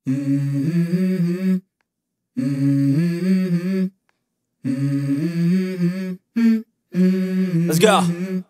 Let's go.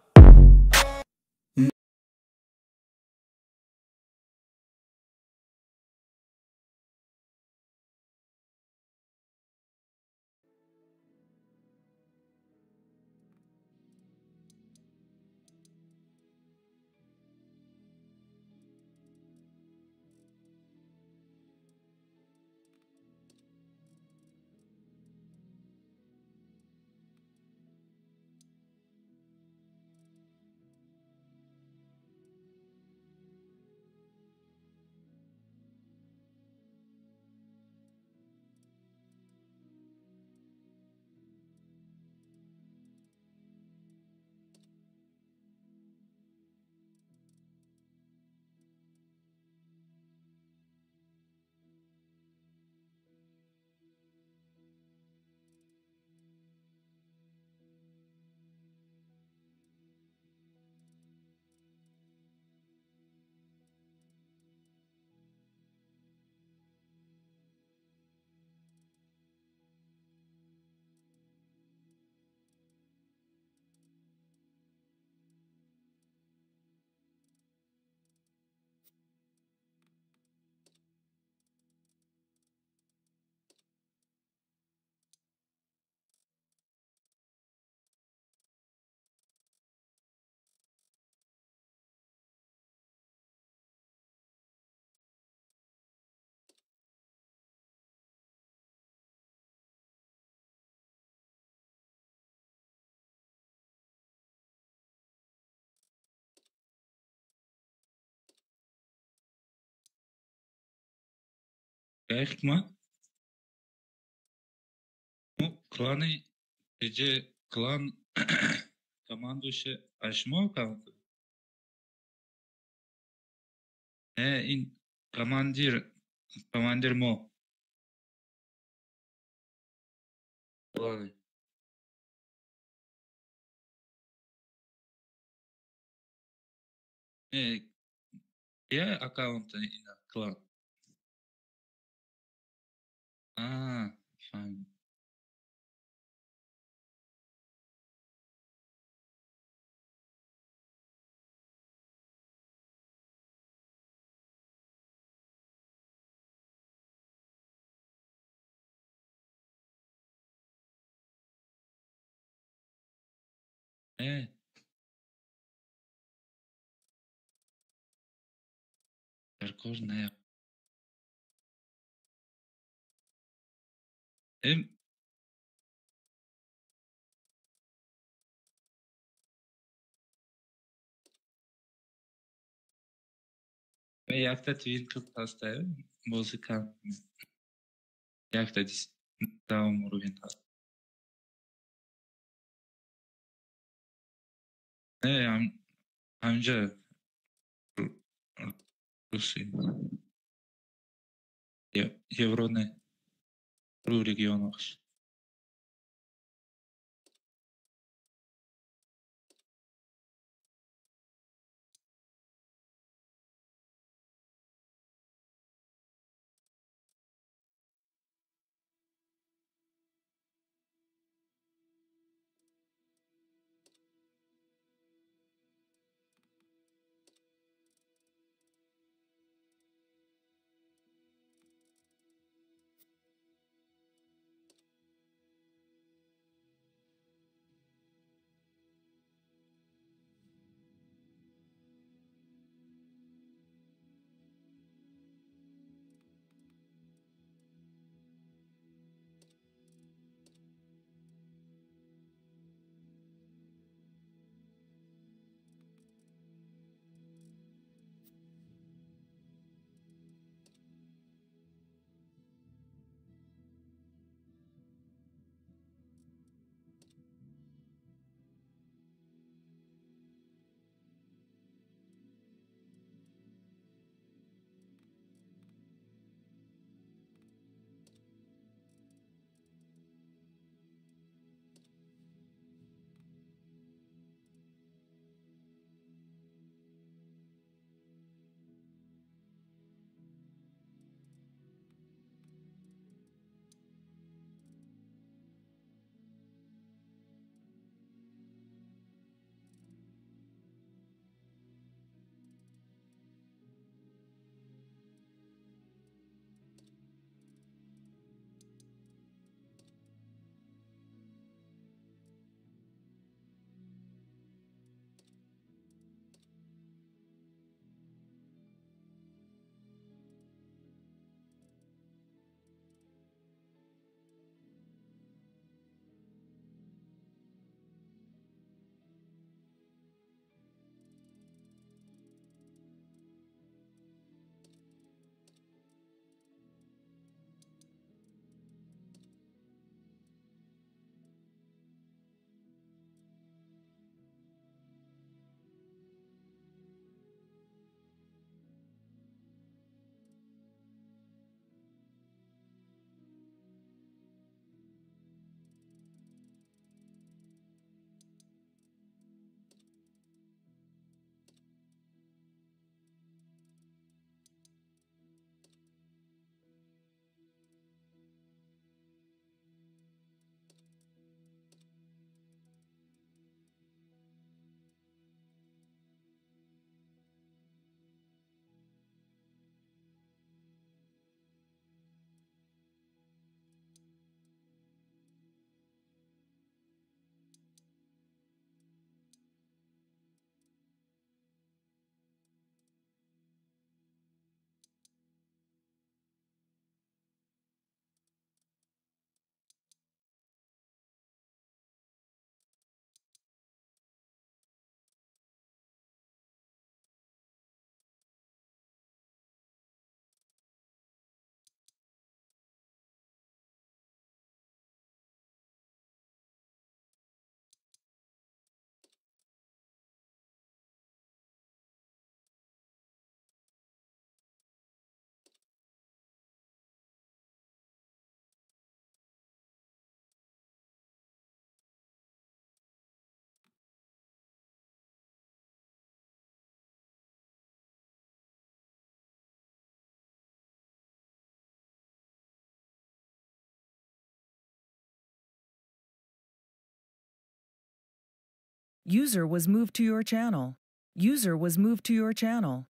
Kijk maar. Ну, кланы, где клан командующий Ашмо аккаунт. Ин командир Мо. Кланы. Я аккаунт ина клан. Fine. Перкожная. Як то твинкл поставил? Музыка. Як то даун уровень. Амжа Руси. Евроне. Ру регионах. User was moved to your channel. User was moved to your channel.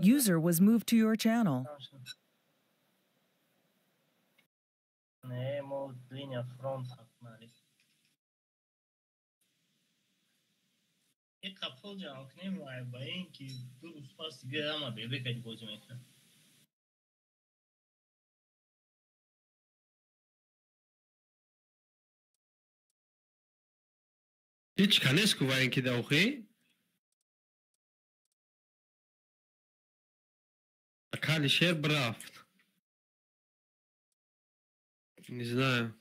User was moved to your channel. Nemo linea fronta mari. یک کپل جمع کنیم و با این که دو روز پاس دیگه همه بیبه که بازی میکنم. Hiç kanesku vajenki da ухи? Кали шер брафт. Не знаю.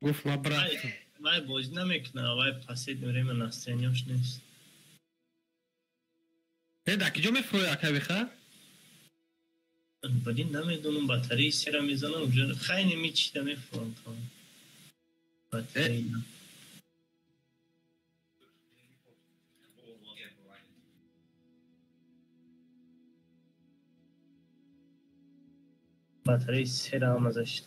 گفت ما برفتم. وای بازی نمیکنه وای последнее время на сцене уж نیست. Да, کجا میفروی اکاویخه؟ بدین نمیدونم باتری سیرا میزنم اونجا خیلی میچیده میفروم تو. باتری باتری سیرا هم ازش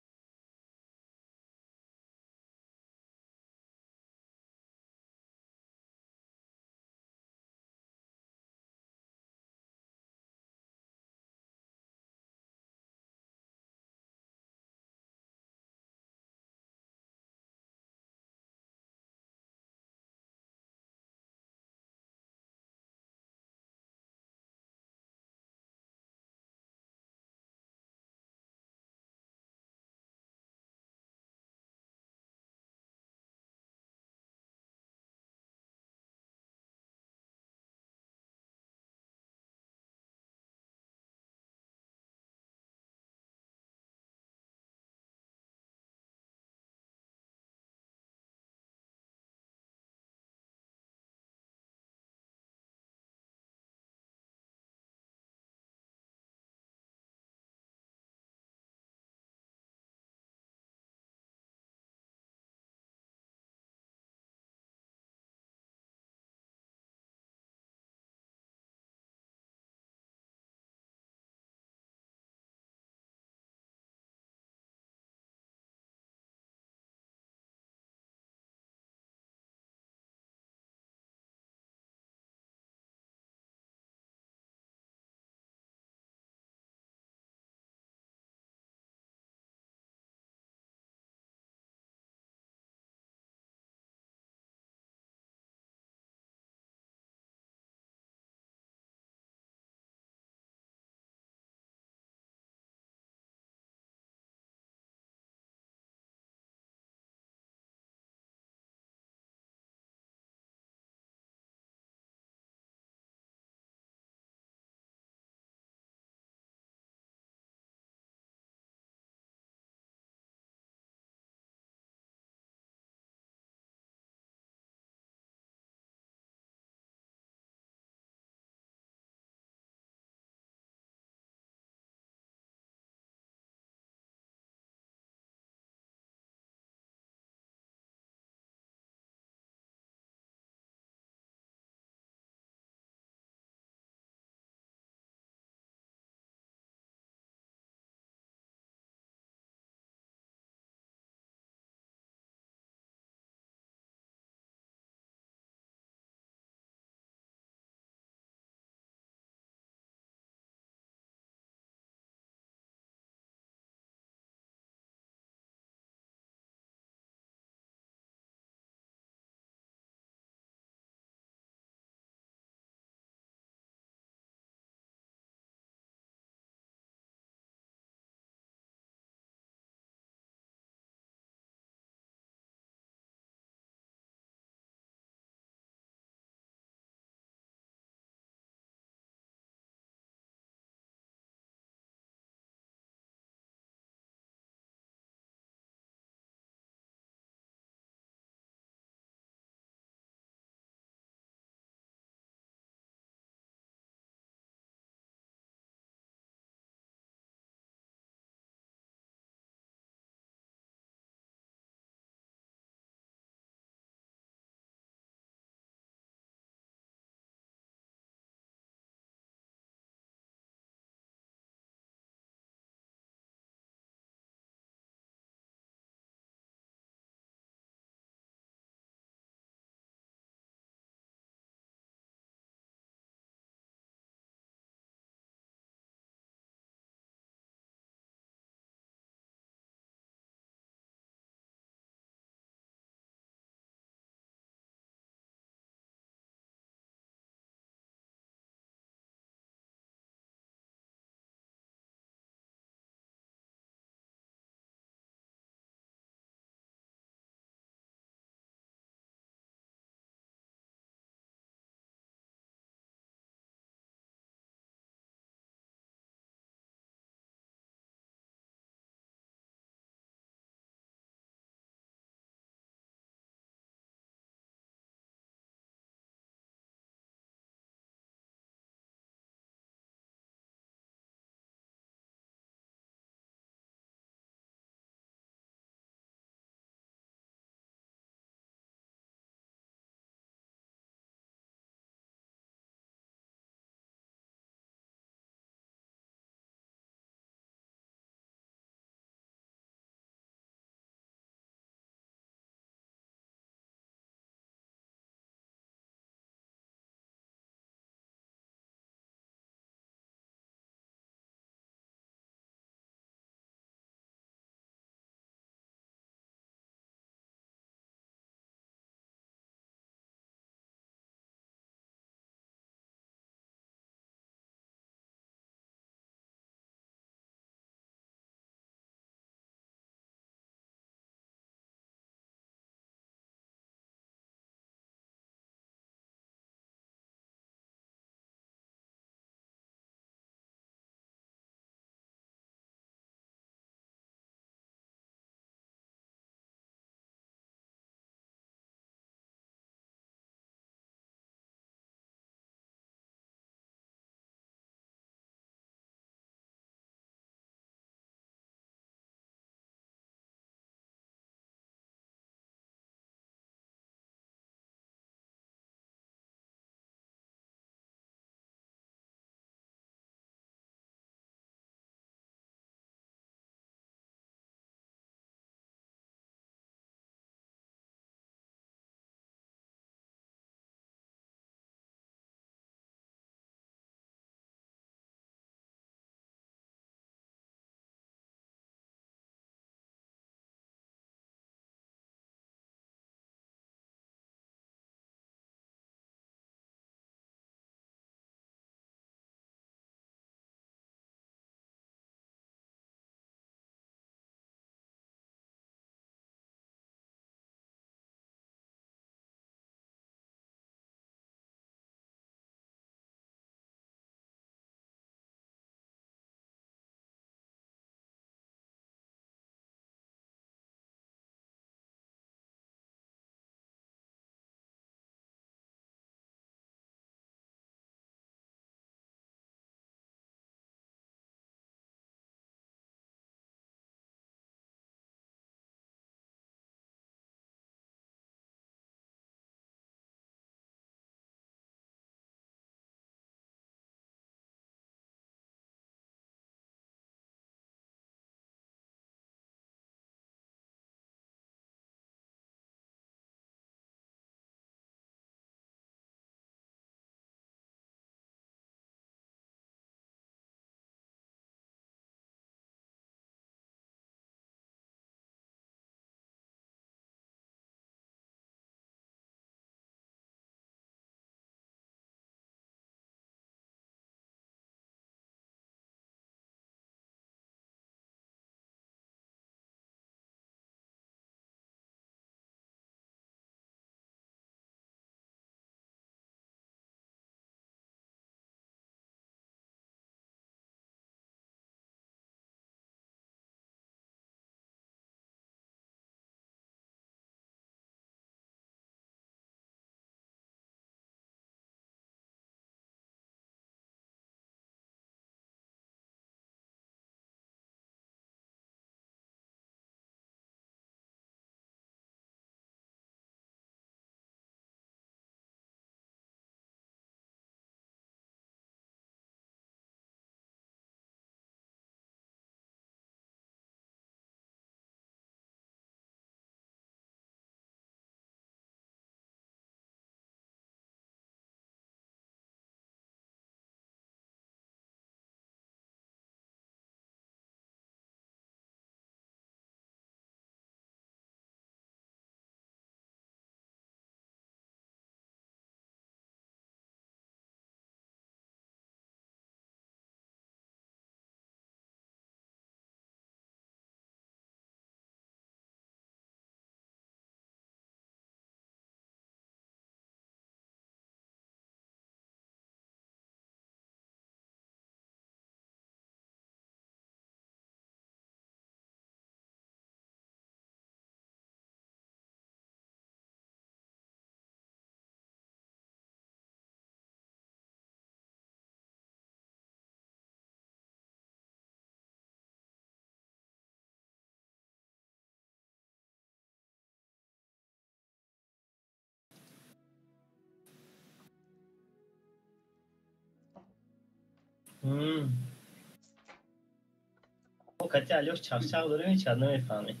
او کتی علیوش چاق داره میچد نمیفهمی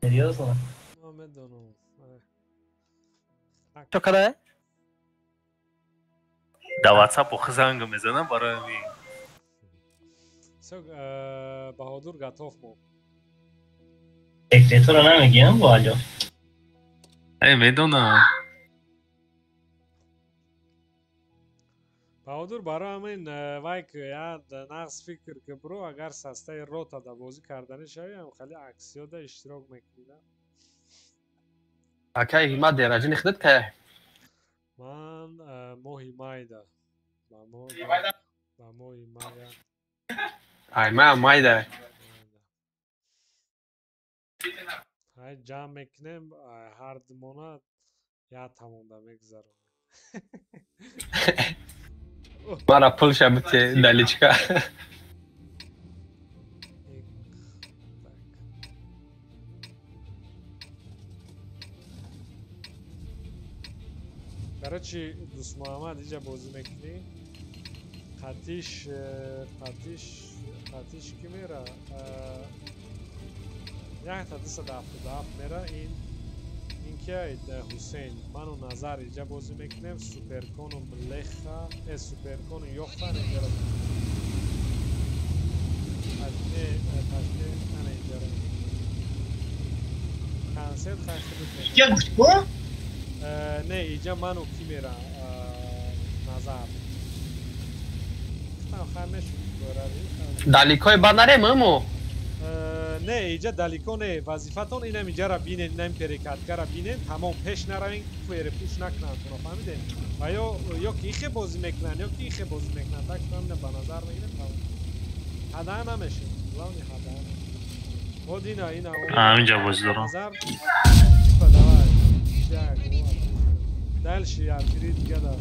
سریوزно میدونم چقدر؟ در واتساپ خزانگ میزنم برای می بهادر گاتوف بود دیکتاتور رو نمیگیم با علیو ای میدونم بهادر برای همین وای که یاد نقص فکر که برو اگر سسته رو تا بازی کردن شوی هم خیلی اکسیو ده اشتراک میکنیدم Окей, ما درجه نخدت که من ماهی مایده با ماهی مایه ای ما مایده های جمع میکنیم هر دمانه یا تمونده میگذارم مرا پول شبتی دلیچکا کرچی دوست محمد اینجا بازی میکنی خطیش کی میره یک تا 277 میره این که حسین من و نظر اینجا بازی میکنیم سوپرکون و ملخه سوپرکون و یخفن اینجا رو تشنه من اینجا رو کنسل خیلی یا گفت با؟ نه اینجا من و کی میره نظر خمش دلیکای بر نره مامو نه اینجا دلیکو نه وظیفتون اینم اینجا را بینین نم پریکاتگا را بینین تمام پیش نروین کویر پوش نکنن تو فهمیدین و یا کیخه بازی میکنن یا کیخه بازی میکنن tak tam نه به نظر میگیرم تمام هدایه نمیشه لونی هدایه خود اینا همینجا بازی دارم نظر بدوای دلشی یادگیری دیگه دار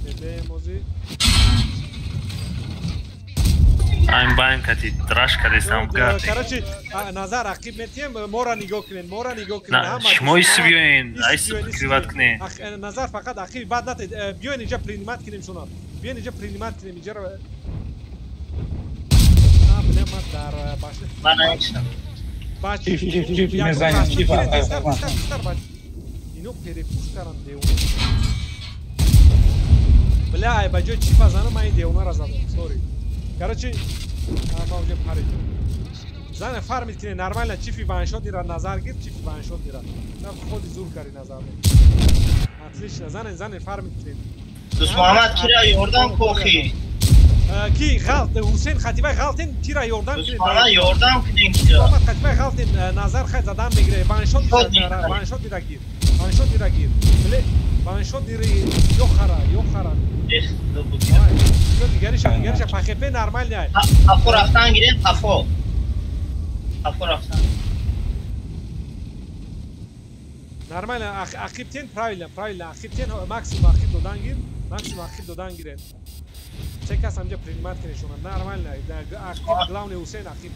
بده موزی این باین کتی تراش کردیم گاتی کرچی نظر عقیب میتیم مورا نگاه کنین نه شما ایسی بیاین ایسی کریوات کنین نظر فقط عقیب بعد نتید بیاین اینجا پرینیمات کنیم شما بیاین اینجا پرینیمات کنیم اینجا رو بلمت در باشه من نمیشتم باشه اینو پریپوش کردم دیونه بله ای بجای چی فزنه من این دیونه را زدم سوری کرچی ما اونجا پرید زن فرمید کنه نرمال نه چیفی وانشات دیره نظر گیر چیفی وانشات دیره نه خودی زور کردی نظر بگیر اطلیش زن فرمید کنه دوست محمد کی را یوردان کوخی کی غلط حسین خطیبه غلطین کی را یوردان دوست محمد یوردان کنین کی را محمد خطیبه غلطین نظر خیلی زدن میگیره وانشات دیره گیر بله وانشات دیره یو خرا دو بود دیگریش پخیپه نرمال نه هفو رفتن گیریم هفو رفتن نرمال عقیب تین پرایل عقیب تین ماکسیمم عقیب دودن گیره چه کس همجا پرینیمات کنه شما نرمال نه عقیب گلاون حسین عقیب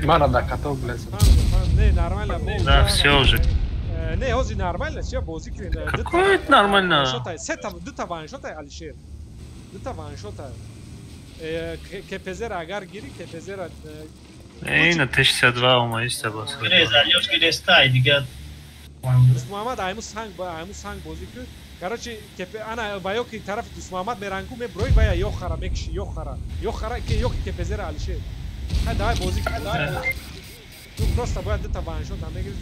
مرا دا کتو بلسم نه نرمال نه سیوزه نه هوزی نرمال نه چه بازی کنین کویت نرمال نه سه تا دو تا وانشات علیشیر دو تا وانشات که پزر اگر گیری که پزر این تش 32 اومایسته باشه گیره زلیوش گیره استای دیگه دوست محمد ایموس هنگ بازی کرد کرچی که انا باید که طرف دوست محمد میرنگو می بروی باید یو خرا میکشی یو خرا که پزر علیشیر خیلی دای بازی کرد تو پروستا باید دو تا وانشات هم میگیری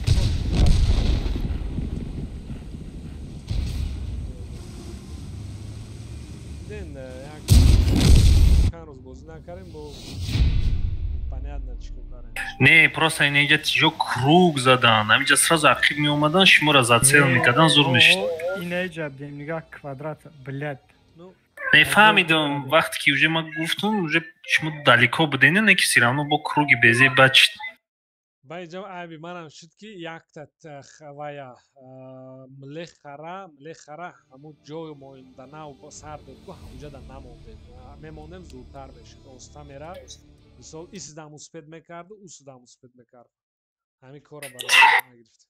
دین یک روز بازی نکردیم با پنیاد نچکم داریم نه просто اینجا تیجا کروگ زدن همینجا سراز عقیب می اومدن شما را زد میکردن زور میشد اینجا بدیم نگاه کوادرات بلد نفهمیدم وقتی که اوجه ما گفتم اوجه شما دلیکا بدین نه که سیرامنو با کروگی بیزی بچت با اینجا عیبی منم شد که یک تا خوایا ملخره همون جای مویندنه و با سر دادگو همونجا در نمونده میموندم زودتر بشه دوستا میره مثال ای سدام اسپید میکرد و او سدام اسپید میکرد همین کار را برای نگرفت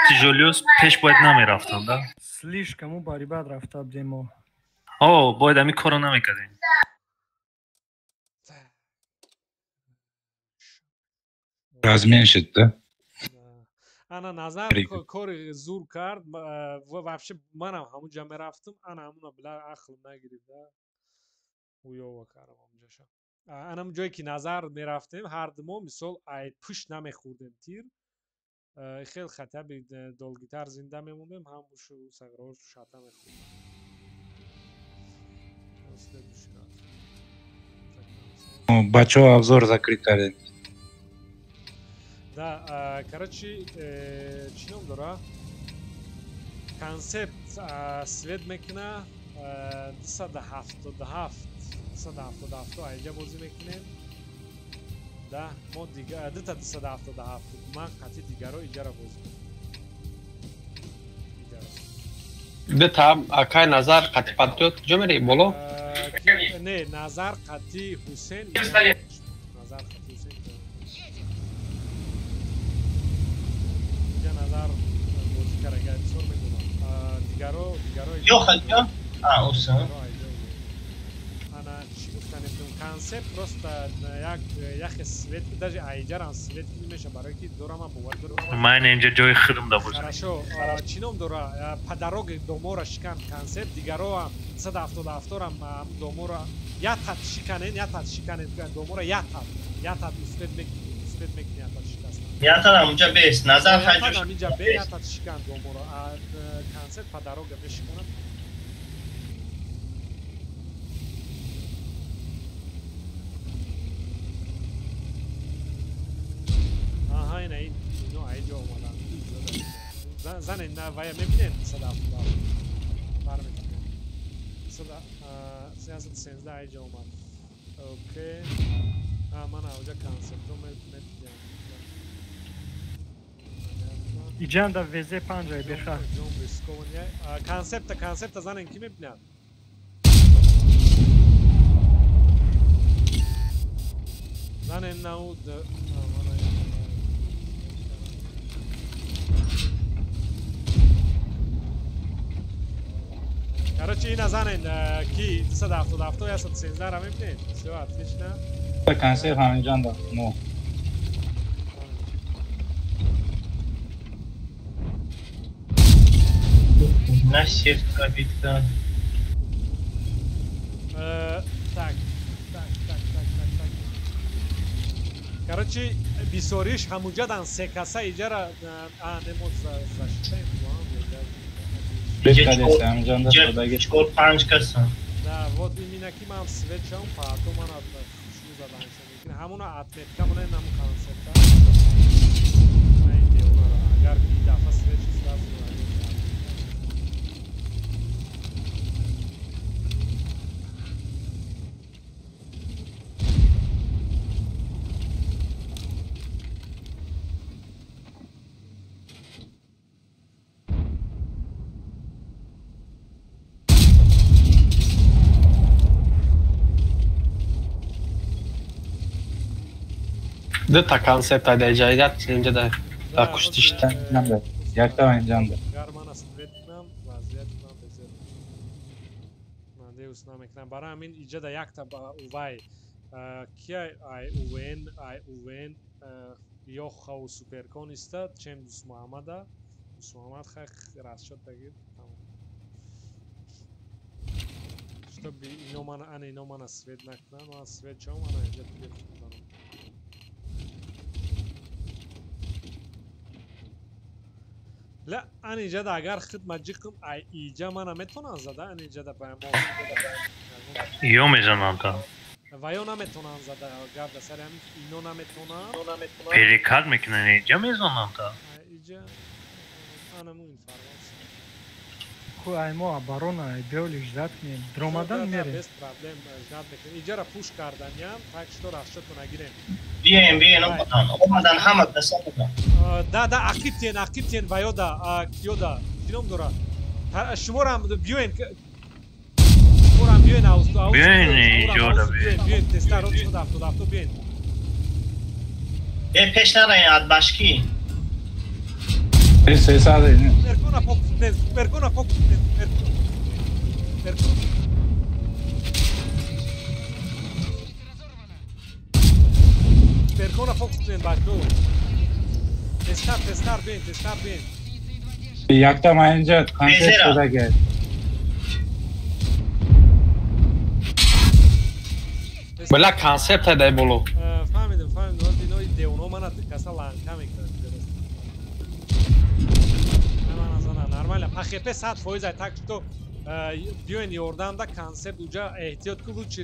тяжелёс, пеш бояд намерафтам, да? Слишком барибад рафта будем мо. О, бояд ами коро намекардем. Размен шуд, да? ана назар кори зур кард ва вообще манам ҳамунҷа мерафтам ана ҳамуна била ақлм нагирифта уёва кардам ҳамунҷаша ана ҳамун ҷое ки назар мерафтем ҳардумо мисол ай пушт намехӯрдем тир хел хатаби долгитар зинда мемондем ҳамушу саграҳош шата мехӯрдем бачаҳо авзор закрит кардем. Да, короче, чӣ ном дора? Концепт свет мекуна 277 айҷа бозӣ мекунем. Да, мо дига дута 277 ман қатъи дигаро иҷара бозӣ мекунам. Там акай Назар қатъи патриот ҷо мери боло? Не, Назар қатъи Ҳусейн. Назар қатъи Ҳусейн. Назар бозӣ карага бисёр медонам. Дигаро Ё хатё? Уса. Ана чӣ гуфтанем? Концепт просто яхе свет даже айҷарам свет меша барои ки дорам бовар дорам. Ман инҷа ҷои худам да бозӣ. Хорошо, чӣ ном дора? Падароги домора шикан концепт дигаро 177-рам домора ятат шиканен домора ятат успед мекунед ятат шикастан. Ятат ҳамунҷа бест. Назар ҳаҷош. Ҳаминҷа бе ятат шикан домора. Концепт падарога мешиканад. Ино айҷо омадан. Зане вая мебинем 177 барметавонем. 313 айҷа омад. Окей. Ман авҷа концептро медиям. Иҷанда везе панҷаи беха. Концепта занен ки мебинад? Занен науд короче ина занен ки 277 я 113 ра мебинед? Всё отлично. Концерт ҳаминҷанда мо На сефт капитка. Так. Короче, бисориш ҳамуҷадан се каса иҷара немоз заштаем Чор панҷ каса. Да, вот иминаки ман свечам паато мана хушрӯ заданшам мекунем. Ҳамуна атметка монен ҳамун концепта. Агар ки дафъа свеч сразу Дута концепт айҷаидат инҷада куштишта. якта инҷанда. гармана свет кунам вазъият кунам безер. Ман деус намекунам. Барои ҳамин иҷада якта увай кия ай увен ё хаву суперкон истад чем Дусмуҳаммада. Дусмуҳаммад хай расшод тагир. Чтоб ино мана свет накунам, ман свет чам ана иҷа тигир кунам. لا ан иҷада агар хидмат ҷиқм ай иҷа мана метонам зада ан иҷада ба мо Ё мезанам та. ва ё наметонам зада гап да сари ҳамин ино наметонам Перекад мекунан иҷа мезанам та. иҷа анаму информация Ку ай мо оборона беоли ждат кунем. Дромадан мерем. без проблем ждат мекунем. Иҷара пуш карданям так што расшодро нагирем. Бием омадан ҳама дасада. Да ақибтен ва ёда киёда кином дора шуморам биёен биёен иҷода биёен тестаро 177 биёен пеш нараен адбашкӣ. Ses alın. Perkona fokus ne? Perkona fokus ne? Perkona. Perkona fokus ne? Başlo. Testar ben. Yaktamayınca kanser Bezera. şurada gel. Bela konsept ede bolo. Fahmedim. Noy devno mana tıkasa lanka mekran. Нормально. ПХП сад фоизай, так что биёин ёрдамда консепт уҷа эҳтиёт кулучи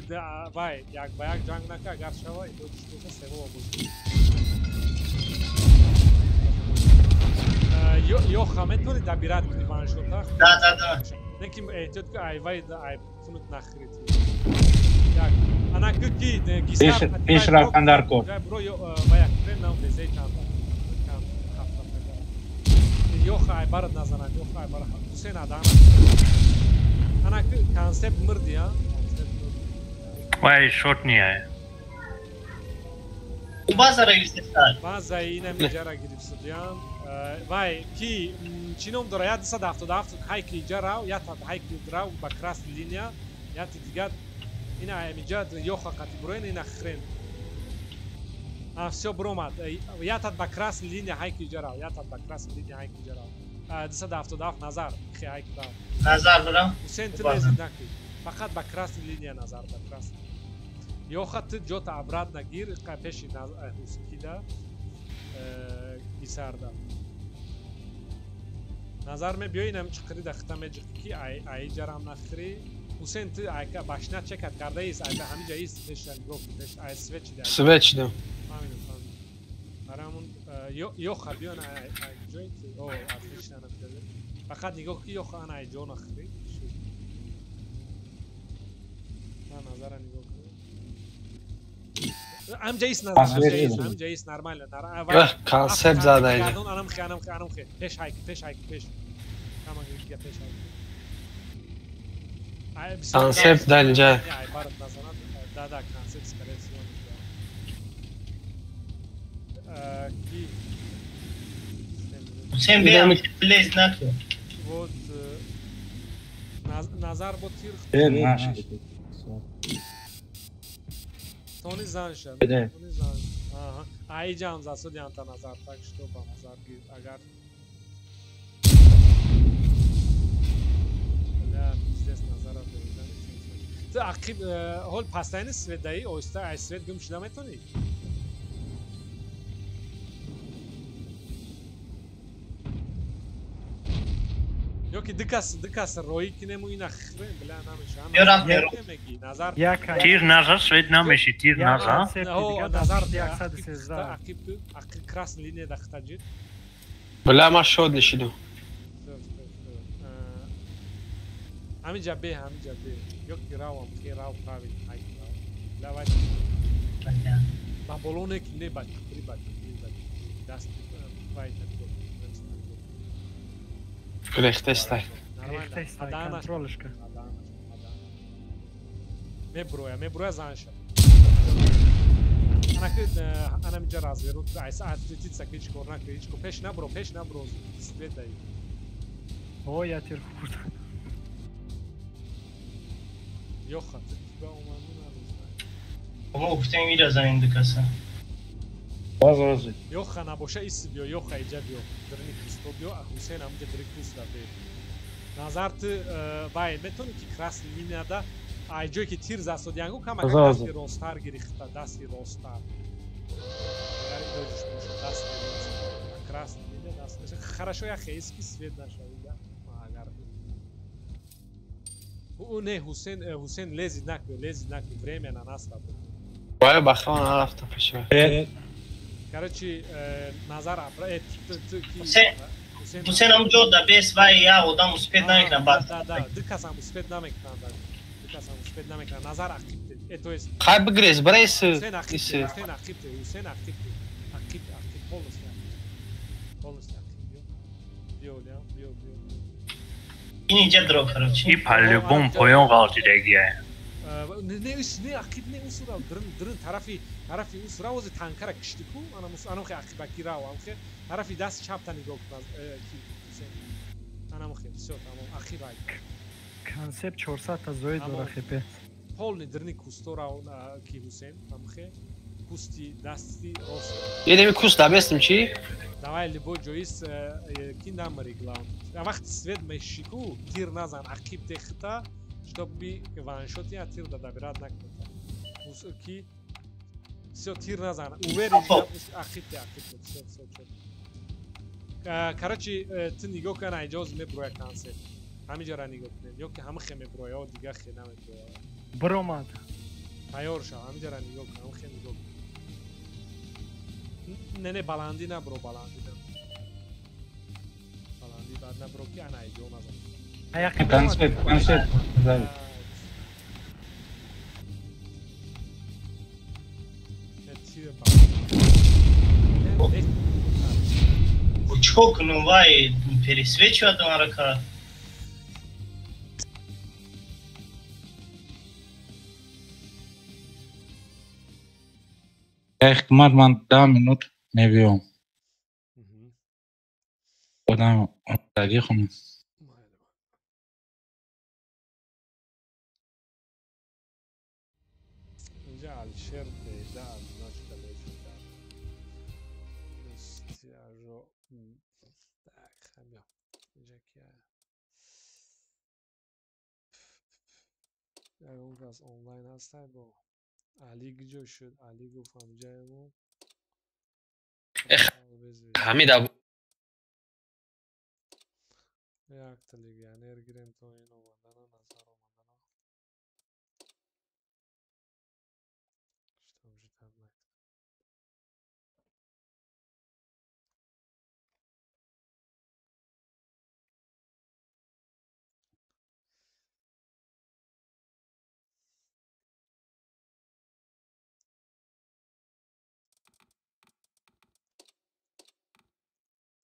вай як ба як ҷанг нака агар шавай додишта сево буд. Ёха метавонӣ дабират кунӣ ваншота? Да. Не ки эҳтиёт ки ай вай ай фунут нахрит. Як ана ки гисар Пеш рафтандар кор. бро вай як прем нам дезей чанда. Ёха ай барад назанад, ёха ай барад. Ҳусейн адан. Ана консепт мирди, а? Вай шорт не ай. Базара юстестар. База ина миҷара гирифт судиям. Вай ки чином дора 177 ҳайки иҷарав, ята ҳайки драв ба красни линия, яти дигар ина миҷад ёха категориян ина хрен. Всё бромад. Ятат ба красни линия ҳайки иҷарав, ятат ба красни линия ҳайки иҷарав. 277 назар хе ҳайки дав. Назар дорам. Ҳусейн ты лезид накӣ. Фақат ба красни линия назар ба красни. Ёха ты ҷота обратно гир пеши ҳускида гисарда. Назар мебиёинам чиқирида хита меҷиқи ки ай ҷарам нахири. Ҳусейн ты айка башна чекат кардаис айка ҳамиҷа ис пешан гуфт пеш ай свечида. Свечда. Фаҳмидам. Барамон ёха биён ай ҷой ки о отлично накард. Фақат нигоҳ ки ёха ана ай ҷо нахири. На назара нигоҳ кун. Амҷа ис назар, амҷа ис нормально. Консепт зада ide. Анам хе. Пеш ҳайк. Кама гиря пеш ҳайк. Консепт данҷа. Ай барат назарад. Да, консепт скорее всего. Ки Sen beğen lez nakı. вот назар бо тир. Тони занша. Беде. Тони занша. Ага. Ай ҷам засуди анта назар, так что ба назар гир агар. Да, здесь назара бедан. Ты ақиб ҳол пастайни сведаи оиста ай свет гум шуда метонӣ? Ёки дикас рои ки нему ина хрен бля намешан. Ёрам, меги назар. Тир назар свет намеши тир назар. назар 113. Ақиб красни линия да хитаҷи. Бела ма шод нишиду. Ҳамиҷа бе. Ёки равам ки рав правил ҳайк. Давай. Ба болоне ки не бачи. Даст файт. Крехтестай. Контролишка. Меброя занша. Ана миҷа разверут ай саат тица кич корна кич ко пеш набро свет дай. О, я тир хурд. Ёха ты ба умамуна розай. Ama uften biraz ayındı kasa. Базози. Ёха набоша ис биё, ёха иҷа биё. Дирни кристо биё, а Ҳусейн амҷа дирикус да бе. Назар ты вай метони ки красни линияда ай ҷое ки тир засодиангу кама дасти ростар гирифта, дасти ростар. Агар додиш боша дасти ростар. Красни линия дасти. Хорошо яхе иски свет нашавида. Агар не Ҳусейн лезид накӯ, время на нас работает. Вай бахон арафта пешва. Короче, Назар Ҳусейн амҷо да бес вай я одам успед намекунад баъд. Да, дикасам успед намекунад. Назар ақиб. То есть Хай бигрез брайс. Ҳусейн ақиб. Полностью ақиб. Биё. Ин иҷа дро короче. И по-любому поён ғалҷидагия. не ақиб не усура дрын тарафи усура ози танкара киштику анам хе ақибаки рав амхе тарафи даст чапта нигоҳ кунад анам хе всё тамом ақибай концепт 400 та зоид дора хепе полни дрни кустора ки Ҳусейн амхе кусти дасти рост Едем кус дабестим чи? давай либо ҷоис ки намриглам вақти свет мешику тир назан ақиб техта чтобы ваншоти а тир да dabirad накунад ки всё тир назан увери ақиб всё короче ты нигоҳ кан айҷоз меброя концепт ҳамиҷара нигоҳ кунем ё ки ҳама хе меброя ё дига хе намеброя биромад тайёр шав ҳамиҷара нигоҳ кун ҳама хе нигоҳ кун не баландӣ набро баландӣ баъд набро ки ана айҷо назан Концепт. Да. Учок, ну вай, пересвечивает марака. Ehtimal man 10 minut neviyom. Odam dagi xunum. اینجا الشر پیدا ناش کلیش کرد استیاجو tak خمیا اینجا کیه اون از آنلاین هستن با علی گجو شد علی گفتم جایمو حمید ابو یک تلیگه نرگیریم تو اینو بندن نظر آمدن что уже там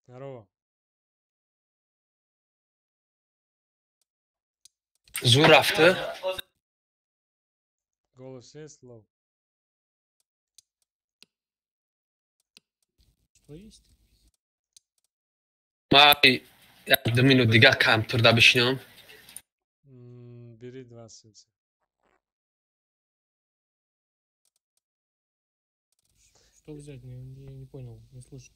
здорово зур рафта. голос есть лов Что есть? Ма 2 минут дига камтур да бишинам. бери 20 Что взять? Я не понял, не слышу.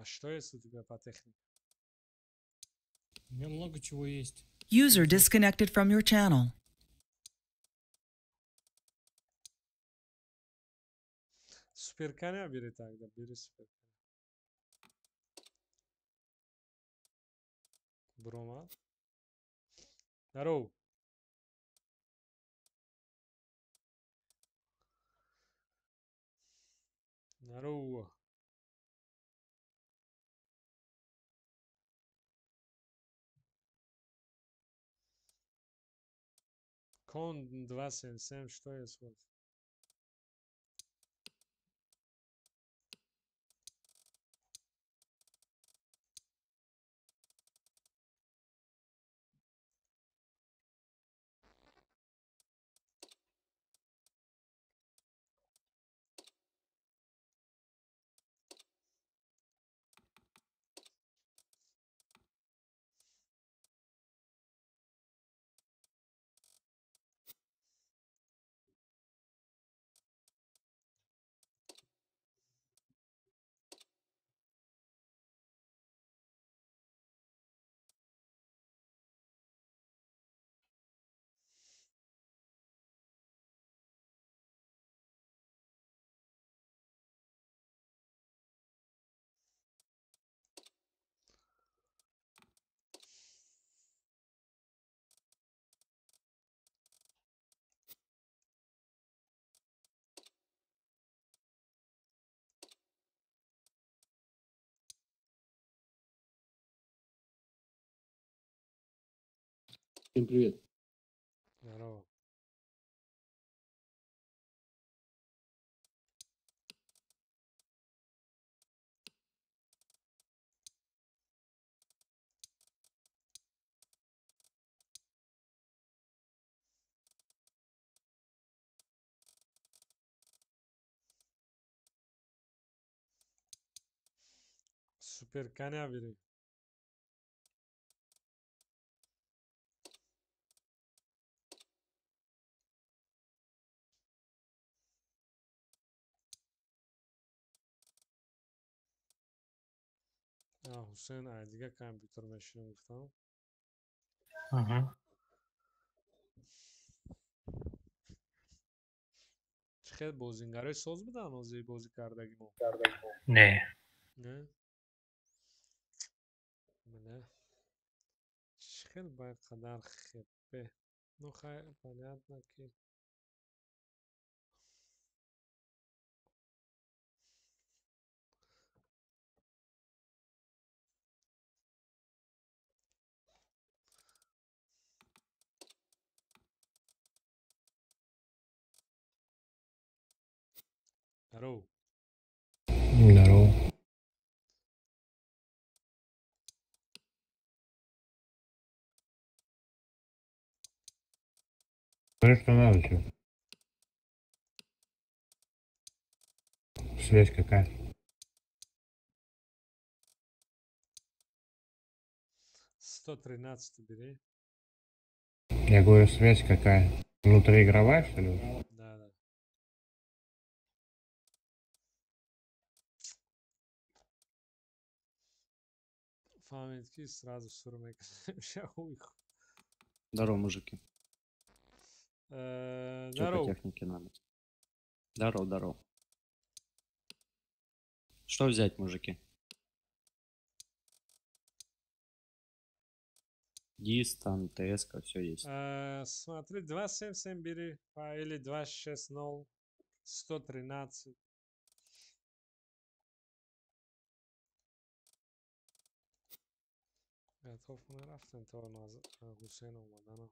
что есть у тебя по технике У меня много чего есть. User disconnected from your channel. суперканя бери тогда бери суперканя брома здорово здорово кон 277 что есть вот Всем привет. здорово Супер каня бери. حسین دیگه کامپیوتر ماشین گفتم. خیلی بازیگرای ساز بودن از بازی کردگی ما. نه. نه. نه. خیلی باید قدر خبه. نو خیلی فعالیت نکرد. Здорово. Здорово. Говори, что надо, что? Связь какая? 113 бери. Я говорю, связь какая? Внутриигровая, что ли? Да, да. Фамилки сразу сурмек. Здорово, мужики. Что по Здорово. технике надо? Здорово, здорово. Что взять, мужики? Дистан, ТСК, все есть. Смотри, 277 бери. Или 260, 113. готов мы рафтем то на Хусейна умадана.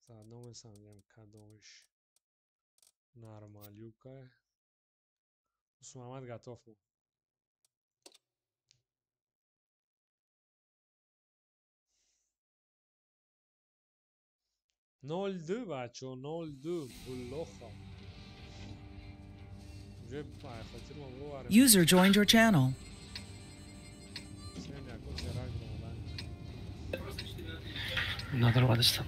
Заодно мы сам кадомиш нормалюка. Усмамад готов мы. Ноль ду бачо, 0-2 буллоха. Уже хотим мы. User joined your channel. Надо рвать там.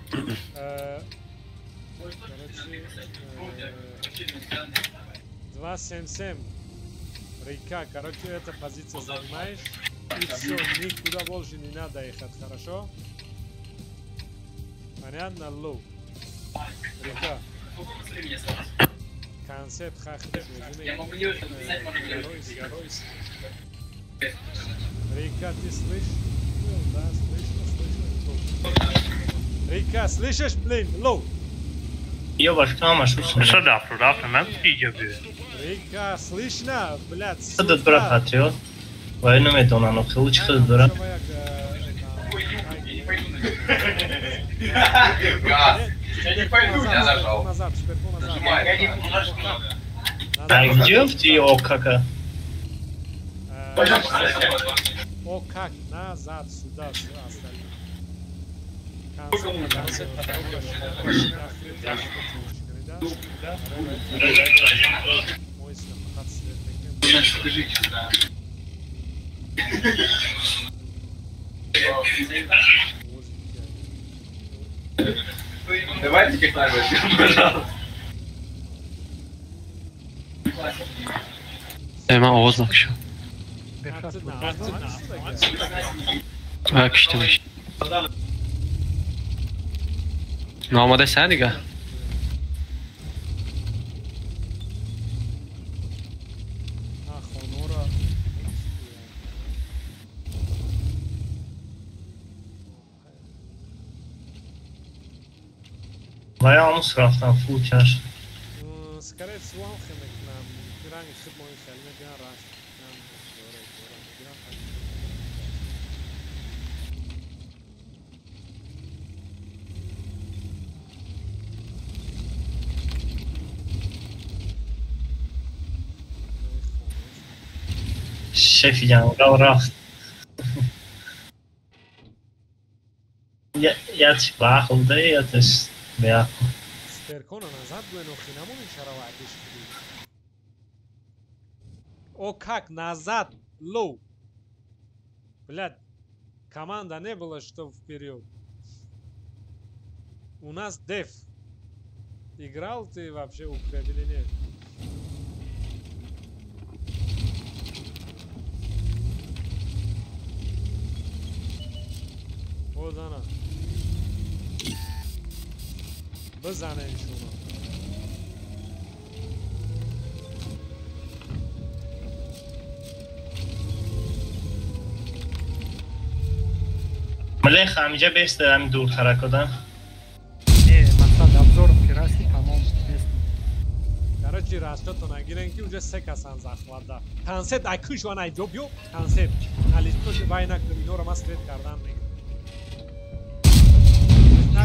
Короче, 277. Река, короче, эта позиция занимаешь. И все, никуда больше не надо ехать, хорошо? Понятно, лоу. Река. Концепт хахли. Река, ты слышишь? Да, слышно. Река, слышишь, блин, лоу? Ёбаш, мамаш, Что рафтем, мен иджабе. Река, слышно, блядь. Что тут про патриот? Войну метон, но лучше ходит дура. Я не пойду, я зажал. Назад. А где в тебе окака? О как, назад, сюда, остальные. Давайте как-нибудь, пожалуйста. Ema oğuzluk şu. Bak işte. Normalde sen دیگه. Bayağı onu sıraftan full cash. Скорее всего, Алхимик нам ранее хит мой хельмет я раз нам Şef yangal raft. Я типа да это ж бля. Сперкона назад гуенохи намон шараватиш. О как назад low. Блядь, команда не было, что вперед. У нас деф. Играл ты вообще укреп или нет? Вот она. بزنه شما. ملخ همینجا بیست همین دور ترکادن مقصد обзором که راستی تمام نیست. Короче, расчетно нагирен ки уже се касан захварда. Концерт акуш вана иҷо биё. Концерт. Алисто вайна криминора ма стрет кардан мегирам.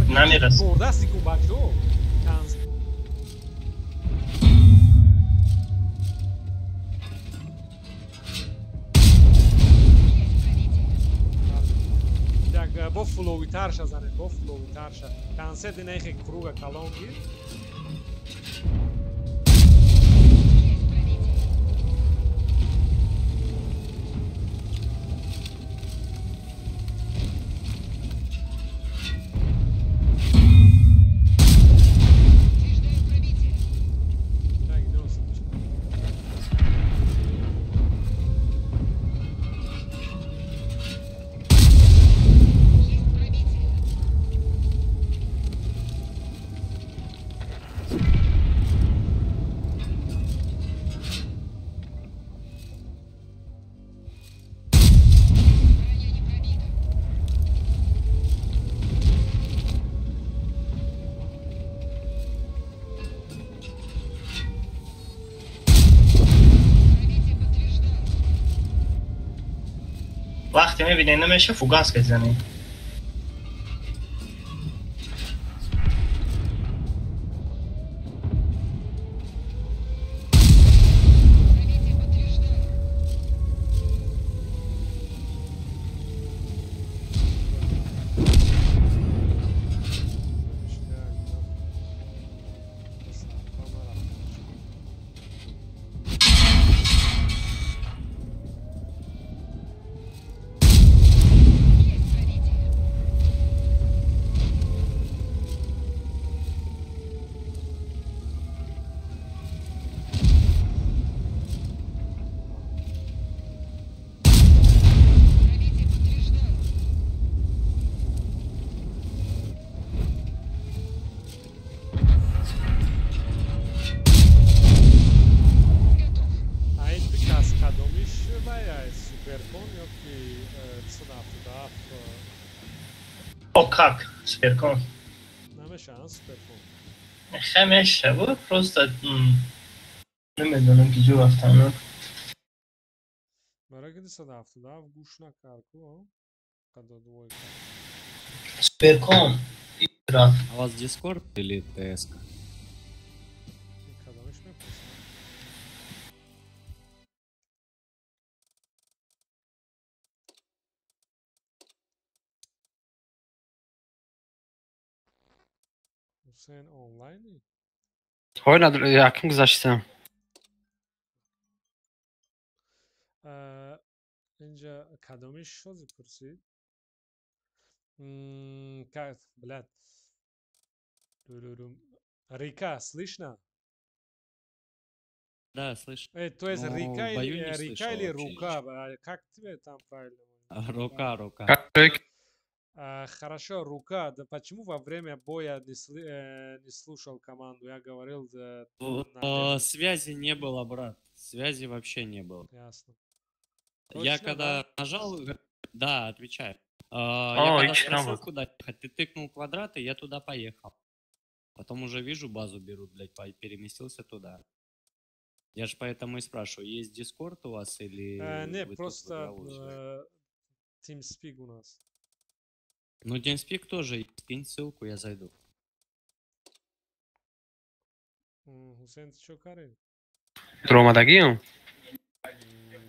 намерас. Бордасти ку бачо. Концерт. Так, бо фловитарша занед, бо фловитарша. Концерт нехе круга калон гир. وقتی میبینی نمیشه فوگاس بزنی О, как? Суперкон. Намешан суперкон. Хемеше, вот просто نمیدونم که جو رفتم برای که 177 گوش نکرد کو قد двойка. Суперкон. А у вас Discord или ТСК? Кадамиш меписал. Hüseyin online mi? Oynadı yakın güzel. اینجا کدومش شو پرسید как блядь Рика слышно? Да, слышно. То есть Рика или рука? Как тебе там правильно? Рука. Хорошо, рука. Да почему во время боя не слушал команду? Я говорил... Связи не было, брат. Связи вообще не было. Ясно. Я когда нажал... Да, отвечаю. Я когда спросил, куда ехать, ты тыкнул квадраты, я туда поехал. Потом уже вижу, базу берут, блядь, переместился туда. Я же поэтому и спрашиваю, есть Discord у вас или... Не, просто TeamSpeak у нас. Ну, TeamSpeak тоже есть. Кинь ссылку, я зайду. Hüseyin ço kare? Dromadagi?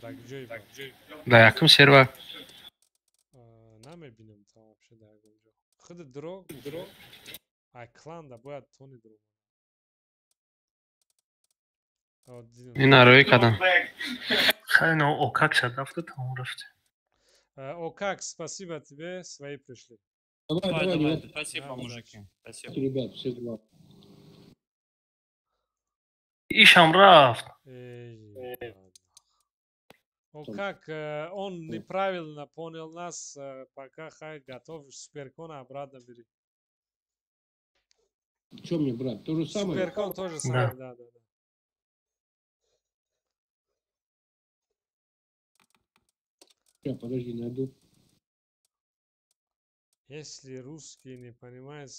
Da gdzie iba? Da yakın server. Намебинем там вообще да гонжо. Хд дро. Ай клан да боя тони дро. اینا روی کدام خیلی اوکاک شد رفته تمام رفته. Окак, спасибо тебе, свои пришли. Давай, спасибо, мужики. Спасибо. Ребят, все два. ایشم رفت. Окак, он неправильно понял нас, пока хай готов суперкон обратно бери. Что мне брать? То же самое? Суперкон тоже самое, да. Подожди, найду. Если русский не понимает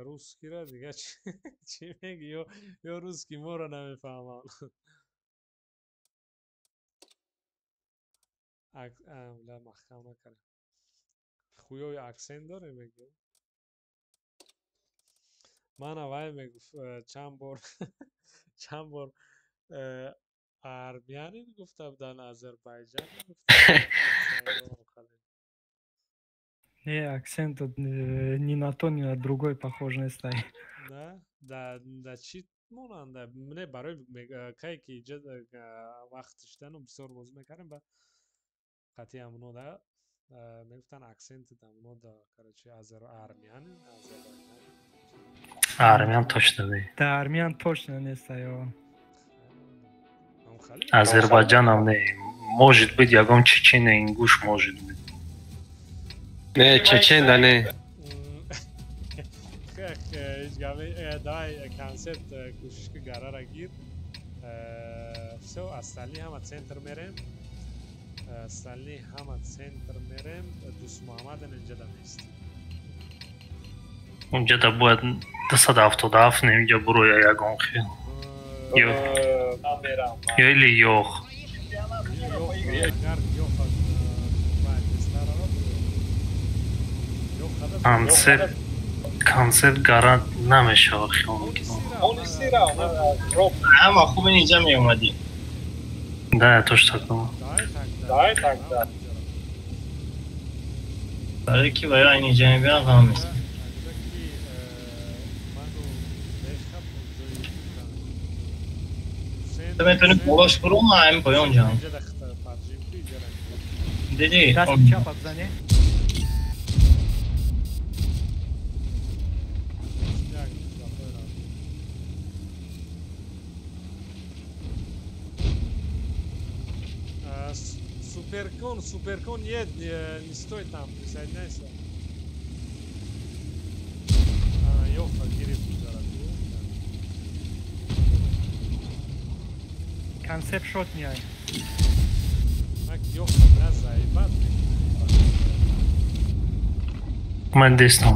русский, دیگه چی میگی؟ یا русский مورا نمیفهمم. لا محکم نکنه. خویای اکسنت داره میگه. من اول میگفت چند بار армяне گفته بودن آذربایجان акцент ни на то, ни на другой похож не стоит. Да, чит монанда. Мне барои кай ки иҷо вақтш дану бисёр бозӣ мекардем ба қатъи амно да мегуфтан акценти дамно да короче армяне армян точно не. Да, армян точно не стоит. Азербайджаном не. Может быть, ягон чечен и ингуш может быть. نه چچن да не. давай концерт кушишки гарара гир. Всё, остальные ҳама центр мерем. Остальные ҳама центр мерем. Дусмуҳаммадин инҷа да нест. اونجا دا باید 277 اینجا برو یا یگان خیل یا ایلی یوخ کنسرت گارانت نمیشه آخی اما خوب اینجا می اومدی ده توش تاکنم برای کی برای اینجا می بیان قام میست تو میتونی بلاش برو ما همین پایان جان دیدی Суперкон нет, не стой там, присоединяйся. Ёха, гири дорогой. Концепт шот не ай. Так, ёха, бля, заебат. من دستم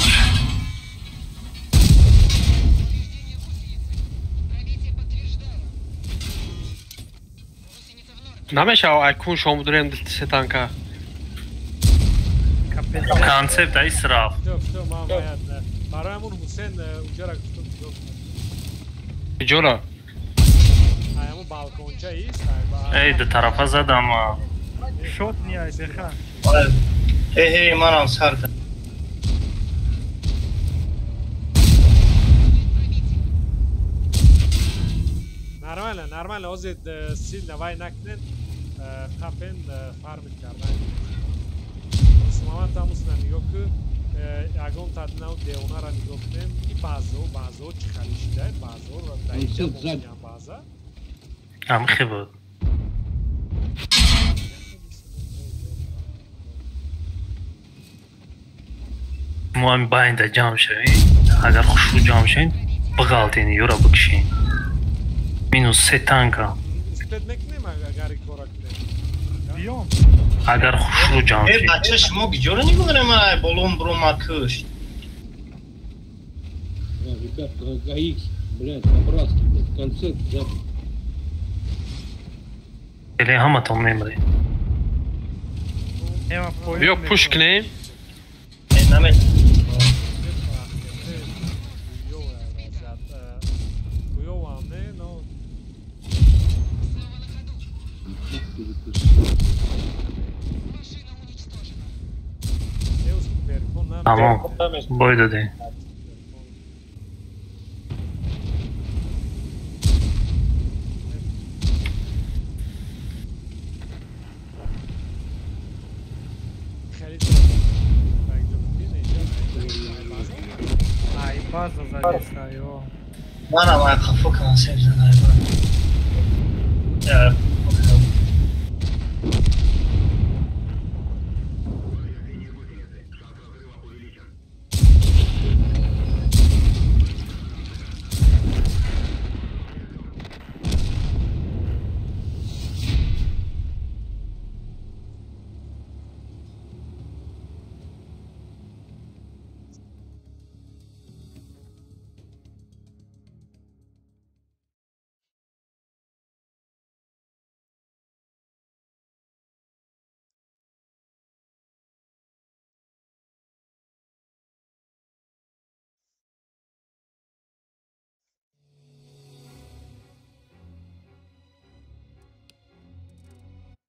نمیشه اکون شما داریم سه تانکا کنسپت ای صراف Всё, мама моя. Барамун Хусен уҷара гуфтум ҷо. جورا Аяму балконча ист. ای ده طرفه زدم Шот не ай, беха. ای منم سر دارم Нормально, озид сильно вай накнен, қапен фармит кардан. Мусулман там усна нигоҳ ку ягон таднав деонара нигоҳ кунем ки баъзо чӣ хали шида баъзоро даиҷа мошиням баъза هم خیلی ما هم باید جمع شویم اگر خوشو جمع شویم بغالتین یورا بکشین مینوس 3 تانکا اگر خوشو جمع شویم بچه شما گجوره نگوره من بلون برو ما کشت Ребят, ГАИКС, блядь, по-братски, блядь, концерт запись. دلی همه تام نمیره بیا پوش کنیم تمام باید دادیم خیلی Ai, baza zavisa, jo. Mana moja kafuka na sebi za najbolj. Ja,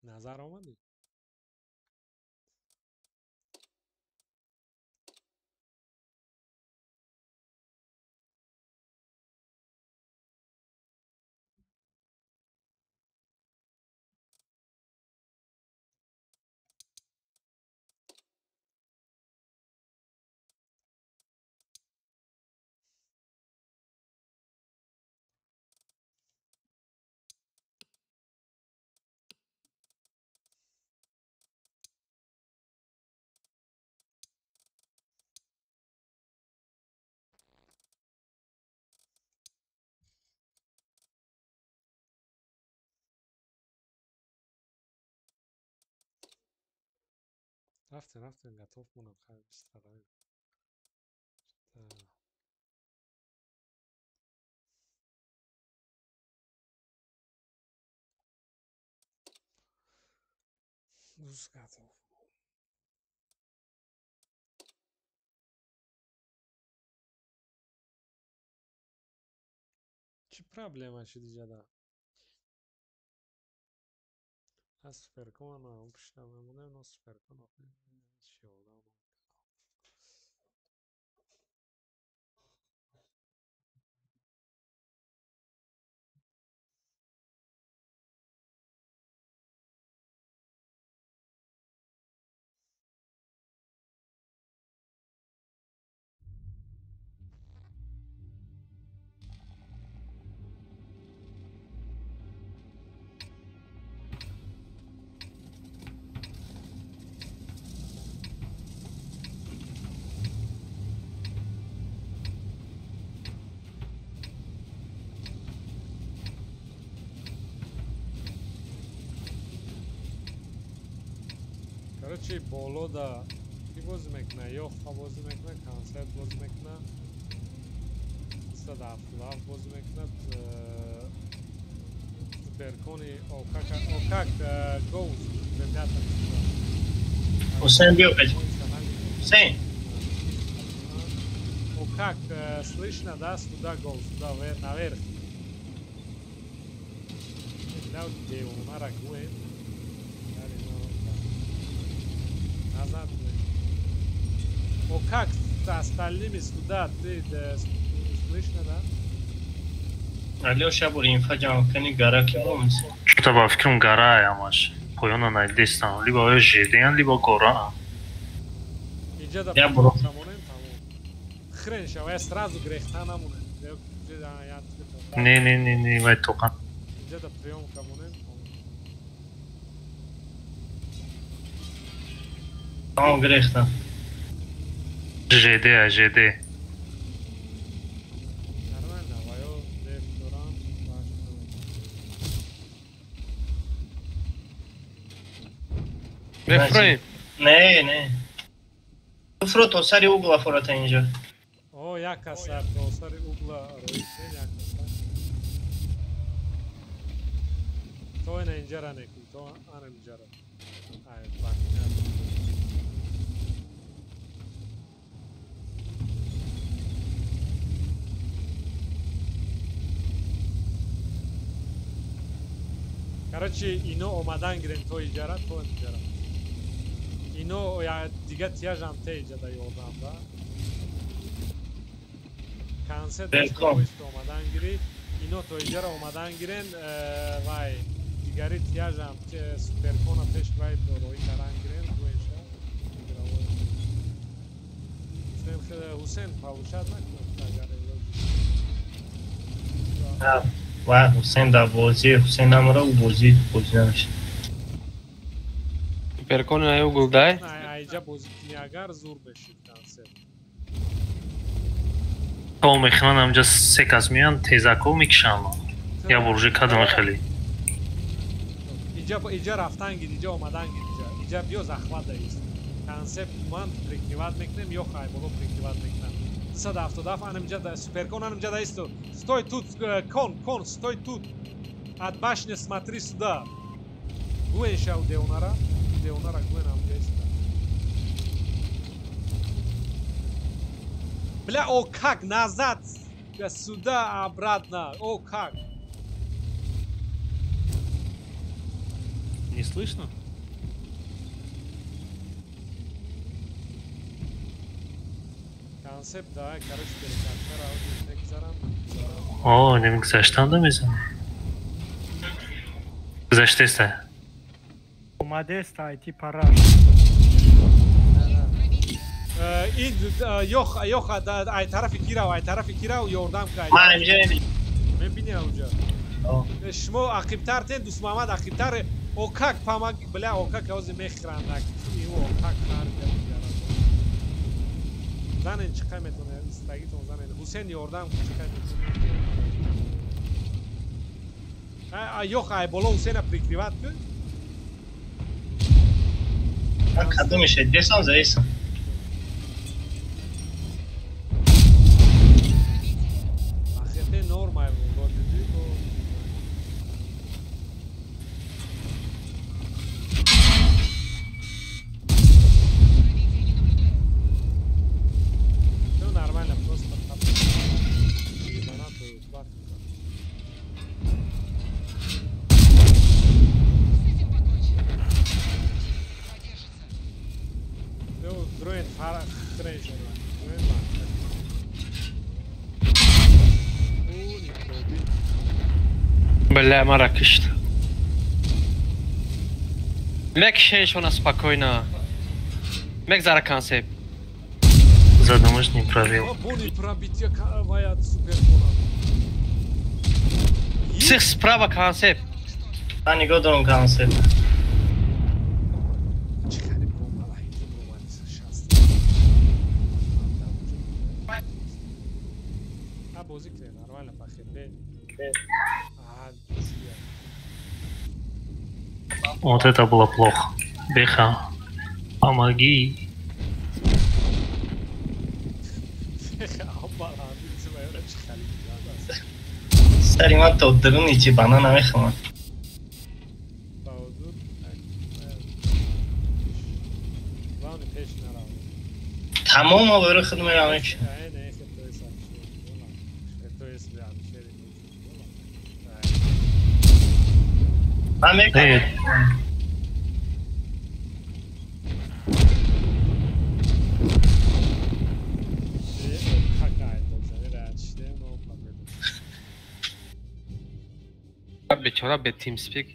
نظر آمدی؟ رفتن готов مونم خیلی بسترهای دوست готов. Чи проблема ще діда? А суперкона обшляме мене, но суперкона ще одна. Короче, боло да ки бозӣ мекуна, ёхфа бозӣ мекуна, концерт бозӣ мекуна, стадафлав бозӣ мекунад, суперкони окак гоуз ребята. Хусейн бил опять. Хусейн. Окак слышно, да, туда гоуз, туда наверх. Дал деу, нарагуем. Назад. О как остальными сюда ты слышно, да? Алёша бур инфа ҷамъ кани гара ки бомис. Что-то во фикрам гара амаш. Поёна найдестан. Либо ё жедеян, либо гора. Я бур. Хрен шава, я сразу грехта намунем. Не, вай тоқан. Иҷада приёмка мунем. Tamam grehta. ЖД. Нормально, ваё ресторан. Refrain. Не. Фро то сари угла фората инҷа. О, як асар то сари угла роисен як асар. То ина инҷара некун, то ана инҷара. Ай, бак. Короче, ино омадан гирем то иҷара, то инҷара. Ино дига тияжам те иҷада ёрдам, да? Консерт поист омадан гири, ино то иҷара омадан гирен, вай, дигари тияжам те суперкона пеш вай рои каран гирен, то иша. حسین получат نکنه و حسین در بازی حسین نمره و بازی نمیشه Perkone ai Google اینجا بازی کنی اگر زور بشید کنسل تو میخوان همجا سه کس میان تیزکو میکشن یا برژه کدوم خیلی اینجا رفتن گید اینجا آمدن گید اینجا بیا زخمت دایست کنسل من پریکتیوات میکنم یا خواهی بلو پریکتیوات میکنم 270 анамҷа суперкон анамҷа дайсто стой тут кон стой тут от башни смотри сюда гуен шау деонара гуен амҷаист бля о как назад сюда обратно о как не слышно концепт да короче перекатмера мегзарам о немигзаштан да мезанам гузаштеста омадест айти параш ин ёх ай тарафи кирав ёрдам кай ман инҷа мебини аунҷа шумо ақибтартен дӯст муҳаммад ақибтар о как помог бля о как ҳози мехрандак о как харга занен чиқай метавонед истагитон занен ҳусейн ёрдам чиқай метавонед ёх ай боло ҳусейна прикриват кӯ кадомише десам заисам ахирте нормай годиди нормально просто Бля, Маракеш. Мек шейшона спокойно. Мек зара концепт. Задумаешь, не провел. Бони пробития ваят суперкона. Сих справа концепт. Ман нигоҳ дорам концепт. Вот это было плохо. Беха, помоги. سری من تا درون ایچی بنا نمیخوام تمام آوره خودم میرم که من میکنم بیچاره به تیم سپیک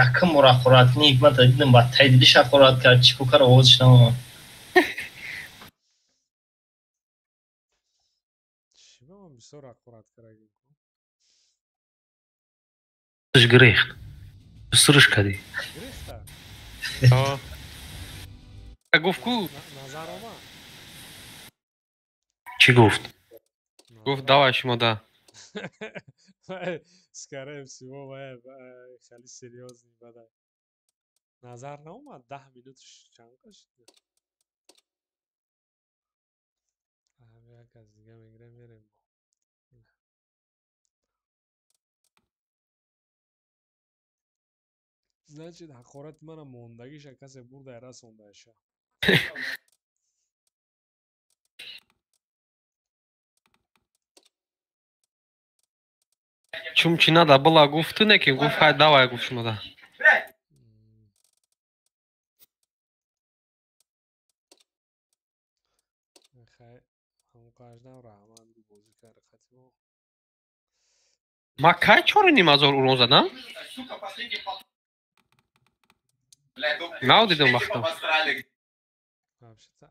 яким ура хӯратини ҳикмата дидам ба тайдилиша хӯрат кард чӣ кукар овозиш намомад Это ж грех. Слышь, Кади. گفت چی گفت؟ گفت давай شما да. Скорее всего, خیلی серьезный بدای. نظر نمومد 10 минут چند کشید. یک از دیگه میگیره میریم. Значит, حقارت منم موندگیش کسی برده رسونده شه. Чумчи надо было гуфты неки, гуфай давай гуфшну да. Ма кай чора нимазор урон задам? Навдидим вақтам. Вообще-то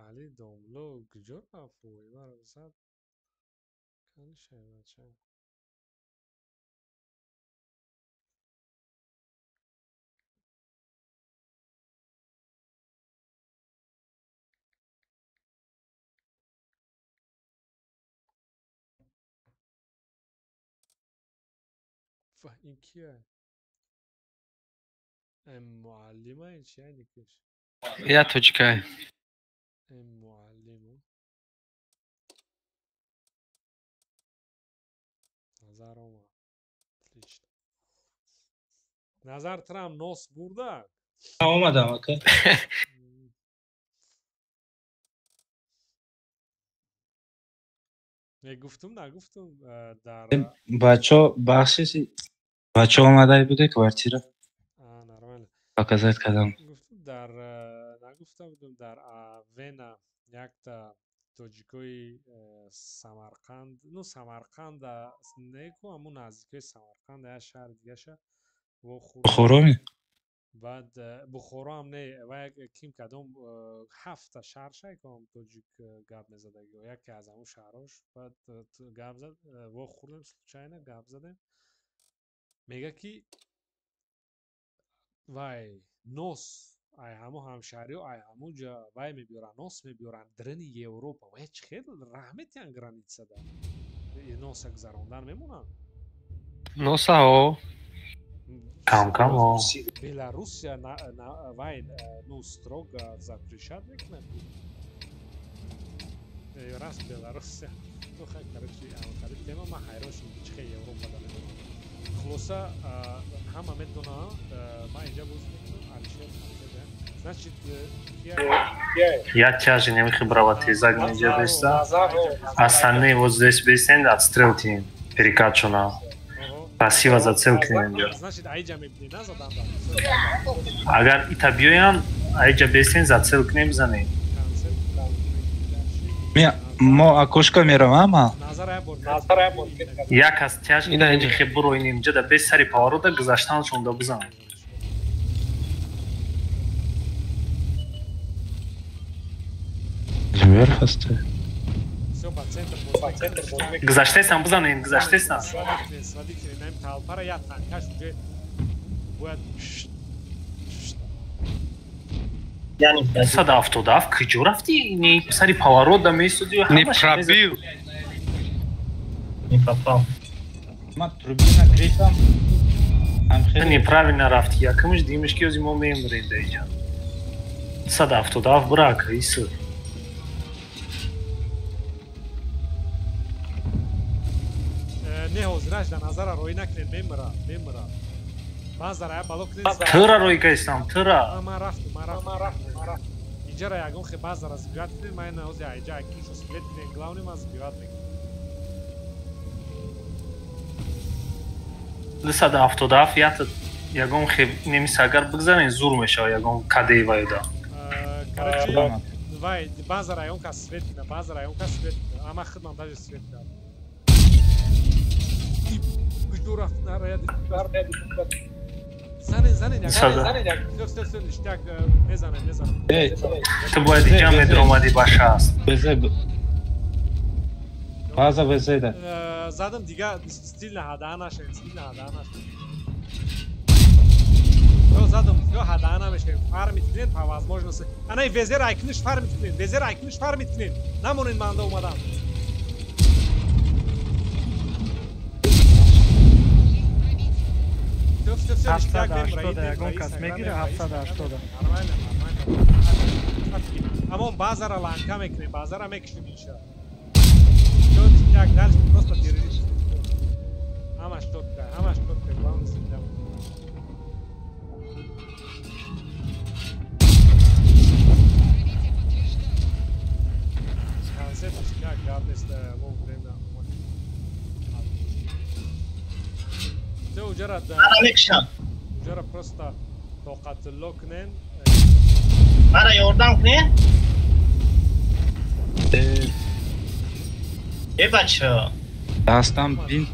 Али Домло куҷо рафт? Войвар зад. Канша бача. این کیه؟ معلمه این چیه نیکش؟ Я точкай. معلم назар омад. Отлично. Назар Трам нос бурда? اومدم اکا. نگفتم در بچه اومده بوده کwartira. نرمال. показать کردم. نگفتم در وینا یک تا توجیکوی سمرقند سمرقند نیکو همون نزدیکای سمرقند یا شهر دیگه شه بخورامی؟ بعد بخورا هم نه و یک کیم کدام 7 شهر شه که هم توجیک گاب میزدگی و یکی از همون شهراش بعد گاب زد و خوردم چاینا گاب زدم میگه کی وای نوس ای همو همشهری و ای همو جا وای میبیورن نوس میبیورن درنی اروپا و هیچ خیلی رحمتی هم گرانیتسه ده یه نوس اگذراندن میمونن Nossa, ó. Calma. Белоруссия вай ну строго запрещает викнет. Раз Белоруссия ну хай короче а тема ма хайрош бичхе Европа да немон. Хлоса ҳама медона ма инҷа буз алишер значит Я тяжи не выбрала тезак не беста. Остальные вот здесь бесен отстрелки перекачана. Красиво зацелкнем. Значит айҷа мебинӣ назадан. Агар ита биёям айҷа бесен зацелкнем занем. мо акошка меравам а? Як аз тяж ина инҷа хеб буроин инҷа да бес сари поворода гузаштанашон да бизан. Вверх оставь. Всё по центру. Гузаштесам бизанем, гузаштесам. Сводите нам талпара я танкаш уже будет Сада автодав куҷо рафти? Не сари поворот да месуди. Не пробил. Не попал. Ма турбина крикам. Неправильно рафти. Якымш димишки ози мо мемрем да иҷа. Сада автодав брак ису. не ҳозираш дар назара рӯй накунед мемира баъзара я бало кунед тӯра рӯй кастам тӯра ман рафтам инҷара ягон хе баъзара збиёат кунед ман ҳозир айҷа акишо сплет кунед главни ман збиёат мекунем 277 ята ягон хе немис агар бигзанен зур мешава ягон кадеваёда короче вай баъзара ягон кас сплет кунад баъзара ягон кас сплет кунад ама хидман даже сплет кунад زنین اشتیاق میزنم تو باید اینجا مدرومادی باشه است بازا بزیده زدم دیگه ستیل نهاده نشه زدم دیگه هاده نمیشه فرمیت کنید по возможности انا وزیر ایکنش فرمیت کنید نمونین منده اومدم все, 780 ягон кас мегира 780. Нормально. Амон базара ланка мекунем, базара мекушим инша. Всё, ништяк, дальше просто держись. Ҳамаш тотка, главное всегда. Концепт ништяк, гадость, лов время. Все, уҷара просто тоқатилло кунен. Мара ёрдам кунед? бача. Дастам бин.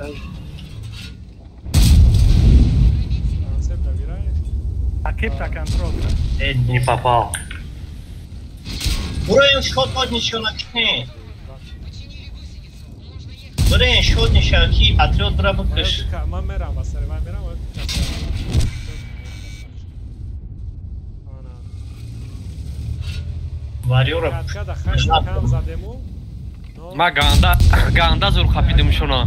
Концепт набираешь? Кепта контроль. Не попал. Бурaya şot nişana ki. Buraya şot nişana ki patriot bura bakış. من میرم واسه من میرم Varıyor. کاتکا خشم کم زدمو ما گاندا زور خپیدم شونا.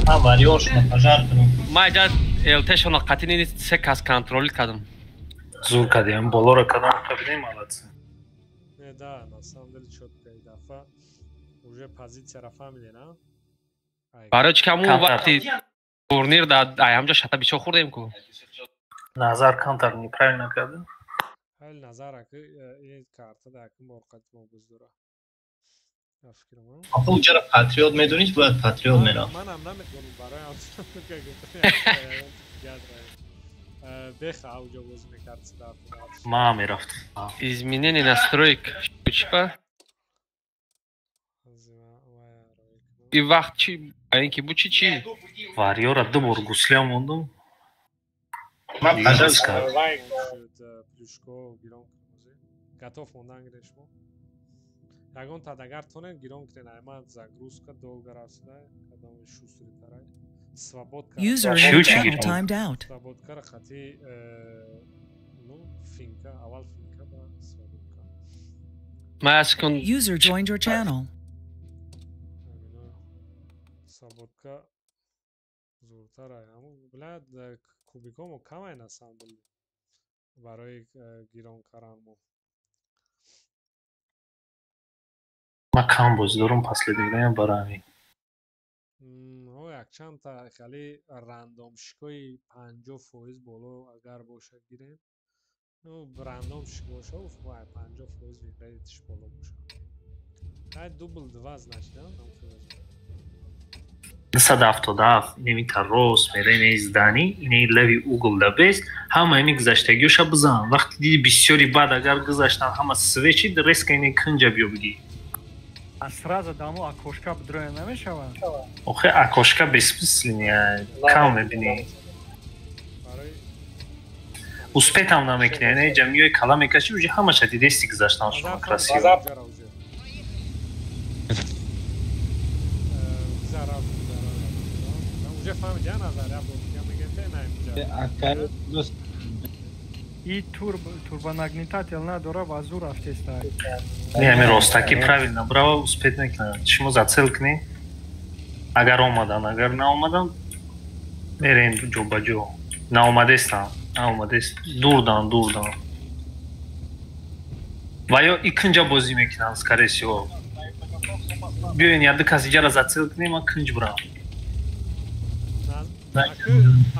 Ha varıyor şuna пожар کنم. ما اینجا LT شونا قطینی سه کس کنترل کردم. Зур кадем, болора кадам кабинем молодцы. Не, да, на самом деле четко и дафа. Уже позиция рафа милена. برای چی که همون وقتی تورنیر داد همجا شتا بیچه خوردیم که Назар Кантар неправильно кадем. Хал назар акı kartı da akı morqat mobuzdura. Fikrim. Apa ucara patriot medunit bu patriot mera. من هم نمیدونم برای بخ اوجا بازی میکرد صدا ما میرفت. изменение настроек чипа и вақт чи اینکه بو چی Варьора дубор гуслям ондум. Ma пожар плюшко гирон готов мондан грешмо ягон тадагар тонен гирон крен аймад загрузка долго расда кадам шустри тарай свободка User in your channel timed out. свободка хати ну финка авал финка ба свободка маскон User joined your channel. свободка зуртарай аммо блад кубикомо камай на самом деле барои гирон каранмо Макам боздорум последний время барами. Ну якчанд та хали рандомшикои 50% боло агар боша гирем ну рандомшик боша 50% виграитиш боло боша ай дубл 2 значит да Садафтодав немита рос мерене издани ине леви угл да бест ҳама ими гузаштагиёша бизан вақти диди бисёри баъд агар гузаштан ҳама свечид резко ине кунҷа биёбиги А сразу дамо окошка бдроя намешавад? охе окошка бессмысление кам мебини успетам намекне не ҷамиёи кала мекаши уже ҳамаша дидести гузаштан шума красиво уже фамилия назар я бо мегем те наим И турбонагнетатель надора вазур афтеста. Не, Мирос, таки правильно, браво, успеть мекна. Чему зацелкни? Агар омадан, агар на омадан, мерен ҷо ба ҷо. На омадестан, на омадест. Дурдан. Ва ё икинҷа бозӣ мекунам, скорее всего. Биёин яды каси ҷара зацелкни, ман кинҷ бурам.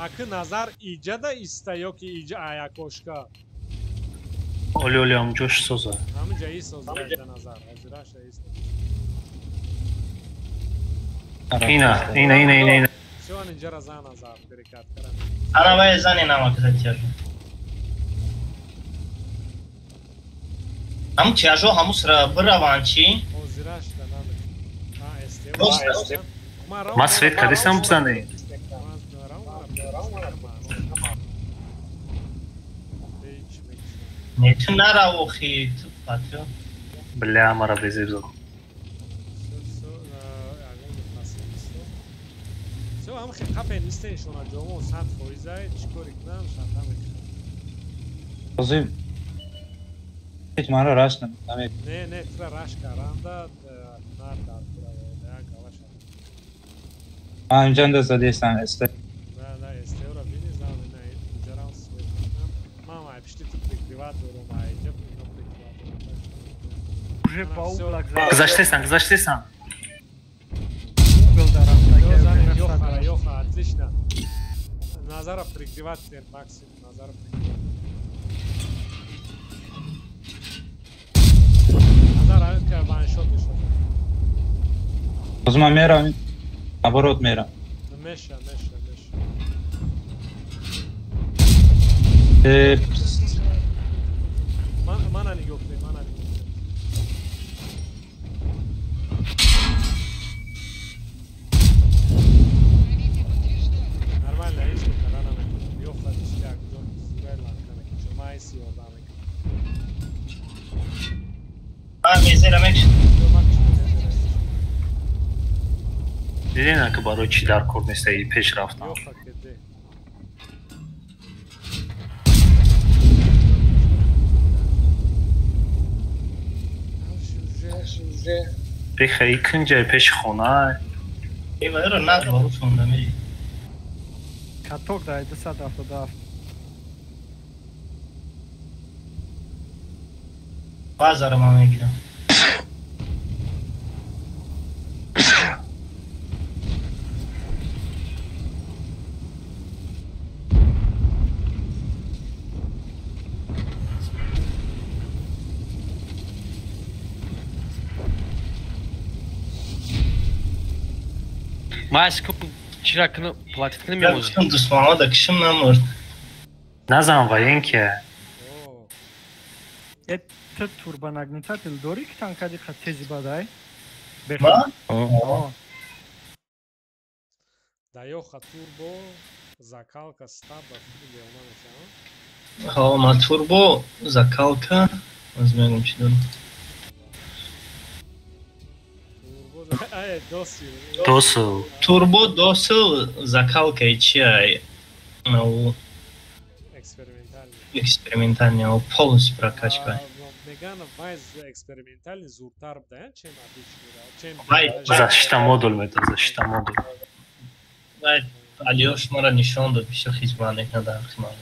акы назар иҷада иста ёки иҷа аякошка Оли амҷош соза. ҳаминҷа исоза назар ҳозираша иста Ина. сёан инҷара зан назар берекат карам Arabaya zan inama kızatıyor. Am çajo hamu sıra bravançi. ҳозирашда намед Просто. Ма свет кадесам бзане? Ne için nara oxi patriot? Бля, мара безебзо. Всё ҳам хе қапе нисте шона ҷомо 100% ай чикори кунам шата мекунам Озим. Ҳеҷ мара раш намек. не тра раш каранда нар дар тура я калаша Ма инҷанда задестан эсте. да эстеора бини зам на ҷарам свет мама пишти tu прикриват рома иҷа Уже по углах Гузаштесан. угол дарам. Ёха, отлично. Назара прикривать теперь максимум. Назара прикривать. Назара как ваншот ушел. Озма мера, наоборот мера. Меша. Мана не гопли, мана не гопли. دیدین که برای چی در کار نیست ای پیش رفتم یو فکده بخی کنجای پیش خونه ای وای رو نه بارو فوندمی کاتوک دای 277 بازار ما میگیرم Маску вчера платит к нему. Gittim düşmana da kışım namırdı. نزن و این که Эт турбонагнетатель дори ки танкади қа тези бадай? Ма? Даёха турбо, закалка стаба, фиде она мешава. Ха, ма турбо, закалка. Возьмем чи дору. Турбо, ай, досил. досыл Turbo dosıl закалка и чай. Ну, экспериментальный, полностью прокачка. Мегана майз экспериментальный зуртар да, чем обычный, Вай, защита модуль это защита модуль Вай, Алёш мара нишон дад, всё хизманек надо хизманек.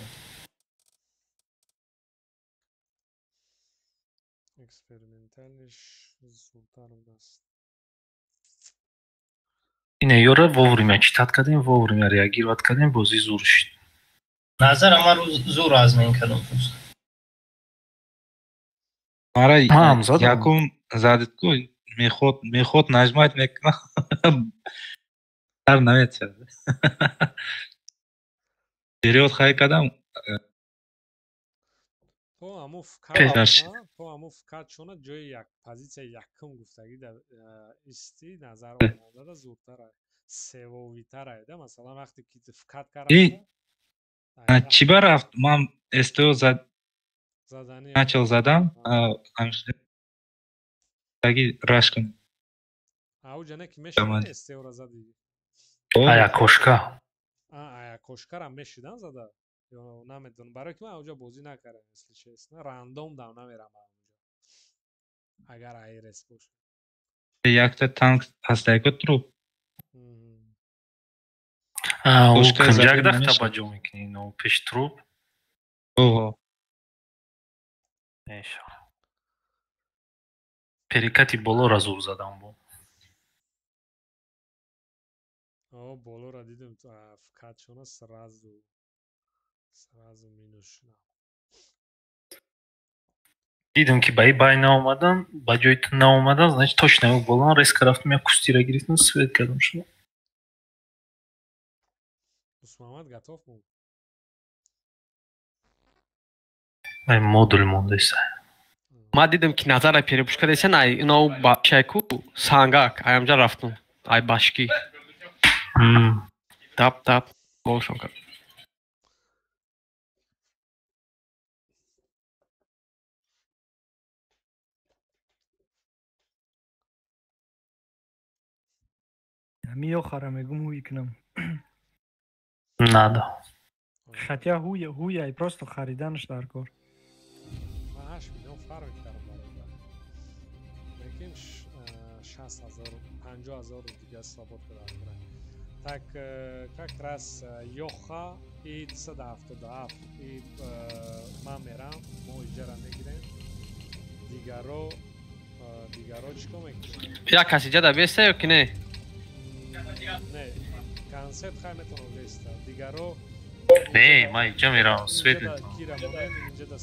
Экспериментальный зуртар даст. اینه یوره вовремя читать кардем вовремя реагировать кардем бози зур шуд Назар ама зур азмин кардам просто. Мара задам. якум задитку мехот нажимать мекна. Тар навется. Вперед хай кадам. То аму вкат чона ҷои як позитсияи якум гуфтагӣ дар исти назар омада зуртара севовитара да масалан вақте ки вкат карда Чӣ барафт? Ман СТО начал задам. Таги раш кунем. ауҷана ки мешуда стеора зади аякошка аякошкара мешидан зада ё намедонам барои ки ман ауҷа бозӣ накардам если честно рандом дам наверам ауҷа агар айрес боша Якта танк ҳастаико труп. у кунҷак дафта баҷо мекунӣ но пеш труп перекати болора зур задам бо болора дидам вкатшона сразу минус шудам дидам ки ба бай наомадан ба ҷои ту наомадан значит точно болон резко рафтам як кустира гирифтам свет кардам шумо Дусмамад готов буд ай модуль мондеса Ма дидам ки назара перепушка десен ай инау башайку сангак аямҷа рафтум ай башки тап болшон кард миохара мегум ҳуй кунам надо хотя ҳуяй просто хариданаш дар кор ман 8 миллион фарқ кардам лекин 60,000 50,000 дига свободка дорам так как раз ёха и 277 и ман мерам мо иҷара мегирем дигаро чикор мекунем як кас иҷа дабеста ё ки не не концепт хай метавонам веста дигаро не ман иҷа мерам свет кира монем инҷа да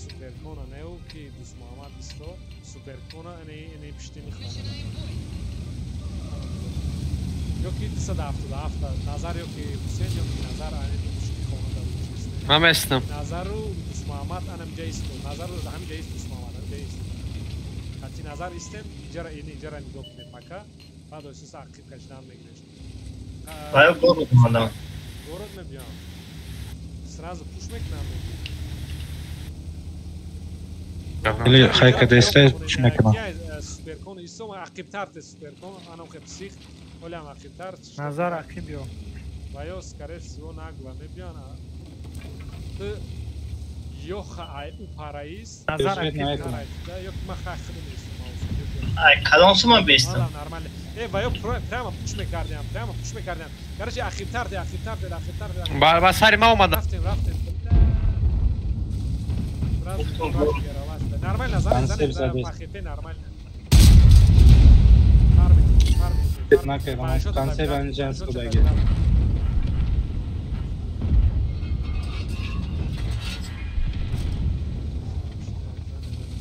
суперкона неу ки дусмуҳаммад исто суперкона ини пишти мехона ёки 277 назар ёки ҳусен ёки назар ани пишти хона да ман местам назару дусмуҳаммад анамҷа исто назару ҳамҷа ист дусмуҳаммад ҳамҷа ист ҳати назар истем иҷара нигоҳ кунем пока баъд осиса ақиб кашидан мегирем Вай город мадам. Город мебиям. Сразу пуш мекунам. Или хайка десте пуш мекунам. Суперкон исо ма ақибтар те суперкон анам хе псих олям ақибтар Назар ақиб ё. ва ё скорее всего нагла мебиён ёха ай упараис Назар ақиб ё ма хахим нестам ай калонсума бестам нормально ва ё прямо пуш мекардем короче ақибтар ба сари ма омада рафтем нормально занем пахите нормально концепт анжанскудagi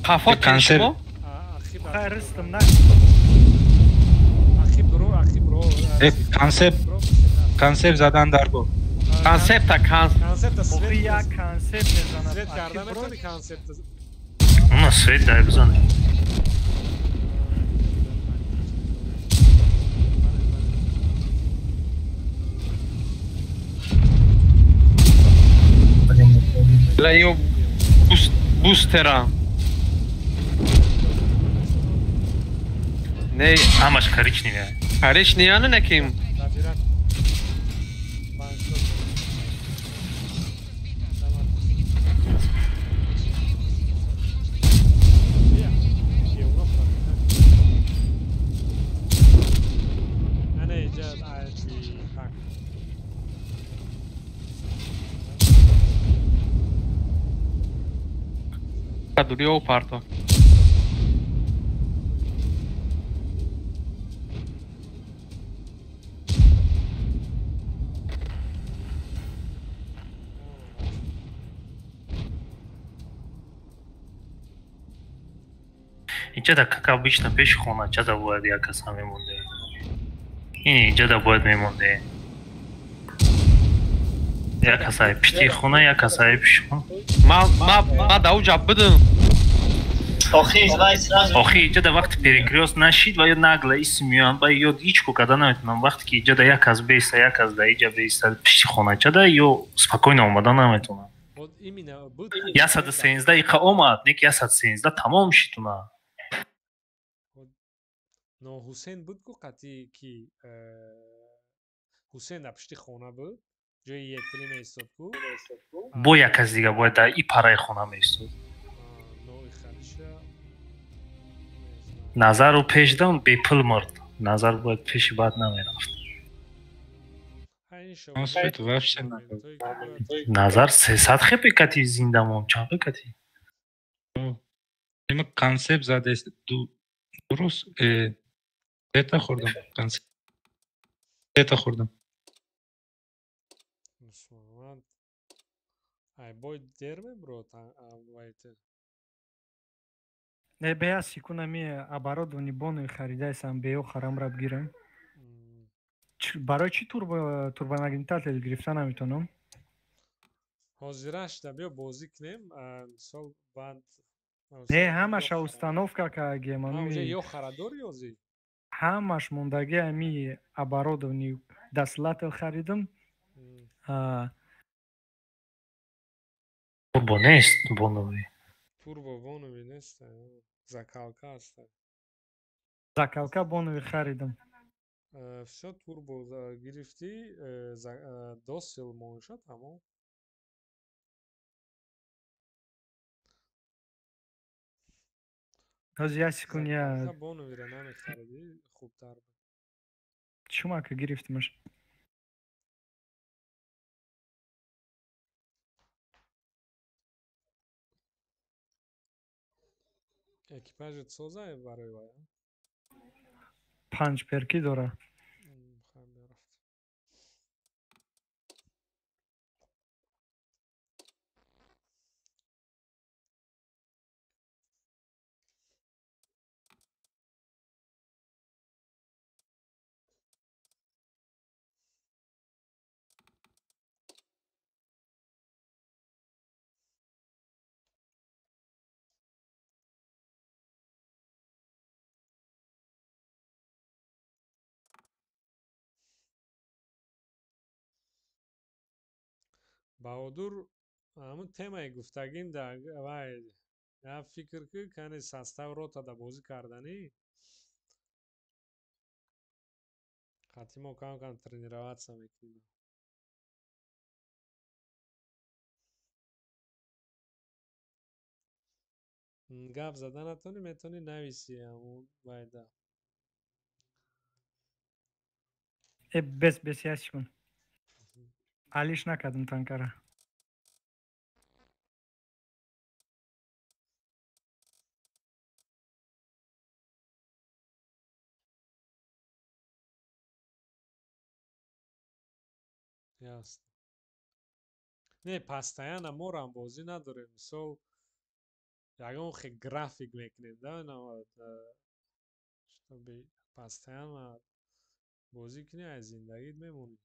хафот концепт хайрыстым на концепт задан дарго концепта я концепт мезанам свет кардам метони концепт уна свет дай бизане ла ё бустера не ҳамаш коричневия коричневияну неким дурио парто инҷа как обычно пеши хона ҷада бояд якаса мемонде ин инҷада бояд мемонде якасай пишти хона якасай пиши хона ма дауҷа бидим охи инҷада вақти перекрёст нашид ва ё нагла иси меоянд ба ё ҳичко карда наметонам вақте ки инҷада якас беиста якас да иҷа беиста пишти хоначада ё спокойно омада наметонам 113 иқа омад нек 113 тамом шитуна но ҳусейн буд ку қатӣ ки ҳусейн дар пишти хона буд ҷои ектили меистод ку бо як кас дига бояд дар и параи хона меистод назару пеш дам бепул мурд назар бояд пеши баъд намерафт назар 300 хепе кати зиндамон чанпе кати нима концепт задест дуруст это хурдам концепт это хурдам ай бой дерме брат вайте не беа секунда ми оборудование бону харидайсам беё харамраб гирам барои чӣ турбонагнитател гирифта наметонам ҳозираш да биё бозӣ кунем сол баъд не ҳамаша установка кардагем уже ё харадори ёзи ҳамаш мондаги ами оборудование дастлател харидам турбо нест бонови турбо бонови нест закалка аст закалка бонови харидам всё турбо гирифтӣ досил моша тамом ҳозир як секунда боновиро намехаридӣ хубтар шума ка гирифтимаш экипажет созае барои вай 5 перки дора баҳодур ҳамун темаи гуфтагим вай як фикр ки кани саставрота да бозӣ карданӣ Хотим кам-кам тренироваться мекунем. гап задан натони метони нависи ҳамун байда бес ясиш кун алиш накардам танкара ясно не постоянно морам бозӣ надорем мисол ягон хе график мекунем да чтобы постоянно бозӣ кунӣ аз зиндагит мемонӣ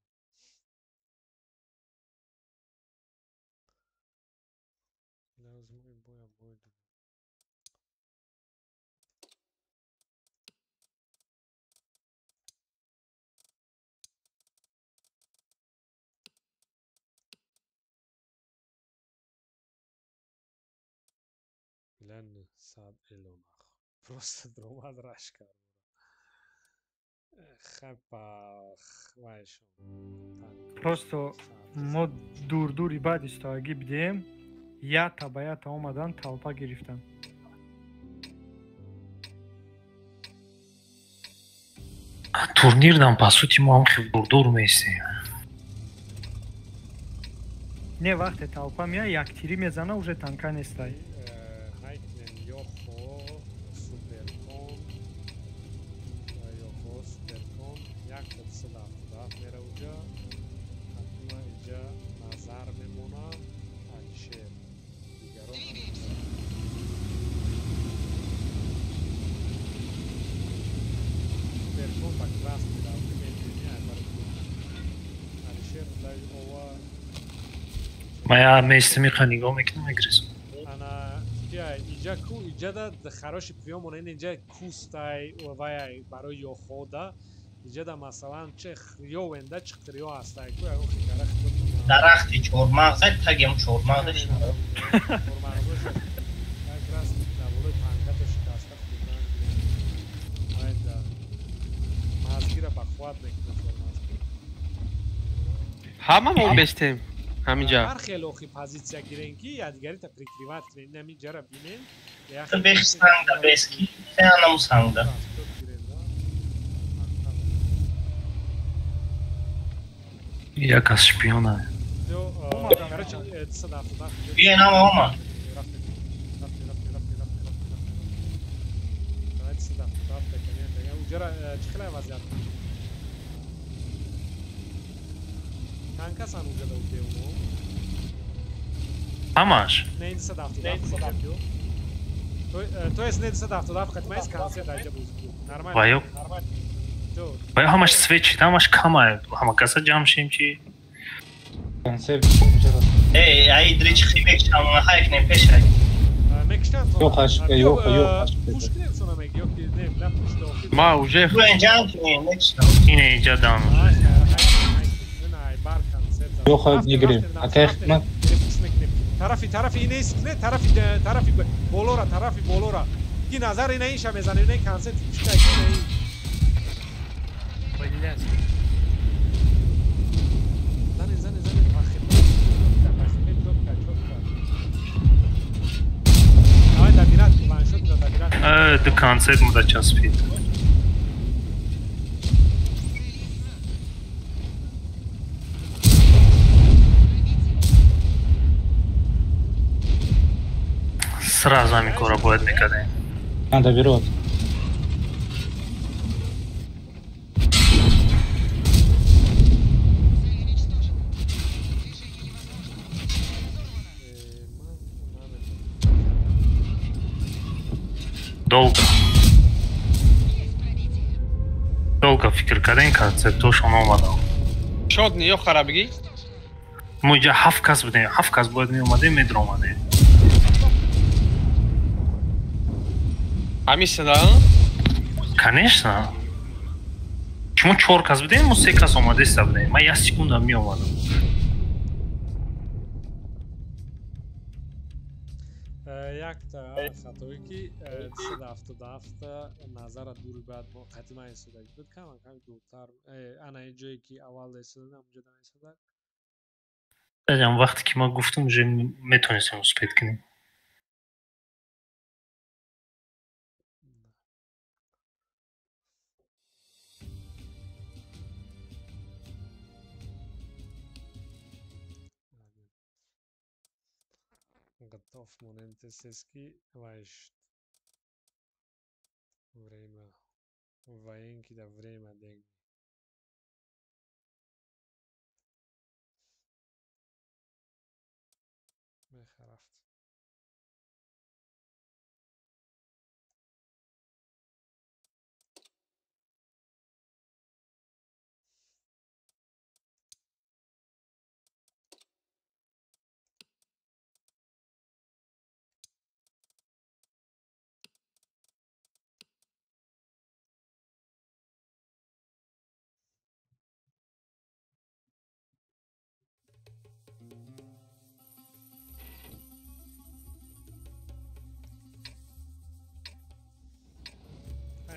Bilen sad elonach. Просто дромад рашкар. Хапах, вайшо. Просто мо дур-дур ибад истояги бидем, ята ба ята омадан талпа гирифтан. Турнирдан по сути мо ҳам хел дур-дур меистем. Не вақте талпа мия яктири мезана уже танка нестай. Моя место механиком мекнем игресу. Ана я иджада хороший прием он инжа кустай вай барои ёхода иджада масалан че хриёвенда чи хриё астай ку ягон хикара худот дарахти чормағзай тагем чормағдаш чормағдаш як раз даволои панката шикаста худан айда мазгира ба хват мекунад ҳамамон бестем ҳаминҷа ҳар хело хи позитсия гирен ки ядгарита прикриват кунем нами ҷара бинем бех сангда бески феанам сангда як аз шпиона бия нама ома танкасан уҷада удеумо ҳамаш то есть не 270 қатмайс концерт аҷа бузку нормально ваё ваё ҳамаш свечи ҳамаш камай ҳама каса ҷамъ шем чи концерт ай дрич химек чамна хайкнем пешай мекштан ёқ ашка ёқ пушкнем сона мек ёки не бля пушто ма уже инҷам кинем мекштан ине инҷа дам ёқ игрем акай хидмат тарафи инест не тарафи болора ки назар ина иша мезанем не концерт пуштай кине зане пахет ай дабират маншот дабират ду концерт муда часпид сразу ҳамин кора бояд мекардем надо берот долго фикр кардем концертошон омадам шодни ё харабигӣ мо инҷа 7 кас будем 7 кас бояд меомадем медромадем ҳамисада конечно шумо 4 кас будем мо 3 кас омадеста будем ман як секунда меомадам якта хатое ки 277 назара дури баъд мо қатима истодак буд кама ками дуртар ана ин ҷое ки аввал истодам онҷо наистодак. Дадам вақте ки ма гуфтам уже метонистем успед кунем. Готов монентесески вайш время военки да время деньги. Мехарафт.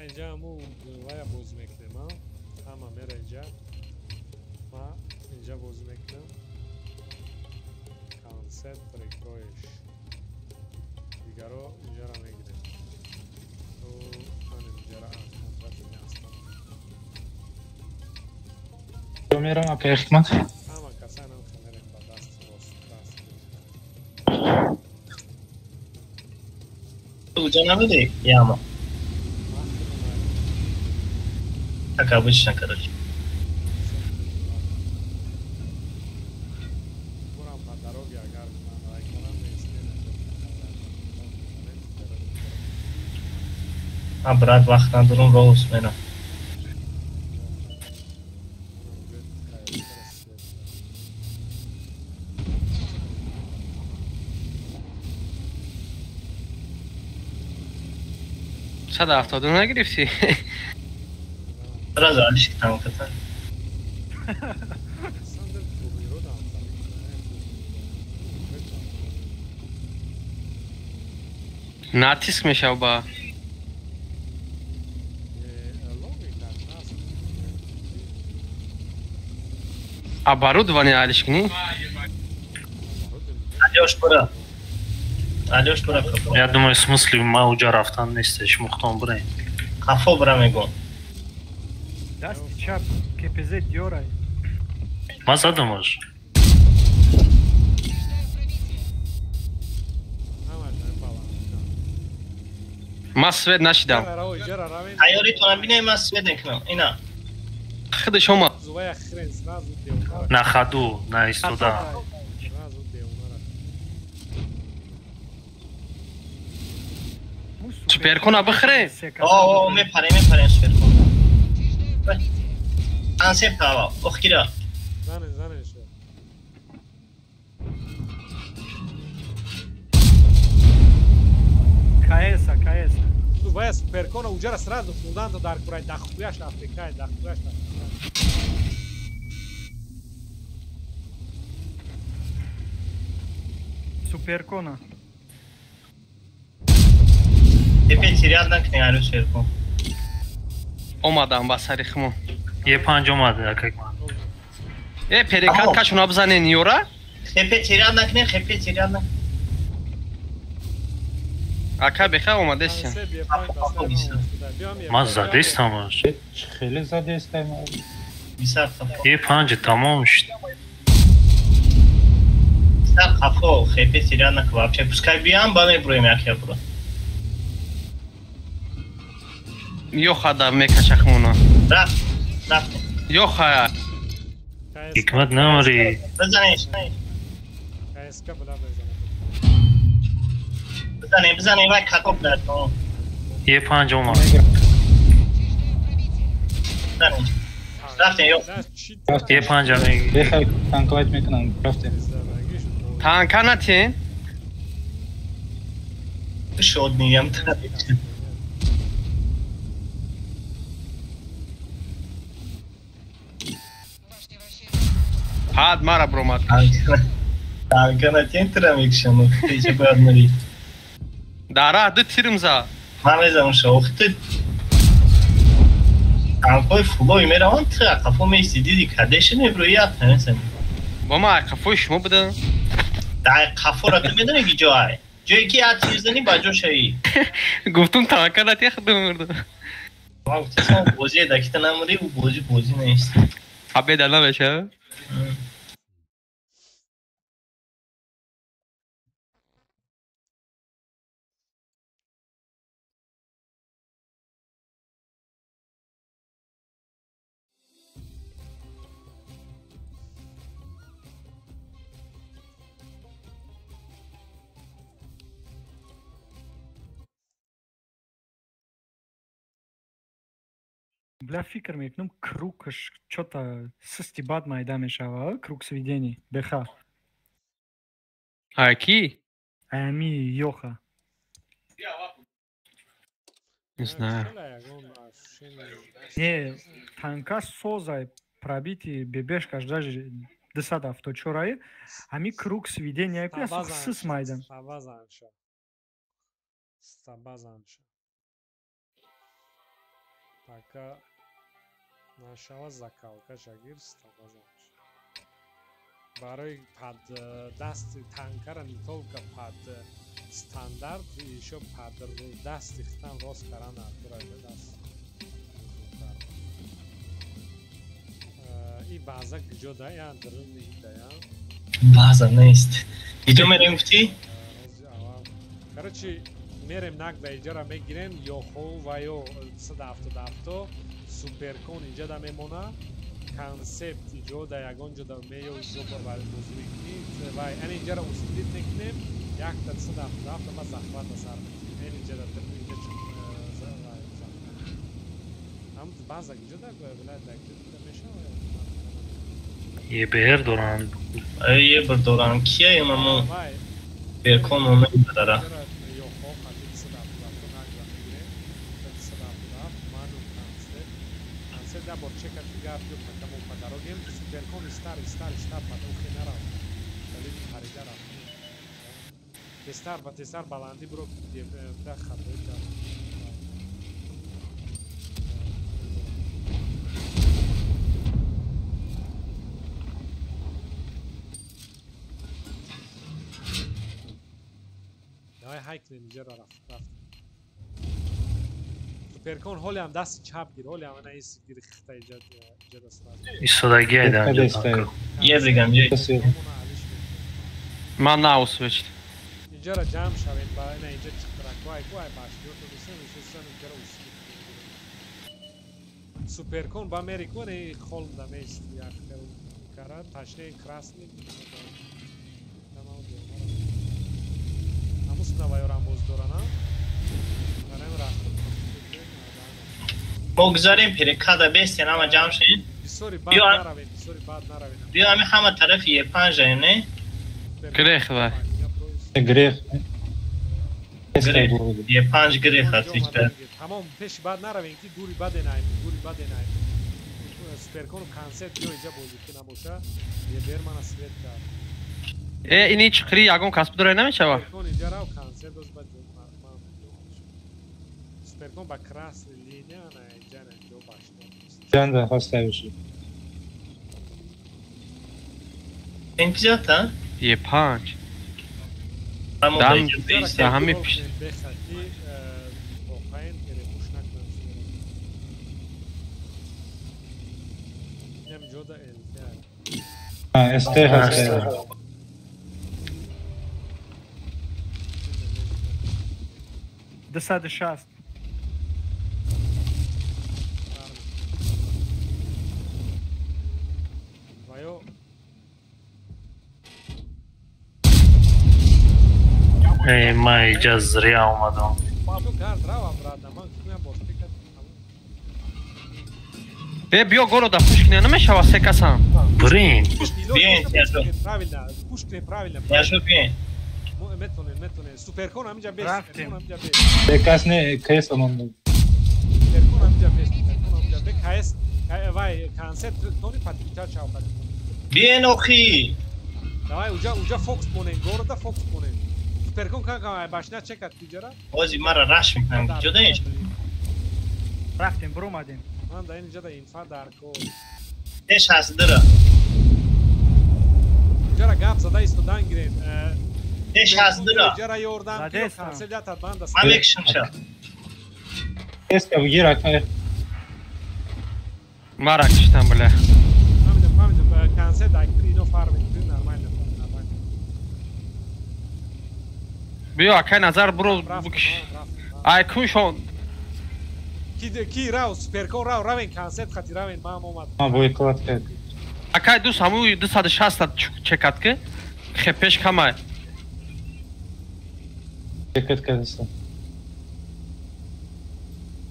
اینجا همون ویا بازی میکنم همه میره اینجا ما اینجا بازی میکنم کانسپت ریکویش دیگر رو اینجا را میگیرم تو من اینجا را از کنترت میاستم تو میرم اپی احمد همه کسان هم که میرم با دست اونجا نمیده یا ما как обычно, короче. А брат, вахт на дурун роус мена. صد هفتاد نگرفتی؟ Сразу Алишек там катали. Натиск мешал ба. Оборудование Алишек, не? Алёш, пора. Алёш, пора. Я думаю, в смысле, ма уҷа рафтан нестеш, мухтон бурай. Хафо бра мегон. Дасти чап, КПЗ дёрай. Ма задам аж. Ма свет нашидам. Айёритона бинай, ма свет мекунам. Ина. Хиди шумо. На ходу, на истода. Суперкона бихре. О, мепарем суперкон. Ансеп тава, охкира. Занеш. КС. Vai суперкона уҷара сразу фунданто дар курай дахуяш африкай дахуяш. Суперкона. Теперь рядом к ней Алёш суперкон. Омадам ба сари химо. Е панҷ омад, как ман. Перекаткашуна бизанен ёра? Хепет рядом к ней, хепет рядом. Ака беха омадеси. Ман задестам аж. خیلی задестам. Е панҷ тамом шуд. Сар хафо, хепет рядом вообще. Пускай биам, баме броем як я бро. Ёхада мекашахмуна. Рафт. Ёха. Ҳикмат намари. Бизанеш. КСК буда бизанем, вай катоп дад. Е панҷ омад. Бизанеш. Рафтем, ёк. Е панҷ амеги. بخیر تانکوایت میکنم رفته. Танка натин? Шод мигам. Пад мара бромад. Танка на тентера микшану, ты же бы однори. Дара, да тирмза. Мамезам шохты. Танкой фулой мераван тра кафо мейси диди кадешне броя тенсен. Бама кафо шумо буда. Да кафо ра ты медони ки ҷой. ҷое ки ат чизани ба ҷо шаи. Гуфтум танка да техдум мурда. Вау, ты сам бози да ки та намури у бози нест. Абе да навеша. Бля, фикр мекунам, круг что-то сыстебат майда мешава, круг сведений, БХ. А ки? Ами Йоха. Не знаю. Не, танка созай пробити бебешка даже десят авто чорай, ами круг сведения яку сыс майдан. Стабазанша. Така нашава закалка шагир стабазанша. Барои пад дасти танкара не толка пад стандарт, еще пад дасти хтан рост карана турайда даст. И база кҷо дая, дрын дая. База нест. Иҷо мерем фти? Короче, мерем нагда иҷора мегирем, ё хов ва ё 170 суперкон инҷа да мемона, концепт иҷо да ягон ҷода меё ҷоба ва бузургӣ ва ан инҷара устрит мекунем, якта 170 ма захват сар ан инҷа да инҷа ам база иҷо да вилайат да мешава ебр доранд. Ебр доранд кия имамо перкон умед дара. Да бор чека фигар ё такамо падарогем суперкон стар падо хенара дали харидара тестар баланди бро да хатои да давай хайкнем ҷера рафт суперкон ҳоле ҳам дасти чап гир ҳоле ҳам ана ис гирихта иҷада сраз истодаги айда я бигам ман наусвечт иҷара ҷамъ шавед ба ана иҷа чиқраквай квай башкиёто бисем исосан иҷара уски суперкон ба мерикони холда мест як кара ташне красни амусна ваёрам боздорана манам рафт بگذاریم پریکادا بیستین اما جمع شدین بیا همه همه طرف یه پنج نه گریخ و گریخ یه پنج گریخ هست تمام پیش بعد نروین که دوری بده نایم سپرکون کانسپت جو اینجا بازی که نباشه یه برمن اسویت کرد اینی چقری یگون کسب داره نمیشه با سپرکون اینجا رو کانسپت دوست باید سپرکون با کراس لینیا نه اینجا نه جو باشده جان da hastavishi اینجا تا یه پنج دم ده همه پیش ST هست دسد شست ای من اینجا زریا اومدم بیا گورو да пушкне намешава секасам брин bien правильно пушкне правильно я же bien метоне суперкон амиҷа бес секасне кс омонда суперкон амиҷа бес кс вай концепт тони патича чавка bien охи давай уҷа фокс монен города фокс монен سوپرکن کاکا باشنا چکت کجا بازی مرا رش میکنم جدا ایش رفتیم برو اومدیم من در اینجا در اینفا درکو ایش هست داره اینجا را گپ زده ایست و دن گیرین ایش هست داره اینجا را یوردم که کنسل جاتت بند است من بکشم شد Eska gira kaj. مرا کشتم بله فهمیدم کنسل دکتری اینو فارمید نرمال بیا که نظر برو بکش ای کشون کی راو سوپرکن راو راوین کنسل خطی راوین ما اومد Ma boykot kaj. اکای دوست همون 260 چکت که خپش کمای Čekat kada sam.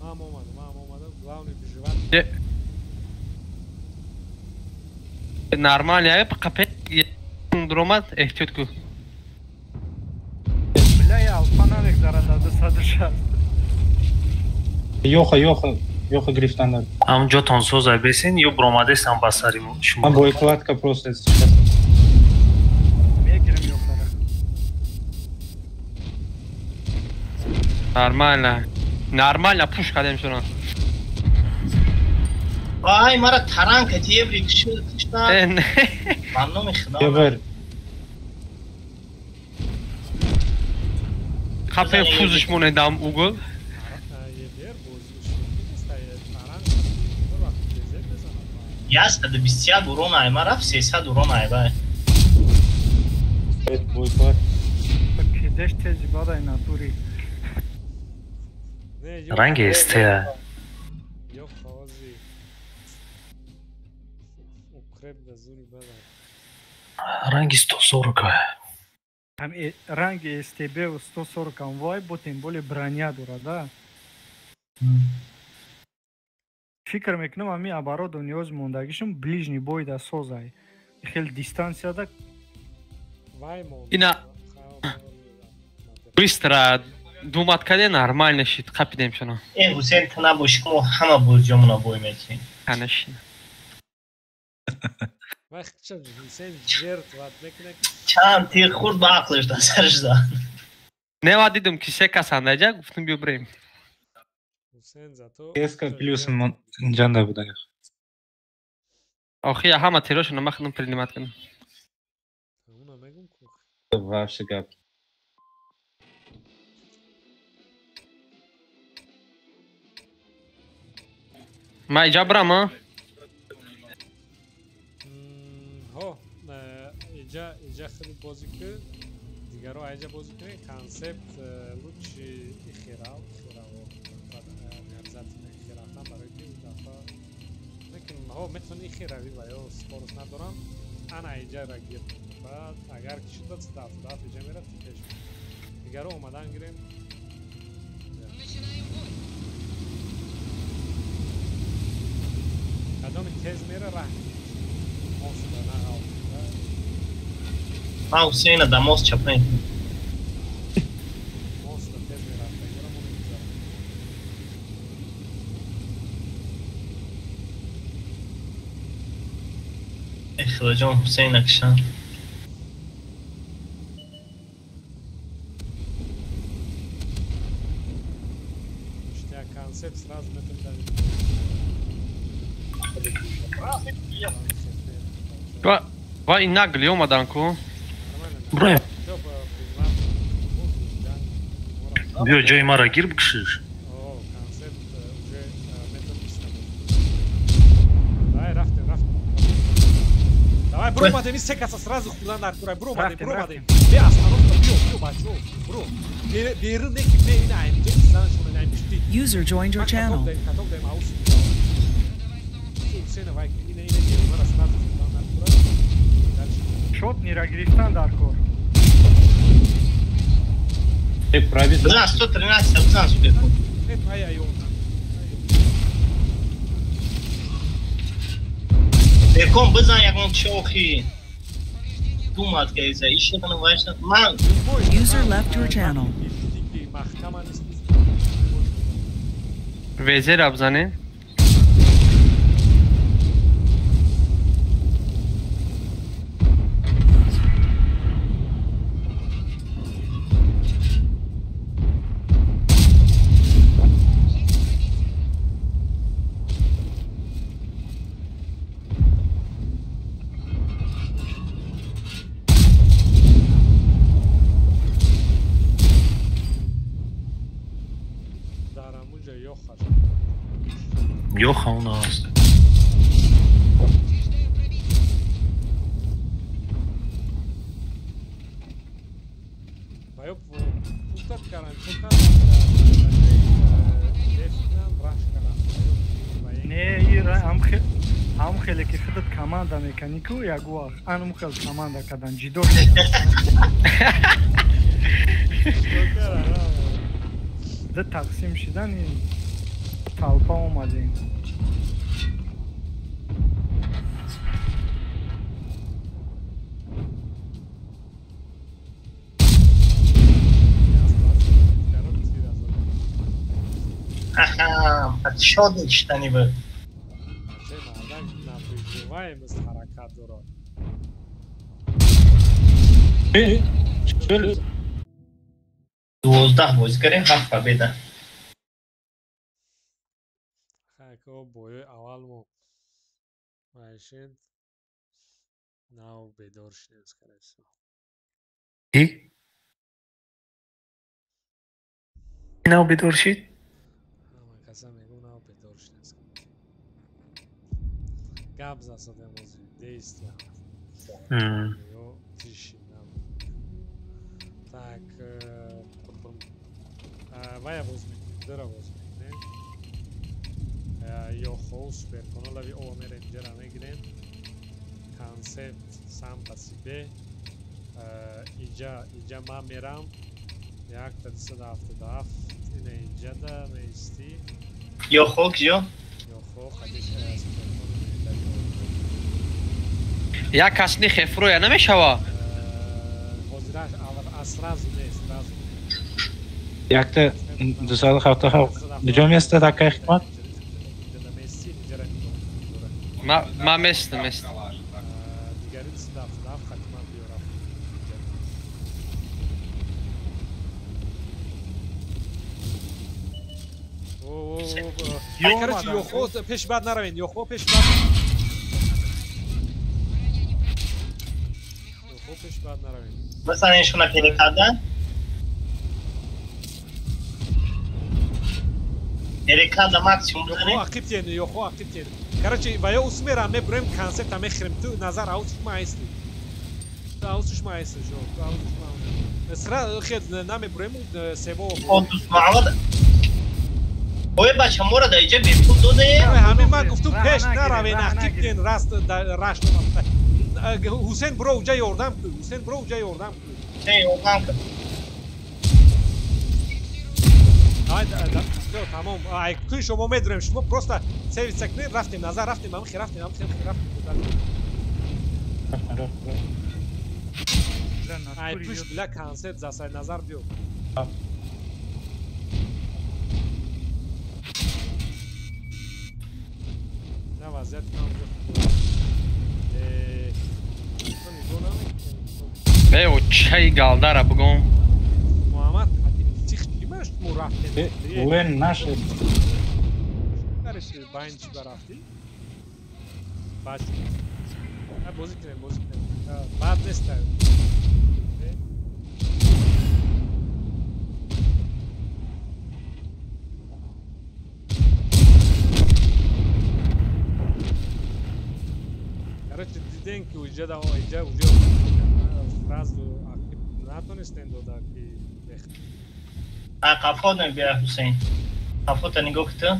ما اومد главный выживать نرمال یا قپه درومت احتیاط کو بله یا الفانا بگذارد 260 Yoxa griftanlar. همونجا تانسوز بسین یا برامده سم بسریم Ma شما boykot просто сейчас. میگیرم یوخاره نرمال پوش کردیم شما آی مرا تران کتیه بریکشو کشتن من نمیخدم Geber. قپه فوزش مونه دام اوگل ясно до 50 урона айма рафт 300 урона айба Boykot. کدش تیزی بادای ناتوری رنگ استه yok fazla ukrep da zuri bada رنگ 140 هم رنگ STB و 140 конвой ботим более броня дура да фикр мекунам ами обороду ниёз мондагишум ближний бой да созай хел дистанцияда ина быстро думать каде нормально шит капидем шуно ҳусейн та набоши мо ҳама бурҷамуна бой мекунем конечно вақти ҳусейн жертват мекунад чанд тиғ хурд ба ақлиш да сарш зад нева дидум ки се касан даҷа гуфтум биёбирем ҳусейн зато Eska плюсом janda budaya. охи ҳама терошуна махнум принимат кунам уна мегум ку Вообще gap. ма иҷа бирам а ҳо иҷа хеле бозӣ кун дигаро айҷа бозӣ кунем консепт лучши ихирав хирафтан барои ки дафа мекунем ҳо метавони ихирави ва ё скорост надорам ана иҷара гир баъд агар ки шуда даф иҷа мерад пеш дигаро омадан гирем кадоми тез мера раҳ мосуда нағав ман ҳусейна да мост чапаем мосуда тез мерафта дигаро мо мегузарам ихроҷон ҳусейна кишан иштия консепт сразу метавонад ва ин нагли омадан ку броя биё ҷои мара гир бикшиш давай бро омадем се каса сразу хулан дар курай бро омадем бе остановка биё бачо бро берин неки бе ина айнҷа зан шуна наймишти User joined your channel. каток дем аус сена вай ина мара сразу хулан дар курай шотнира гирифтан дар кор бизан 113 бизан супекун бекон бизан ягон чохи думат кайса ишакана вайша ман User left your channel. везер абзане Йоха у нас. Байо пустат каран, пустат. Не, ам хеле ки худат команда меканику ягу анум хел команда кадан ҷидо да тақсим шидани талпа омадем. Ага, подсчётник что-нибудь был. Напряживаемость харакат дурак. Дуоздаҳ бозигари 7 победа. Хакова боёи аввал мо майшин нав бедор шудем скорее. И? Нав бедор шуд? Ҳама каса мегӯ нав бедор шудем. Гап засадем ози действия. Ё тиши нав. Так, вая возьми, дыра возьми. Ё хо суперканалави омер инҷера мегирем. Концепт сам по себе. Иҷа ман мерам. 177 ин инҷада меисти. Ё хо киҷо? Ё хо хадиш суперканал медаҷо. Як касни хефроя намешава? Ҳозираш сразу нест, сразу. Якта 277 ҷо места такая хикмат? Ма местам. Дигарин сдав хатман биёрам. Ай, короче, ёхо пеш бад наравен, ёхо пеш бад. Ёхо пеш бад наравен. Бисанешона перекада. Перекада максимум Ёхо ақиптен, ёхо ақиптен. Короче, вая усмера мебрем концепта мехрем ту назар аутиш маисти. Аутиш маисти жо, аутиш маисти. Сра хед намебрем сево. Отус маъмад. Ой бача мора да иҷа бепул доде. Ҳамин ман гуфтум пеш наравен ақиптен раст раш намафта. Ҳусен бро уҷа ёрдам кӯ, Ҳусен бро уҷа ёрдам кӯ. Чӣ ёрдам кӯ? Ай всё тамом. Ай кӯ шумо медурем, шумо просто сервиса кунед, рафтем назар, рафтем амхи, рафтем. Ай пуш била концепт засай назар биё. На вазият камҷо. Бео чай галдара бугом. Муҳаммад чих чимаш мо рафтем. Уен наши. Кариш байн чи барафти? Баш. А бози кунем. Бад неста. Короче, дидем ки уҷа фразу натонистем дода ки қафотна бия Ҳусейн. Қафота нигоҳ кунӣ.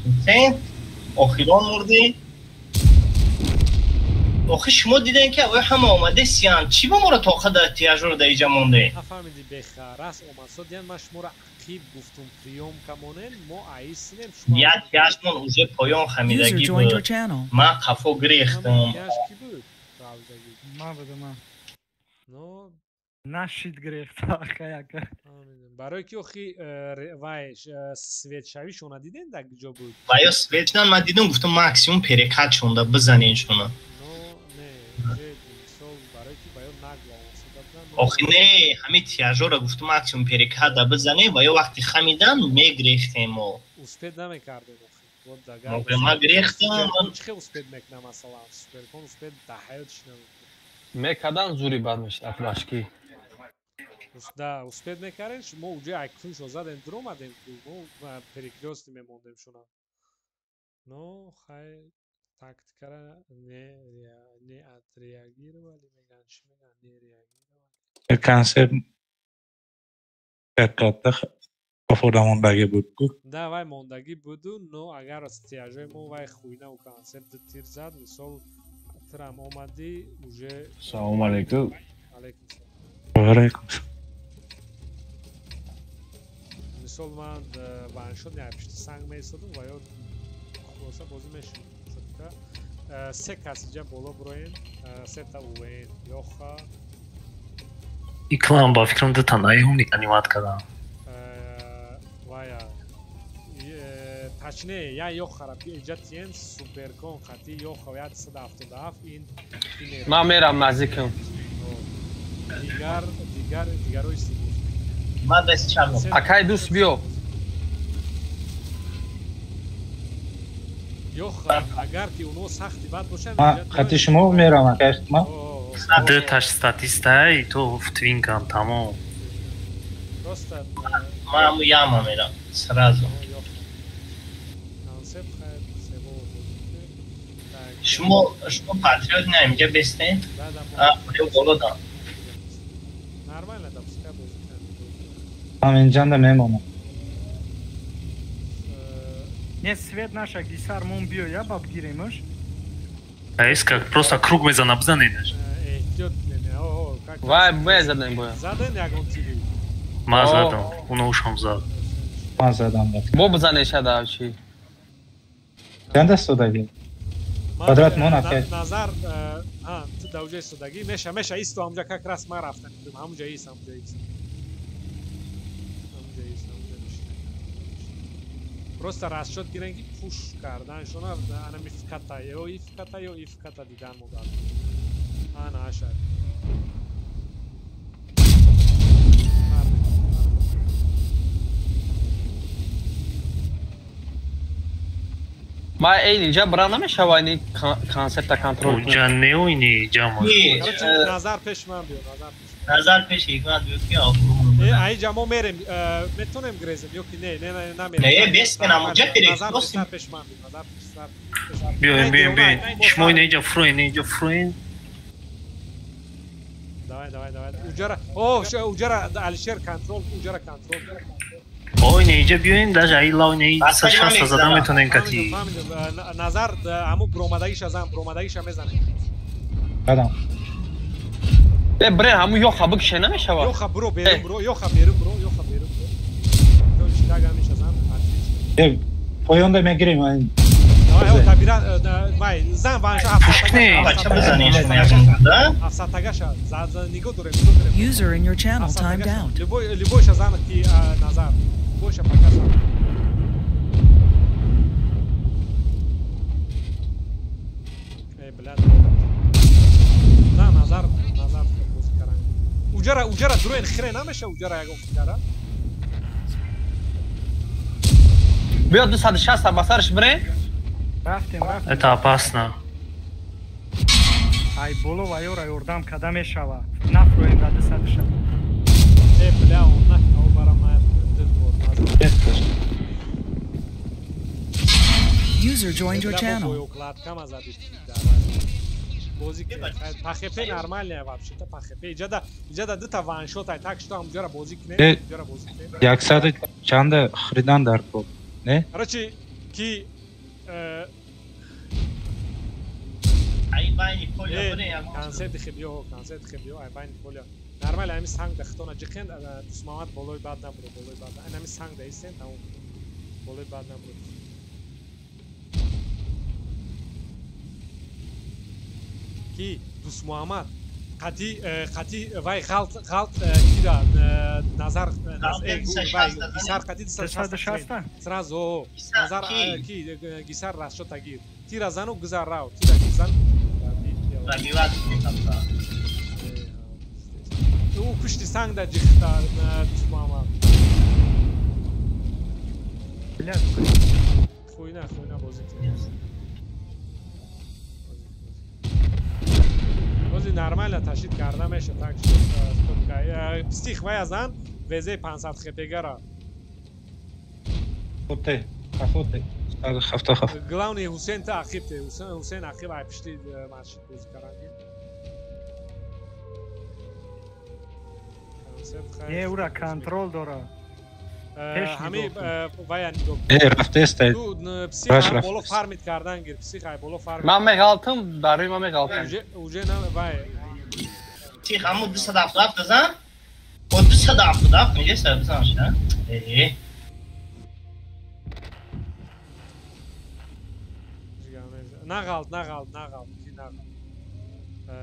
Ҳусейн охирон мурдӣ. охи шумо дидем ки ой ҳама омаде сиан чӣ ба моро тоқат дар тияжур да иҷа монде? Нафаҳмиди бехарас омадсодиан ма шуморо ақиб гуфтум приёмка монем мо аисинем шумо я тияжмон уже поён хамидагӣ буд. Ман қафо гирехтам. Ки буд правдагӣ. Ман будам. Но нашид гирехта каяка. барое ки охи вай светшавишона дидем дар ҷо буд. Ваё светшан ман дидам гуфтам максимум перекат шонда бизанен шуна. Но не сол барое ки баё нагла омасода буд. آخه نه همه تیاجو را گفتم اکسیون پریکادا بزنه و یا وقتی خمیدن میگریختیم و успед намекардем ما گریختم چه успед мекна масалан суперкон успед да ҳаётиш намекард мекадан зури бад мешда флашки да успед мекардем мо уҷа акфуншо задем дуромадем мо перекрёсти мемондем шуна но хай тактикара не отреагировали меган чи меган не реагировали کنسل کاتا کافودا موندگی بود да вай мондагӣ буду но агар стиажои мо вай хуйна у концепт тир зад мисол тирам омадӣ уже салому алейкум алейкум мисол ман ваншот я пишти санг месодум ва ё хулоса бозӣ мешуда се кас иҷа боло бироен сета увен ёха иклам ба фикрам дата наюни анимат кардам вая тачне я ёхара иҷа тиен суперкон хати ёха 177 ин ман мерам наздикам дигарои сигур ман даст чам акай дӯст биё ёха агар ки уно сахти бад бошанд хати шумо мерам акай ма даташ статистай то втвинкам тамом просто ман яма мерам сразу шумо патриот на инҷа бестен болода нормально да пускай бозӣ ҳам инҷанда мемонам не свет наша гисар мон биё я баб гиремаш эс как просто круг мезана бзаненаш вай мезадем боя заден ягон тири ман задам уно ушам зад ман задам бо бзанеша давчи чанда стодагӣ квадрат мон акай назар ту давҷаи стодагӣ меша исто ҳамҷа как раз ман рафтан ҳамҷа ист просто расчёт гирен ки пуш карданшона ана мифката ё ифката дидан модад ана аша ма эйн инҷа бира намешава ини концепта контрол унҷа неоини ҷамо назар пеш ман биё назар пеш ҳикмат биё ки аиҷа мо мерем метонем грезем ё ки не намерем не бескинам унҷа перекросим пеш ман биё назар биёем шумо инаиҷа фуроин давай уҷара алишер контрол уҷара контрол ой неиҷа биёем даже аилав неи 160 зада метонем кати назар аму буромадагиша зан буромадагиша мезанем кадам бре ҳаму ёха бикше намешава ёха биро берум биро ёха берум биро чидагамиша зан поёнда мегирем вай зан ванша бача бизанеш наягонда афсатагаша нигоҳ дорем User in your channel timed out. любойша зан ки назар любойша пока зан блядь на назар бози каран уҷара дуроен хире намеша уҷара ягон фикара биё 260 ба сарш бире рафтем это опасно ай боло ва ёра ёрдам када мешава нафроем да 260 бля онак ав барамай дил бор User joined your channel. пахепе нормальная вообще-то пахепе иҷада дута ваншот ай так что ҳамҷора бозӣ кине 100 чанда хридан дар ко не короче ки ай байни поля концерти хебиё ай байни поля нормально ами санг дахтона ҷикен дусмамат болои бад набуро ами санг даистен тамом болои бад набуро ки дусмуҳаммад қатӣ вай ғалт кира назар гисар қатӣ 260 сразу назар ки гисар расчёта гир тира зану гизар рав тира гизан او پشت سنگ در جیختا تماما خوینا بازی بازی نرمال تشدید کرده میشه تاک شد پستیخ وای ازن وزه 500 خپیگه را خفته گلاونی حسین تا عقیب ته حسین عقیب ای پشتی مسجد بازی کرده یه او را کنترل داره همه وای رفته است پسیخ بالا فارمیت کردن گیر پسیخ ای بالا فارمیت من میگالتم برای من میگالتم اوجه نه وای پسیخ همون 277 زن o 277 میگه سر بزنش نه نقال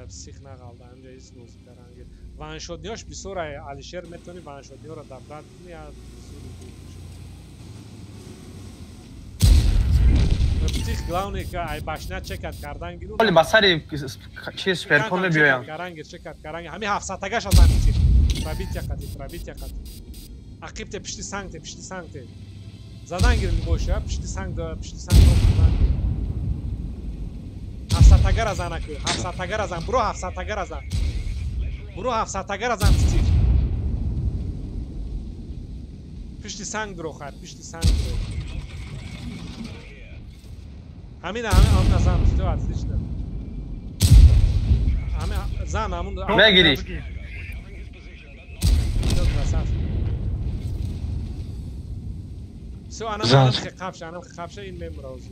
پسیخ نقال همجا ایز بازی کرنگیر وانشودنیاش بسورای علیشیر میتونی وانشودنیا رو دفرات کنی یا پسیخ گلاونی که ای باشنه چکت کردن گیرون ولی بسری چیز پرپون بیایم کرنگیر چکت کرنگیر همین 700 تگش از پسیخ پرابیت یکتی عقیب ته پشتی سنگ ته زدن گیرن باشه پشتی سنگ رو کردن 700 تگر از آن اکو 700 تگر از آن برو 700 تگر از آن پسیخ پشتی سنگ برو خواهد پشتی سنگ برو همین آن زن تو عزیزش ده همین زن همون بگیری سو انا خبشه این ممروزی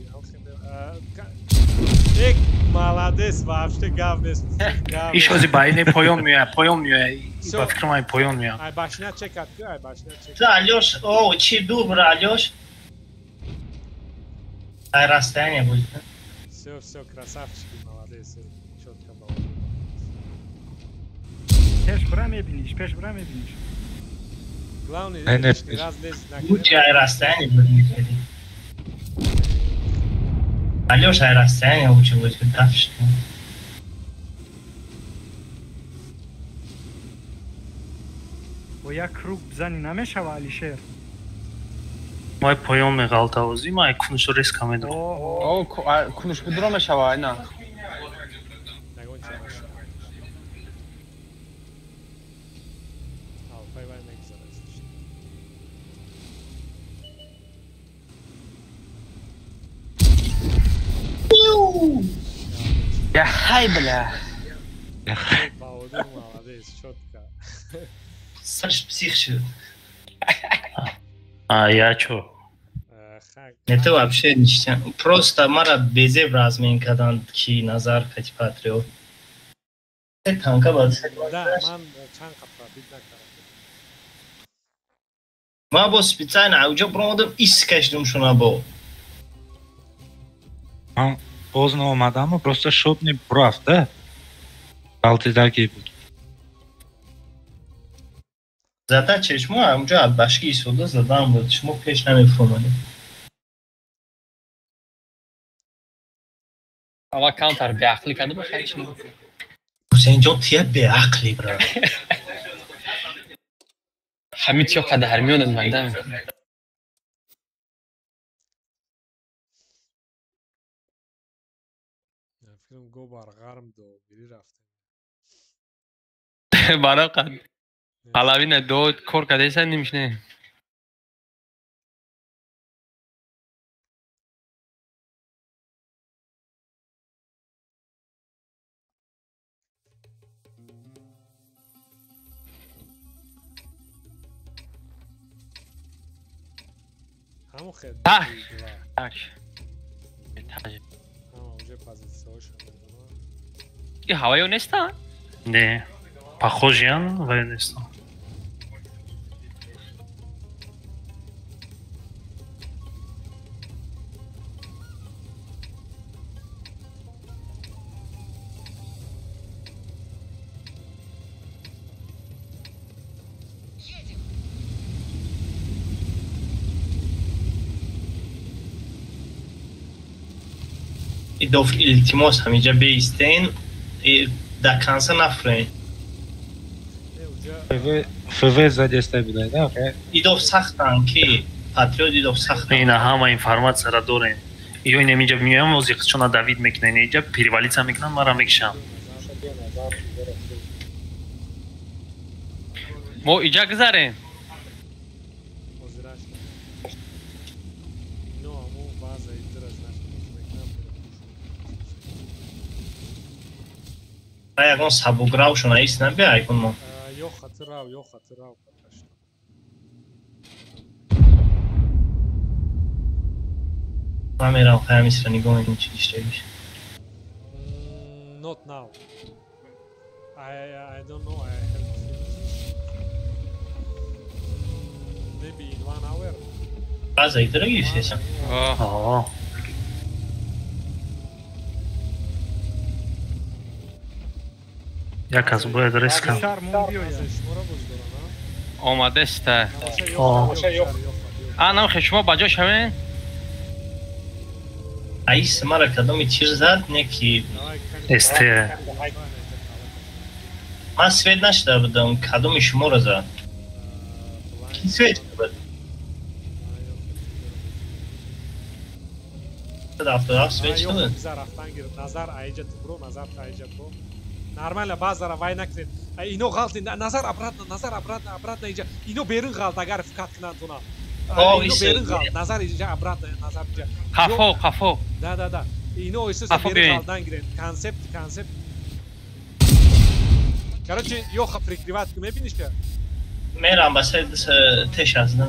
یک مالادس вообще گاونس ایش از باینه پایان میاد با فکر من پایان میاد ای باشنه چکت ای باشنه چک Алёш, о, чи добро, Алёш. Ай, расстояние будет. Все, красавчики, молодец, четко было. Пеш браме биниш. Главное, лишний раз лезть на Лучше ай, расстояние будет. Алёш, ай, расстояние лучше будет, так что. با یک کروب بزنی نمیشه و علیشیر مای پایان میغلطاوزی مای کنش ریسک میدم او کنش بدرو میشه و نه Я хай, бля. Молодец, четко. Саш псих что? А я чё? Это вообще ништяк. Просто мара безобразный кадан ки назар кати патриот. Это танка бад. Да, ман танка пробить накарам. ما با специально аудио промодам искашдум шуна бо. поздно омадам, просто чтоб не прав, да? Балтидаги буд. Зада чешмо амҷо башки исода задам буд. Шумо пеш намефаҳмадед. ава кантар беақлӣ карда бахай шумо. ҳусейнҷон тия беақлӣ бра. ҳамид ё қадар меонад майда. Film Gobar Garm do biri rafte. Bara qad. Alavine do kor kadaysan nimishne. Hamon khad. Tak. И хавайо неста? Не. Похожен, но неста. И до илтимос ҳамиҷа беистен и да канса нафрен. ФВ задействовать будет, да? Идов сахтан, ки патриот идов сахтан. Ина хама информация дорем. Ио ин инҷа миёям воз чуна Давид мекунен инҷа перевалица мекунан мара мекшам. мо иҷа гузарем. Ягон сабугравшона ис набия айкун мо. Ё хатирав. Ман мерам хамисра нигоҳ мекунам чӣ иштаиш. Not now. I don't know. I have to finish. Maybe in 1 hour. База идраги сеса. Як аз бояд рискам. омадеста. Намехе шумо ба ҷо шавен? Аис мара кадоми чиз зад не ки Эсте. Ман свет нашида будам, кадоми шуморо зад. Ки свет буд? Свет шуд? Назар айҷа тубро, назар айҷа бро. Нормально базара вай накред. Ино галт, назар обратно иҷа. Ино берун галт агар фикат кунанд туна. Ино берун галт, назар иҷа обратно, назар иҷа. Хафо. Да. Ино исоса берун галдан гирен. Концепт. Короче, ёха прикриват, мебиниш ка? Мерам ба сайд теш аздам.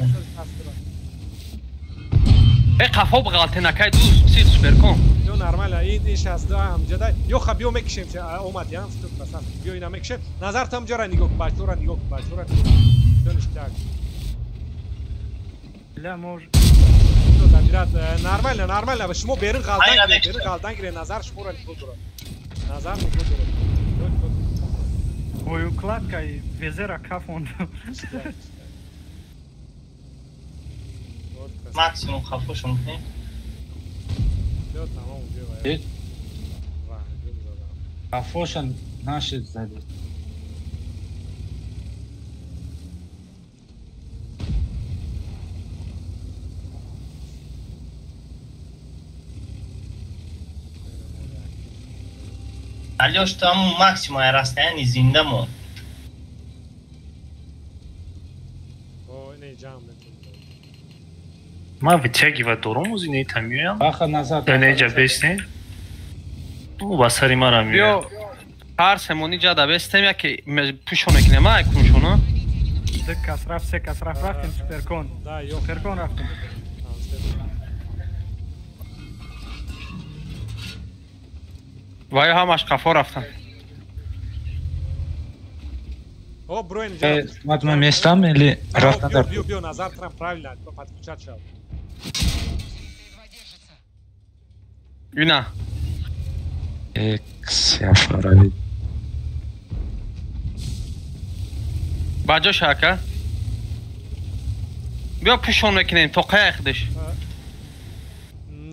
Хафо бғалте накай дӯст, сир суперком. Ё нормально, ин 62 ҳамҷада. Ёха биё мекишем, омад ям фитр пасан. Биё ина мекишем. Назар тамҷора нигоҳ кун, бачора нигоҳ кун. Дониш так. Ля мож. Нормально. Шумо берун галдан гирен, назар шуморо нигоҳ дорад. Назар нигоҳ дорад. Ой, укладкай везера кафон. Максимум хафош мукнем. Хафоша наши сзади. Алёш, там максимум расстояние зинда мон. Ман витягива дорум уз ине тамиёям. Баха назад. Данеҷа бесне. Ба сари мара миёяд. Ҳар ҷада бестем яке пӯшон мекунем ай куншоно. Се касраф рафтем суперкон. Суперкон рафтем. Вай ҳамаш қафо рафтам. О, бро, инҷа. Мы местам или рафтам дар? Биё, назар трам правильно, подключат шав. Юна. Эксяфарави. Баҷо шака. Биё пӯшон мекунем то қаяқ диш.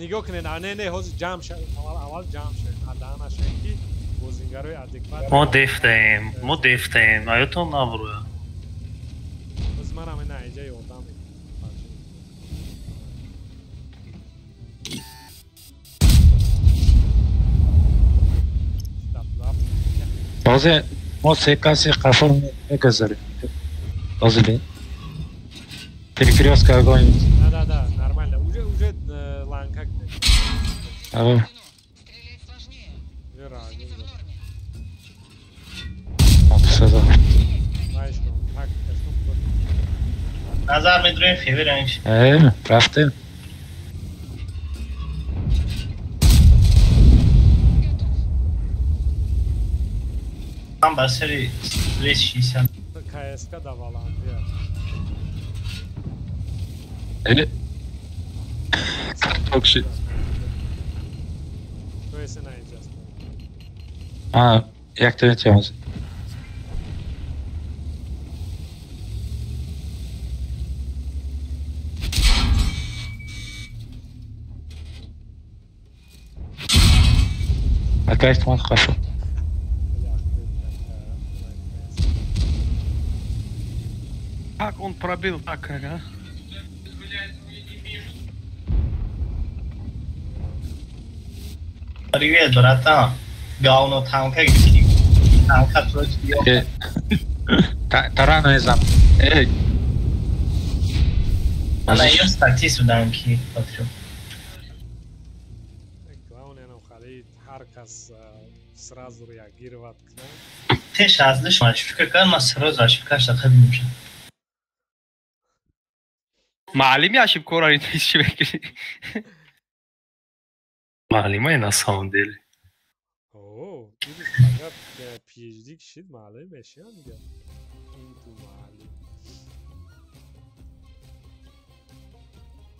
Нигоҳ кунед, не ҳозир ҷамъ шавед, аввал ҷамъ шавед, ҳадаҳа нашавед ки бозингарои адекват. Мо дефтаем, аётон набуроя. Ҳозир манам ина иҷа ёрдам мекунам. Ҳозир мо се каси қафо мегузарем. Ҳозир бин. Перекрёстка огонь. Да, нормально. Уже ланка. Ага. Назар медруем феверенш. Рафтем. Там басери стресс 60. КСК давалам, бия. Картокши. То есть она идет. Як то тема? Какая тема хорошо? Он пробил так, ага. Привет, братан. Говно танка иди. Танка против Йоха. Тарано изам. Она ее статису дамки. Смотрю. Главное нам Халид Харкас сразу реагировать. Ты сейчас слышишь, какая у нас сразу ошибка, что ходим. Малими ошибку рарит ищи. Малима на самом деле. О, видишь, фaqat PhD kişi ma'lum eşyan diye. Intu ma'lum.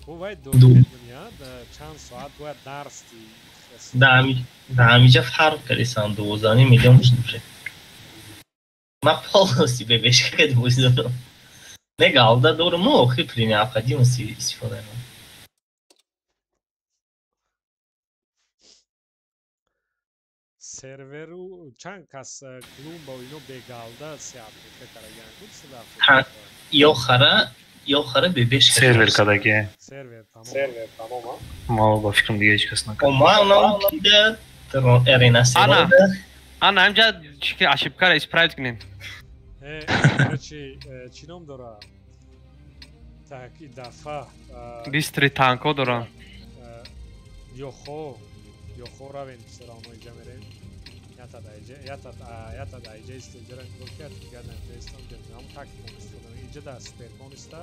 Bu vay doğru dünya da çan saat bu dersti. Да, миджа фарк калисан دوزانی میلیون میشه. ما полностью бебешка как будет. Legal, doğru mu okuyup необходимости استفاده کنم. Serveru çan kas klumba oyunu begalda siyapı tekarayan kutsula. Ha, yoxara bebешка. Server kadaki. Server tamam. Server tamam ha. Mal ba fikrim diye hiç kasına. Oma de arena server. Ana amca ошибка исправить к ним. Короче, чином дора. Так, и дафа. Быстрый танко дора. Йохо равен все равно идем. Я тогда иди истежерен куркет, гаден тестом, нам так монстrum. Иди да суперкониста.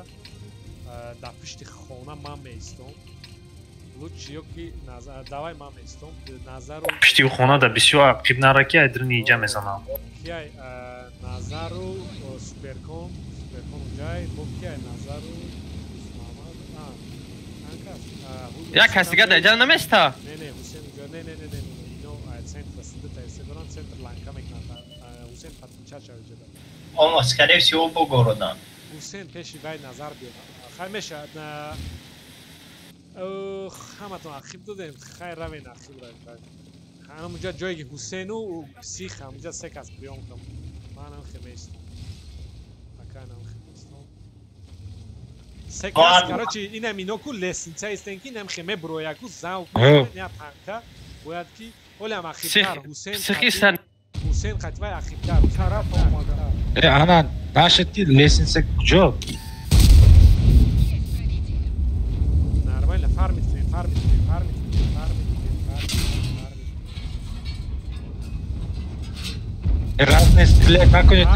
Да пишти хона маместом. Лучше ёки назар, давай маместом, назару. Пишти хона да бисё қибнараки айдрни иҷа мезанам. Кияй назару суперкон уҷай, бо кияй назару Я касига даҷа наместа. Не, Хусен уҷа, не. Ино центр сидта сидоран центр ланка мекнад. Хусен патичача уҷа. Ома, скорее всего, Богородан. Хусен пеши вай назар биёд. Хаймеша хаматон ахиб додем, хай равен ахиб равен. Ҳамунҷа ҷое ки Ҳусейну псих ҳамунҷа се кас приём кам. Манам хеместам. Аканам хеместам. Се кас, короче, инам ино ку лесинца истен ки инам хеме брояку зав ня танка бояд ки олам ахибтар Ҳусейн қатвай ахибтар тараф омада. Ана нашед ки лесинца куҷо? Нормально фармит. Разные стрелять наконец.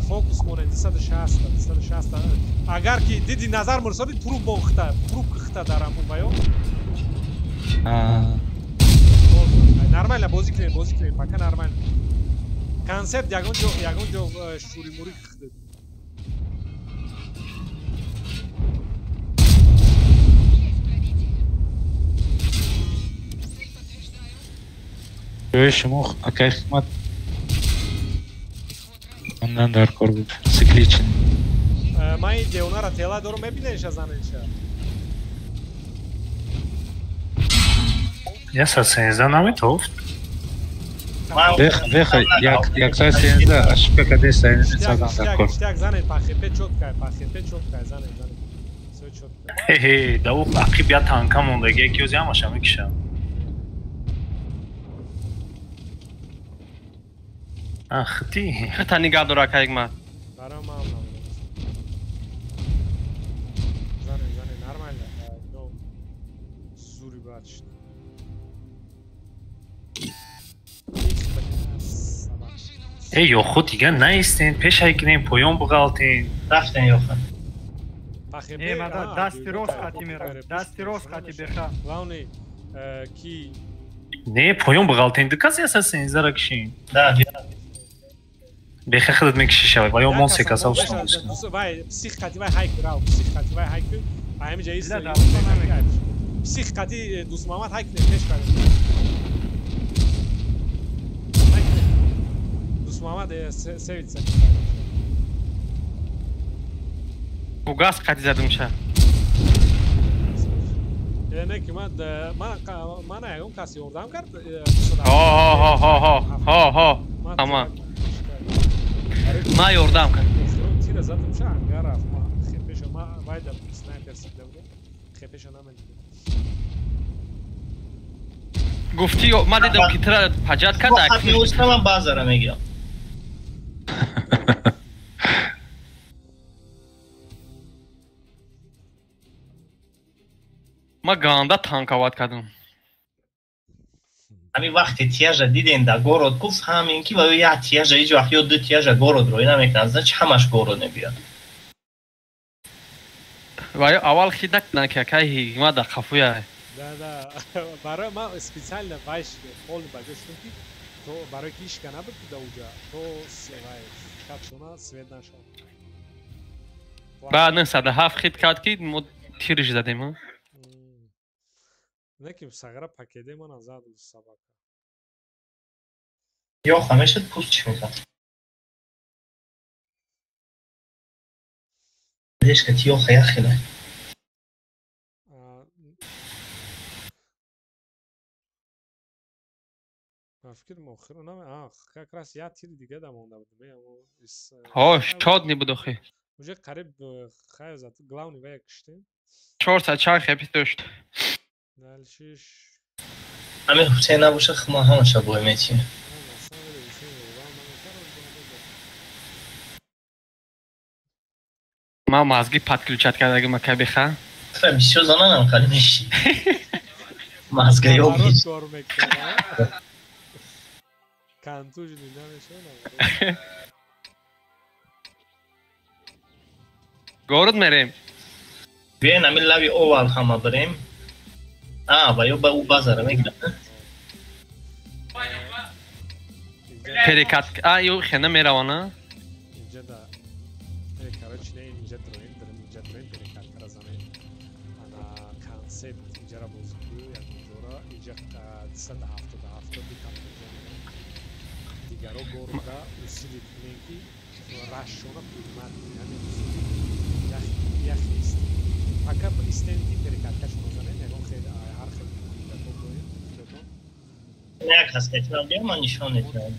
Фокус конед 260. Агар ки диди назар мурсоди труп бохта, труп кхта дарам баё. Нормально бозӣ кунед, пока нормально. Концепт ягон ҷо шури мури кхта. Шумо акай хизмат ондан дар кор буд. Цикличин. Ман ин деонара тела дорум мебинеша занеша. Я са 13 наметофт. Веха, як са 13 ошибка каде сайнен садан дар кор. Штяк занен пахепе чоткай занен. Всё чотка. Хе, да у ақиб я танка мондаги ки ози ҳамаша мекишам. Ах ти. Хата нигоҳ дора кайгма. Барам мамнам. Занен нормально. Но зури бачш. Ёхо дига наистен, пешай кинем, поён буғалтен. Рафтен ёхо. Пахепе. Мада дасти рост хати мера. Дасти рост хати беха. Главный ки Не, поён буғалтен, дикази аса 13 кишин. Да. Беха худат мекишишавай, ва ё мон секаса устон. Вай, псих хати вай хайкрав, аим ҷаис. Псих хати дусмамат хайк не пеш кар. Дусмамат севица. Угас хати задумша. Не ки ман ягон кас ёрдам кард. Ҳо. Ама. Ма ёрдам кард. Тира задумша ангар рафт. байда снайпер сида буд. Хепеша намедид. گفتی من دیدم که ترا پجات کرد خفی اوستا من بازارم میگیرم ما گاندا تانکاوات کردم همین وقتی تیاجا دیدین در گورود گفت همین که و یا تیاجا هیچ وقت یا دو تیاجا گورود روی نمیکنن از چه همش گورود نبیاد و اول خیلی نکنن که که ما در خفویه Да, برای ما специально вайш пол багажник то برای кишка набуд туда уже то севай как шуна свет нашел بعد 97 خیت کرد که ما تیرش زدیم неким сагра пакеде ман азад сабак یا همیشه پوست چی میکنم ليش كنت يوخا يا اخي فکر مؤخرا نه как раз я тир دیگه دمونده بود ها شاد نبود اخی уже قریب خیر زد главный وای کشته 4 ساعت چای خپی داشت دلشش همین حسین نباشه ما همه شبوه میچینه ما مازگی подключать کرد اگه مکه بخواه بیشتر زنان هم خالی میشی مازگی ها بیش کانتوش دیده میشه گورد میریم بیاین همین لبی اول همه بریم و یا به او بازاره میگیرم پریکات یو خنده میروانه اینجا دا короче не اینجا دروین پریکات کرازانه انا کانسپت اینجا را بازکو یک جورا اینجا 177 دیکم دیگرو گوردا усилит менки рашона пулмат яни я хист пока истенти перекаткаш мозане негон хед ар хед не каскет нам бема ничего не делает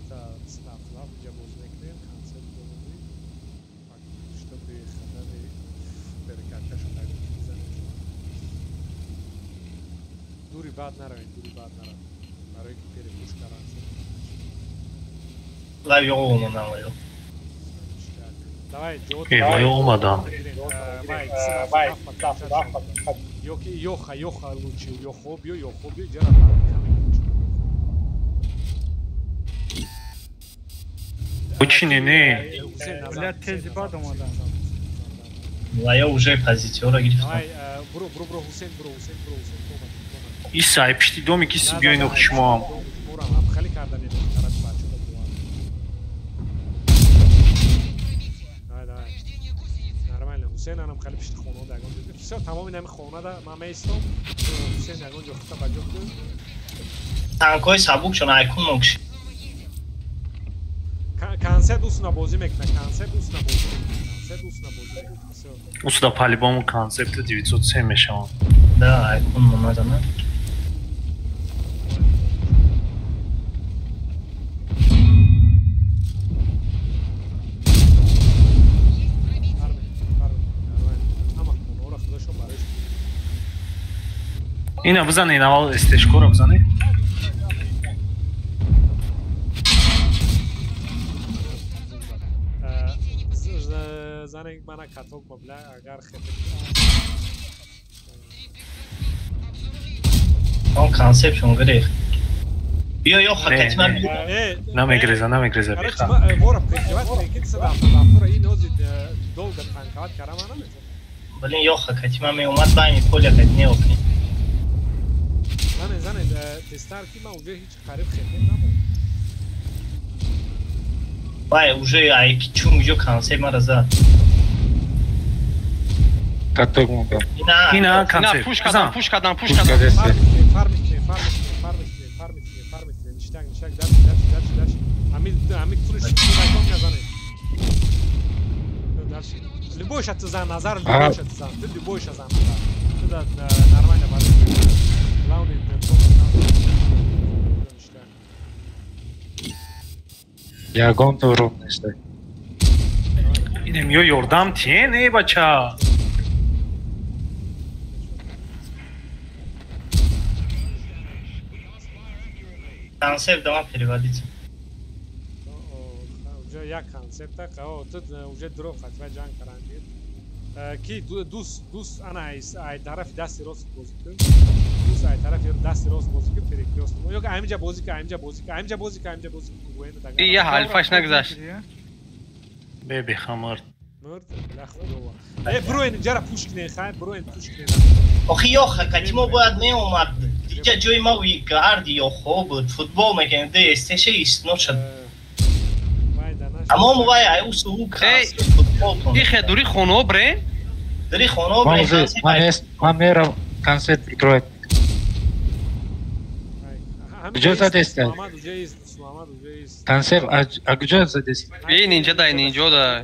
та стафлав я возникнем концепт болуди чтобы хадали перекаткаш мозане дури бад наравин برای که پیرکوش کرد لای اومدم ولی давай وای اومدم йоха лучше йохо бью جرا очень не блядь тези бад اومدم لای уже позиция гриф давай бро Хусейн این سایپشتی دومی که سی بیاین اخ شما هم خیلی کردن این طرف بچه давай нормально Хусейн هم خیلی پشت خونه دگان دیدم все تمام اینم خونه دا من میستم Хусейн دگان جو خطا بجو بود تانکای سبوک چون آیکون نکش کنسر دوست نبازی میکنه اوستا по-любому концепт 907 میشم да آیکون اومدم اینا بزن این اول استشکو رو بزنی زنگ منو کاتوک مبلغ اگر خیلی اون کانسپشن گریخ بیا یا خاطر من نمیگریزه короче воров прикрывать прикид сюда автора и нозит долго танковать карамана блин я хоть маме умат бани поля хоть не окни زنه تستار کی ما уже هیچ قریب خیلی نبود وای уже айки чун جو کانسپت ما رضا کاتوک موندم اینا کانسپت پوش کردم فارمیت نشتاق درش امید تونش نکن نزنه درش любойш атзан назар любойш атзан ты любойш атзан это нормально база главный Я гонту ровно стой. ببینیم یا یاردم تیه نه بچه Концепт давай переводить. Уже як концепт так, тут уже дров хотя джан карангир. Ки дус ана ай тараф дасти рост бозикы. Дус ай тараф дасти рост бозикы перекрест. Yok amca bozika. Bueno da. İyi halfaş ne güzel. Bebi hamar. Mört, la Bruin jara pushkine khay, Bruin pushkine. آخه یا خکتی ما باید می اومد دیگه جای ما وی گرد یا خوب فوتبال میکنیم ده استشه ایست نشد اما ما باید ایوس او کاست فوتبال کنیم ایخه دوری خونو بره؟ دوری خونو بره من میرم کنسرت پروید کجا زدسته؟ کنسرت کجا زدسته؟ ای نینجا دای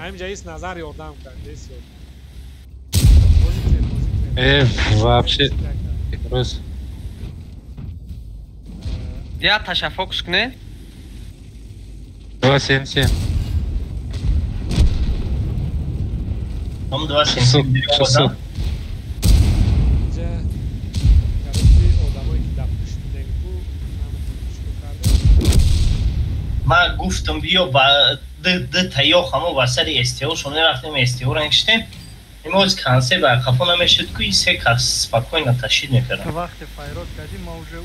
Амжаис назар ёрдам кард. вообще роз. Я ташаффукс кне? Сен. Там 27 да? ما گفتم بیا با ده تایا خمو واسه استیو شونه رفتیم استیو رنگشتیم امروز کنسه با خفا نمیشد که سه کس спокойно тащить میکردم تو وقت فایرات کردیم ما уже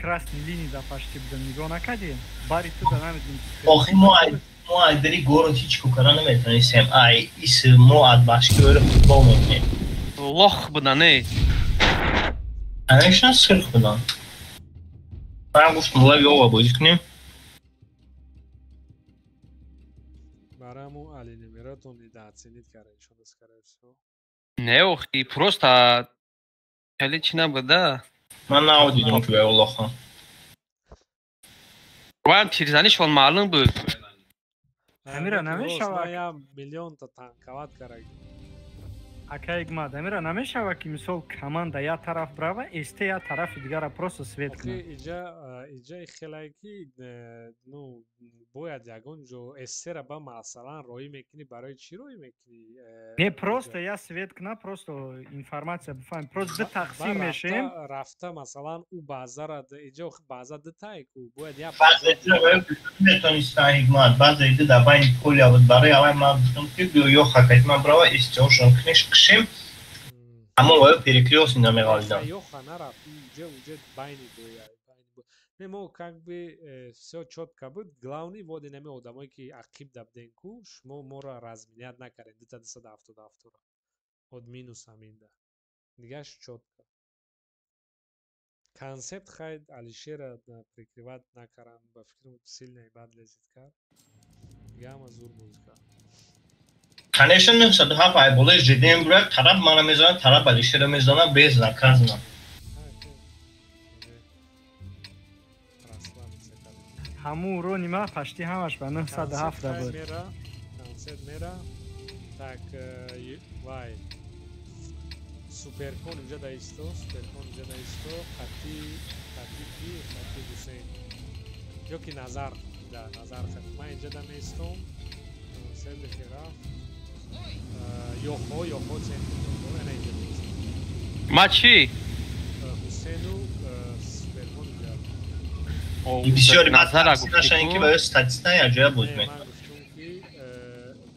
красной линии запашти будем нигого накадим бари туда намедим آخی ما داری گورو هیچ کوکارا نمیتونستیم ایس ما از باشکی öyle futbol میکنیم لخ بودن نه انشان سرخ بودن من گفتم مولا بیا بازی کنیم Бараму али немератон недооценить короче, скорее всего. Не, ох ты, просто величина да. من ناودیدم که والله وام تیرزنیش وال معلوم بود. Амира, намешава я миллион та танковать караг. Акайгма, Амира, намешава ки мисол команда я тараф брава, исте я тараф дигара просто свет кна. Иджа хелайки, ну, бояд ягон ҷо эсера ба масалан роҳӣ мекунӣ барои чӣ роҳӣ мекунӣ? Не просто я свет кна, просто информация бифаҳм, просто тақсим мешем. Рафта масалан у базара иҷо база дтай ку бояд я база метонистан ҳикмат база иди дар байни поля буд барои аввал ман гуфтам ки ё хакатман брава истиёшон куниш кишем аммо ва перекрёстни намеғалидам ёха нарафт иҷа уҷа байни боя мо как бы всё чётко буд главный вот инами одамое ки ақиб дабден ку шумо моро разминят накардед 277 от минус аминда дигаш чётко концепт хай алишера прикрывать накардан ба фикрам сильный бад лезет кард гама зур музыка конечно 97 ай болеш жидем гурак тараб мана мезана тараб алишера мезана без наказана ҳамун ро нима пашти ҳамаш ба 907 буд. Концерт мера. Так, вай. Суперкон уҷа да исто, хати Гусейн. Ёки Назар, да, Назар хат. Ман инҷа да местом. Концерт хира. Ёхо центр. Ана инҷа. Мачи? Гусейну Суперкон уҷа. بسیاری مطلب نشن که برای ستاتیستان یا جای بود می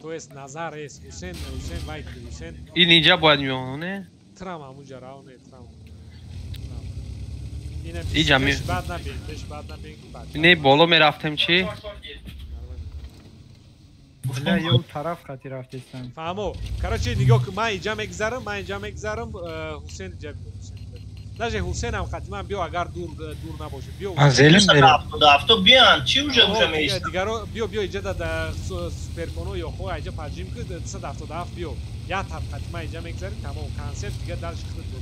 تو است نظر است حسین وایت حسین این اینجا باید میونه ترام همونجا راونه ترام اینجا می بعد نبین نه بالا میرفتم چی بله یه طرف خطی رفتستم فهمو کراچه نگاه که من اینجا مگذارم حسین جا даже حسین هم قدیما بیا اگر دور نباشه بیا دفتو بیان چی اونجا میست بیا اینجا در سوپرکونو یا خو اینجا پاجیم که 377 بیا یا تا قدیما اینجا میگذاریم تمام کنسرت دیگه درش خرید بود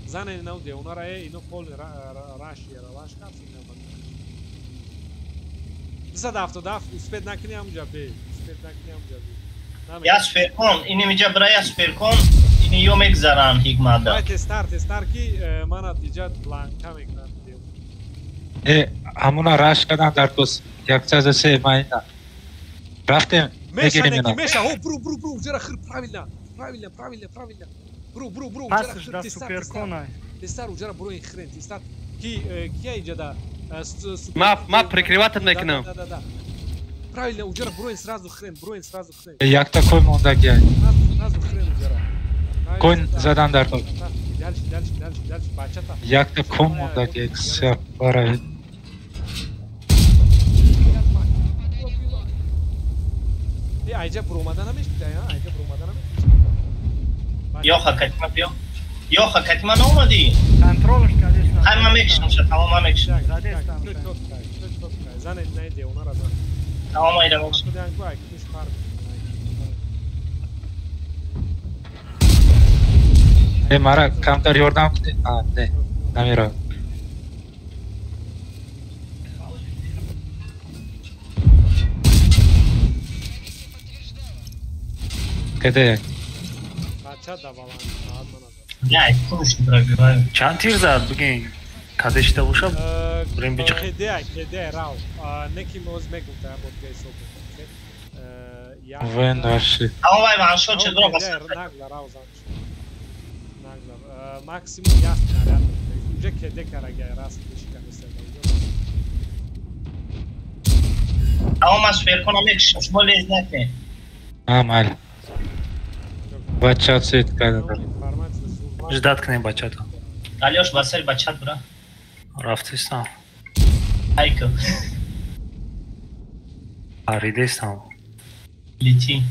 زن اینو ده اونا را اینو کل راش کرد 277 успед накини ҳамҷа бе успед накини ҳамҷа бе ясфер кун ини миҷа бра ясфер кун ини ё мегзаран ҳикмада тестар ки мана диҷа бланка мекунад ҳамуна раш кадан дар кус 103 майна рафтем мегирим ина меша о бру ҷара хир правильно бру пасш да суперкона тестар ҷара бро ин хрен тестар ки кия иҷада ма прикриватат мекунам правильно уҷара бро ин сразу хрен якта кой мондаги сразу хрен уҷара кой задан дар кус дальше бачата якта кой мондаги сепара айҷа буромада намешуда айҷа буромада ёха катима биё ёха катима наомадӣ контролш кардешна ҳама мекшимша тамома мекшим задестам зане найде онара зан тамома ида мекшим мара камтар ёрдам кунед не намеравад каде чанд тир зад бигин кадешта боша бурем бича кеде рав неки моз мегуфта бод гайсо вен даши тамомай маншо чедро басар нагла рав занш нагла максимум яст наряд уже кеде карага раст бишка мисада тамома сферкона мекшим шумо лез наке майли бачат сет кададар ждат кне бачата алёш басари бачат бра рафтистам айко аридестам лети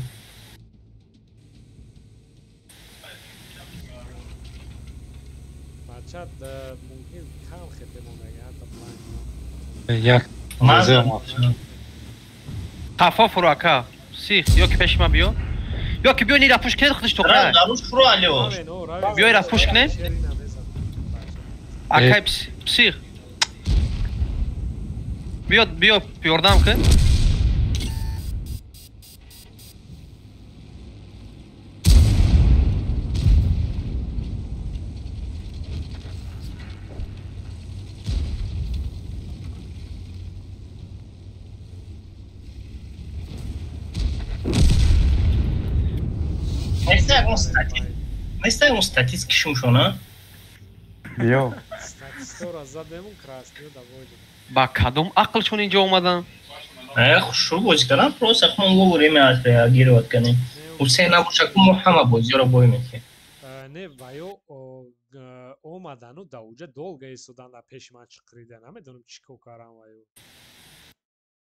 бачат мумкин кам хете монага ҳатто як хафо фурака сих ёки пеши ма биё ёки биё нира пуш кунед худиш тоқра даруш фуру алёш биё ира пуш кунед акай псих биё ёрдам кун Нестай он статистикишум шона? Биё. Статистора задемун красниё даводи. Ба кадом ақлшон инҷо омадан? Хушу бозӣ кардан, просто мон говорим реагировать канем. Ҳусейн набоша ку мо ҳама бозиёро бой мекунем. Не ваё омадану давуҷа долго истодан дар пеши ман чиқридан. Намедонам чӣ кор кардам ваё.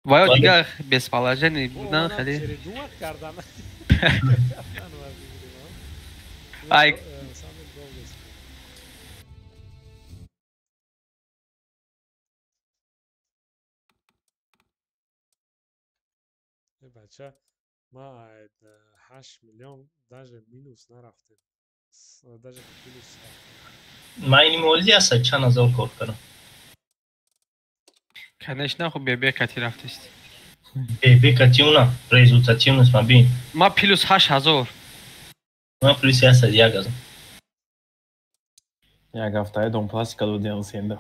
Ваё дигар бесположение будан хеле. Думат кардан. Ай. Бача ма 8 миллион даже минус нарафтем. Даже плюс. Майни молди аста чанд ҳазор кор кардам. Конечно, хуб бекати рафтист. Бекатиуна, результативност ма бин. Ма плюс 8000. Ма плюс 1000. Як ҳафтаи дом пластика додиам сенда.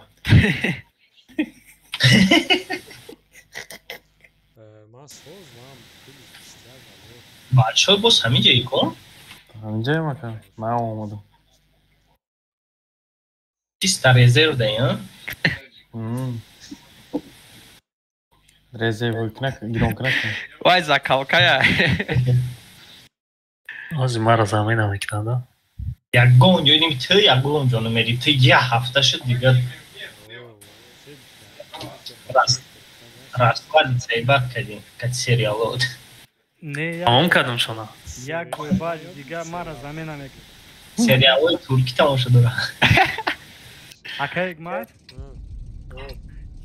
Ман соз ман бачаҳо боз ҳаминҷаи кор? Ҳаминҷаем ака, ман омадам. Чиста резерв даи, резервой гирон кунакун. Вай закалкая. ози мара замина мекунада. Ягон ҷои ту ягон ҷо номери ту я ҳафта шуд дигар. Расклад сайбат кардем, кати сериалот. Тамом кардам шона. Як бой баъд дигар мара замина мекунад. Сериалои турки тамоша дорам. Акай Игмат?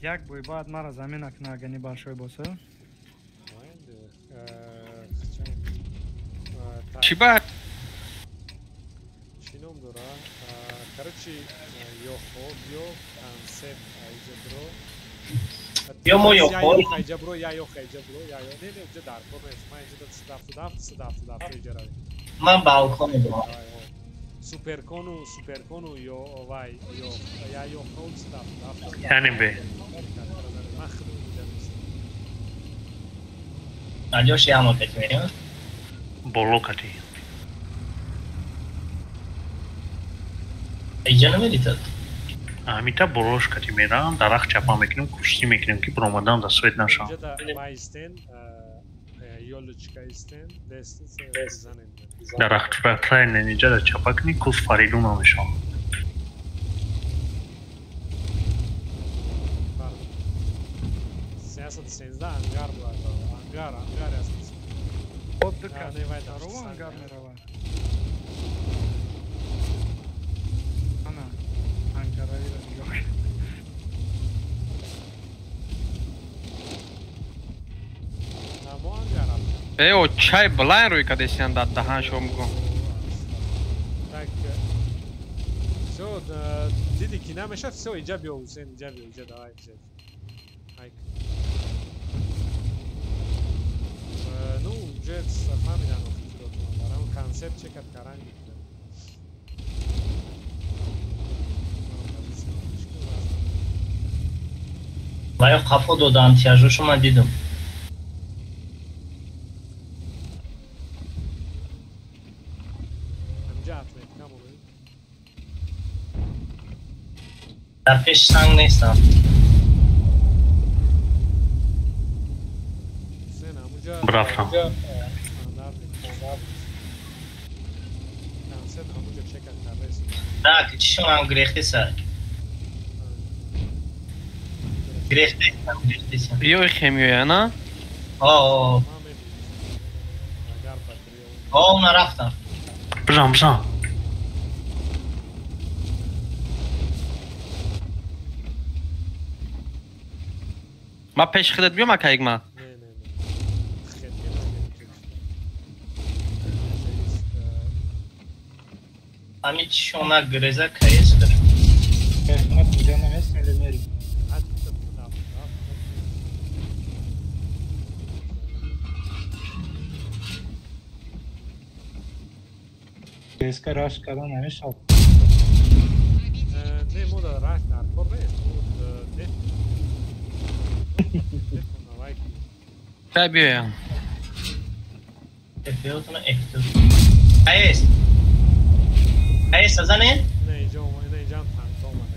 Як бой баъд мара замина кунад агани башой боса. Чӣ бад? Чӣ ном дора? Короче, ё хоб ё концепт айҷа биро. یا ما یا خواهی اینجا برو یا نه اونجا در برو من اینجا دفت اینجا روی من بالکن برو سوپرکونو یا وای یا خود دفت یعنی به Aljoš javno kad mi Bolo kati. Ejja nemeditad. Amita bolosh kati meram daraq chapa meknum kushti meknum ki promadan da svet nasham. Jada maisten yolchka isten zanen. Daraq trainen inja da chapakni kus faridun amisham. Siyasat senzda angar bu angar yazmış. Отдыха. Здорово, ангар мировая. Ana. Ankara'yı da yok. Bu Ankara. Ey o çay blind roy kadesiyan da daha şomgo. Так. Все, Диди кинамеша, все, иджа био Усен, иджа давай, иджа. Айк. Ну, уже фамилия но барам концепт чекат каран. Мая қафо додан тяжушо ман дидам. در پیش سنگ نیستم. Brafam. نه کچیشون هم گریختی سر. گریختی سر. Bio خمیویا نه؟ آه اونا رفتم. Bram. ما پیش خودت بیام اکایگ ما. Amici și una greză că este. Pesca rash kadan nemișau. Ne moda rash nar corect, ne. Çay biyo ya. Yapıyordun ektir. Hayır. Hayır sazan ne? Ne can tank olmadı.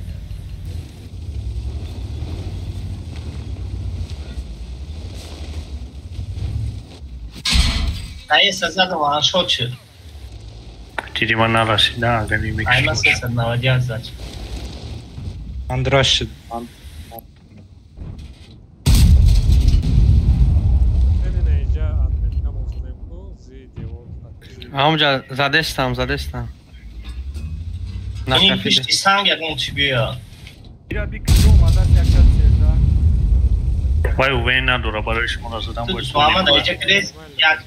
Hayır sazan da var şoçu. Tiri mana rasi da gani mekşi. Ayma sazan da var yazdaç. Andrash. Amca zadestam. این پشتی سنگ یکون چی بیا Bira bir kız olmadan tekrar sevda. Vay uvena dura barış molazadan تو boş. ama da iyice kriz yak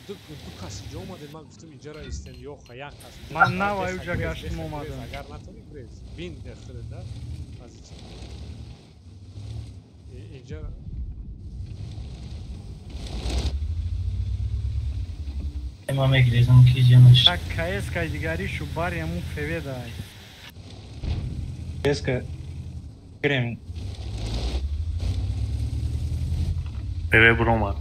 دو کسی جا اومده من گفتم اینجا را استن یا خیاق کسی من نوای اونجا گشتم اومدم. اگر نتونی گریز بین داخل ده از اینجا امام گریزم کی جنش Так КС دیگری شو بار яму феведай. Pesca. Крем. Peve bromak.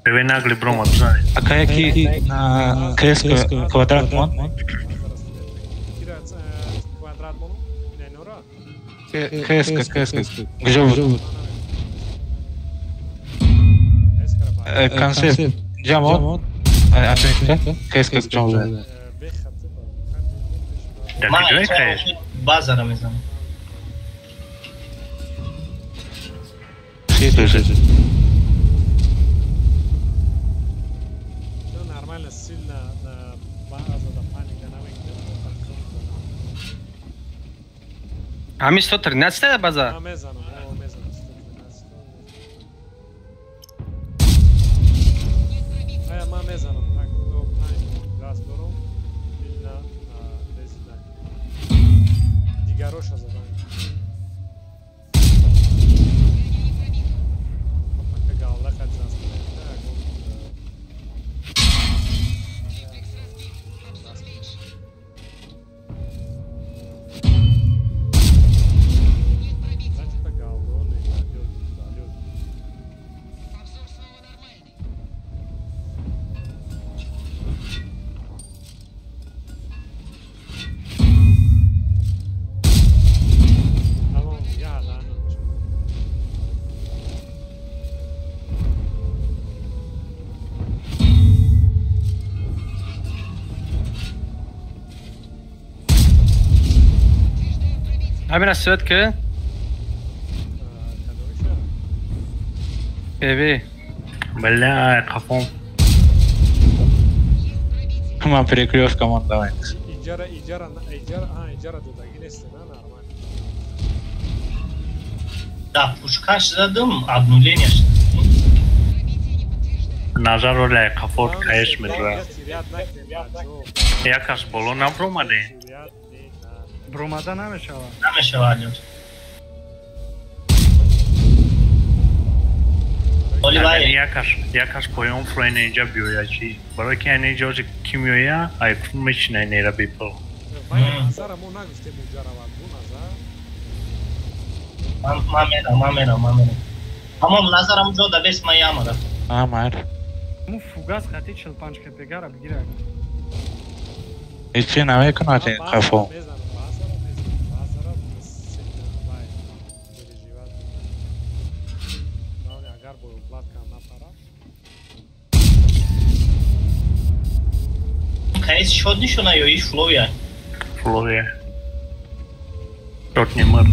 Peve nagli bromak znani. Akayaki na kreska kvadrat mon. квадрат моно не нора Kreska. Где вот? Концепт. Джамон. Атенка. Kreska джамон. ما Dakle, gdje kaješ? بازارم میزنم Слушай. to normalna silna baza da panika navikne Hami 113 baza. mezano ma mezano tak to panik gaz borom ilna rezina digaroša za Амира свет ки? Беби. Бля, кафом. Man перекрестком отдавай. Иджара дудагӣ нест, на нормально. Да, пушкаш задым, обнуление шд. Назар оля кафор каеш медра. Якаш боло набромаде. Бромада намешава. Намешава алёш. Оливай якаш поём фройн инҷа биёя чи. Барои ки ин инҷо ки миёя, ай мечинай нера бипл. Назара мо нагуфтем уҷаравад бу Назар. Ман мерам. Аммо назарам ҷо да бес ман ямара. Амар. Му фугас хати 45 кпгара бигира. Ичи намекунад ин кафо. Кайс шод нишона ё иш флоя? Флоя. Рот не мэр.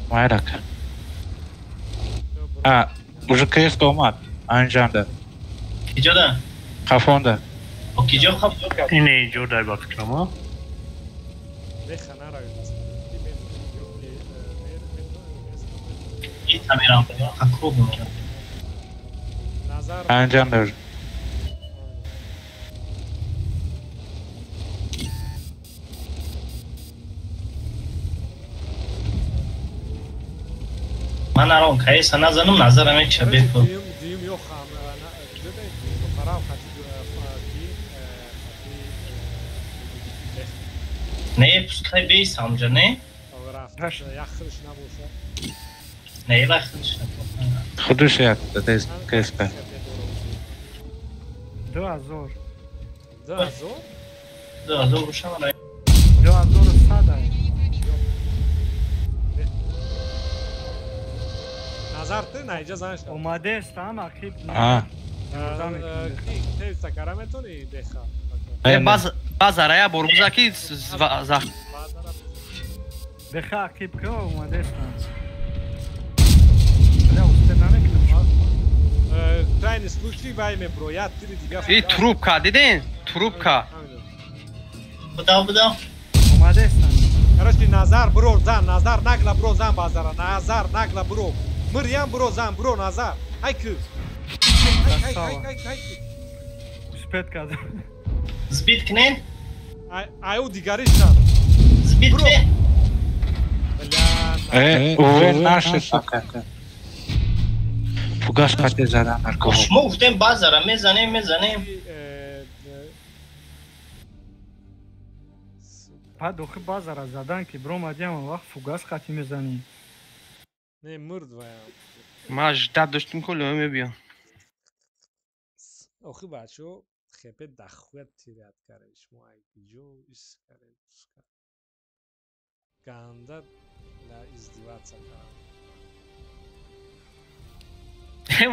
Майрак. Уже крест омад. Анҷанда. Киҷода? Кафонда. Киҷо хаб? Ине инҷо дай ба фикрам, а? Леха наравед. Ита мерам, акроб мерам. Назар. Анҷанда. Ман арон кайса назанам назарам екша бепо. Дюйм ё хам. Ҷодай парав хати Не, пускай бейсам ҷа, не? Яхриш набоша. Не, яхриш набоша. Худуш як креста. 2000. 2000? 2000 рушама. 2100 ай. Назар ты наиҷа занш. Омадест ам акиб. Тевица кара метони деха. Базарая боргузаки зах. Деха акиб ка омадест ам. Бля, успе намекунам. Крайни случай во имя броя, тири дига. И трубка, дидин? Трубка. Буда. Омадест ам. Короче, Назар бро зан, Назар нагла бро зан базара. Назар нагла бро. Мирьям бро зан, бро Назар. Ай ку. Ай. Успет каза. Збит кнен? Аю дигаришам. Збит кнен? Уве наши сака. Фугас хати задан аркова. Шумо гуфтем базара мезанем. Баъд охир базара задан ки бро мадиам вақт фугас хати мезанӣ. Не мурд ваям. Ма ждат доштим ки лӯ мебиям. Охи бачо хепе дахуят тирят каред шумо айҷо искаред. Ганда ла издиваца карам.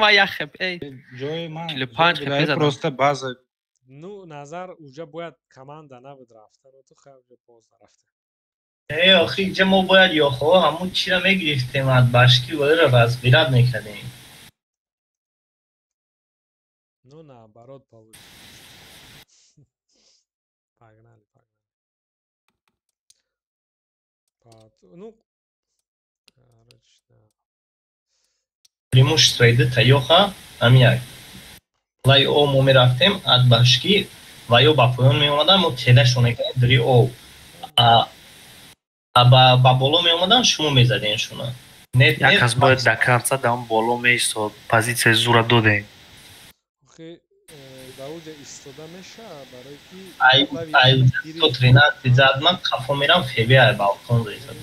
Ма яхеб эй. Ҷои ман. 45 хп задам. Просто база. Ну, Назар уҷа бояд команда навид рафта, но ту хавҷа поз нарафта. охи инҷа мо бояд ёхо ҳамун чира мегирифтем аз башки ваира разбират мекардем. Ну, наоборот получилось. Погнали. Ну, короче, да. Преимущество идет Йоха, амияк. Вай о мо мерафтем аз башки ва ё ба поён меомадам мо телашон мекардем дури о. Ба боло меомадам шумо мезадем шуна. Якас бояд да конца дам боло меистод. Позиция зура додем. Охи дауда истода меша барои ки ай 113 зад ман қафо мерам фебе ай балкон резад.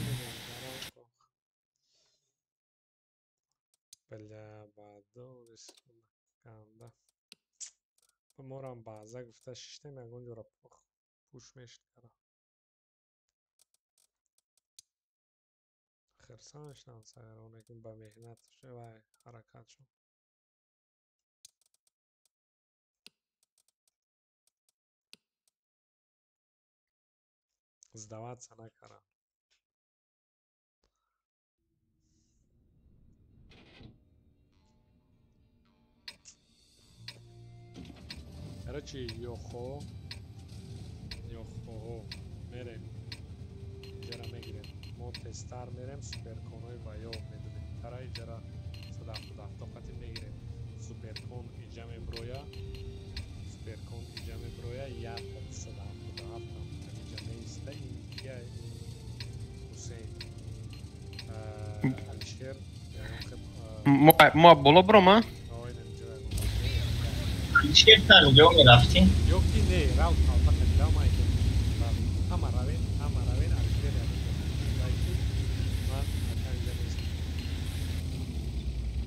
Бля, бадорис ганда. Морам база гуфта шиштем ягон ҷора пуш мешкара. Хирсанш нам сагаронекин ба меҳнат шавай ҳаракат шуд. Сдаваться накарам. Короче, Йохо мерем. Ижара мегирем. Мо тестар мерем суперконой ва ё медунем. Тара ижара садафтоқати мегирем. Суперкон иҷа меброя. Суперкон иҷа меброя. Як садафтоқатам. Иҷа меиста Индия Хусейн. Алишер. ما بالا برم ها؟ چه تن جو می رفتین؟ یکی نه راو فقط راو مایه همه راوین الکتری دایتی من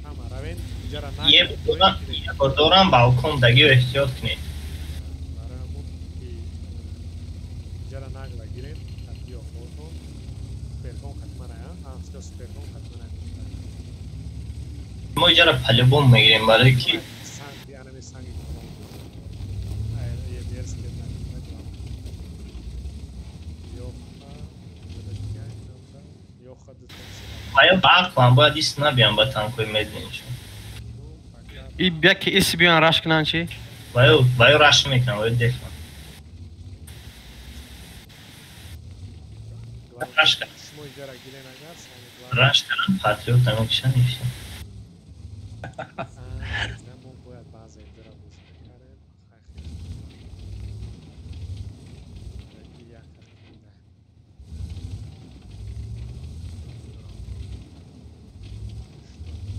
همه راوین جرا نه یه بردارم بالکن دگی و احتیاط کنید برامون که جرا نگلا گیریم تفیه خودتون سپرکون حتما نه سپرکون حتما نه ما جرا پله بوم میگیریم برای که آیا برق کنم باید ایست نبیم با تنکوی میدونیشون ای بیا که ایست بیان رش کنن چی؟ باید رش میکنم باید دفعه رش کنم رش کنم پاتریوت نمیکشن نیشتم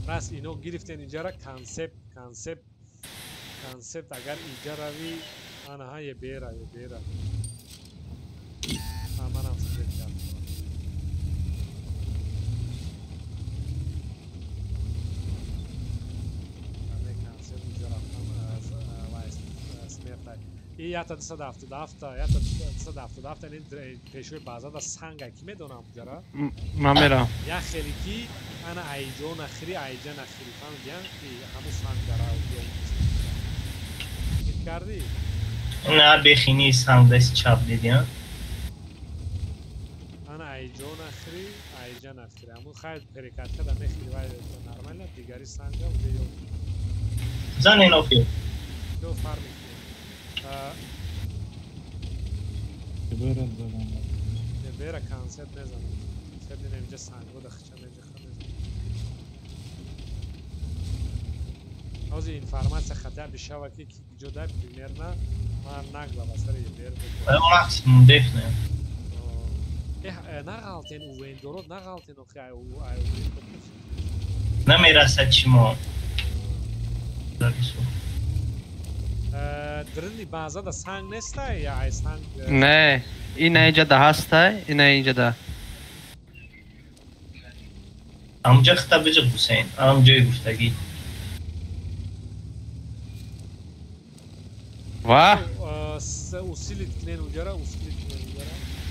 راست اینو گرفتن اینجا کانسپت اگر اینجا روی آنها یه بیره من هم فکر کردم کانسپت اینجا رفتم اسمیرتای این یا تا 177 این پیشوی بازار دا سنگه کی میدونم جرا من میرم یا خیلی کی انا ایجو نخری ایجا نخری فهمیدین که همون سنگ داره چی کردی؟ نه بخینی سنگ دست چپ دیدیم انا ایجو نخری ایجا نخری همون خیلی پریکت کده میخیلی باید نرمال نه دیگری سنگه و دیو زن اینو فیل دو فرمی بیره کانسپت نزنم کنسپت اینجا سنگو دخچه اینجا از این فرماسه خطر بشه که جدا بیمر نه ما نگلا بسر یه بیر باید مکسیموم دفنه نغالتین او این درود نغالتین او خیلی او نمیرسد چی ما درنی بازا دا سنگ نسته یا ای سنگ نه این اینجا ده هسته این اینجا ده همونجا خطا بجا حسین همونجای گفتگی واه اوسیلیت کنین اونجا را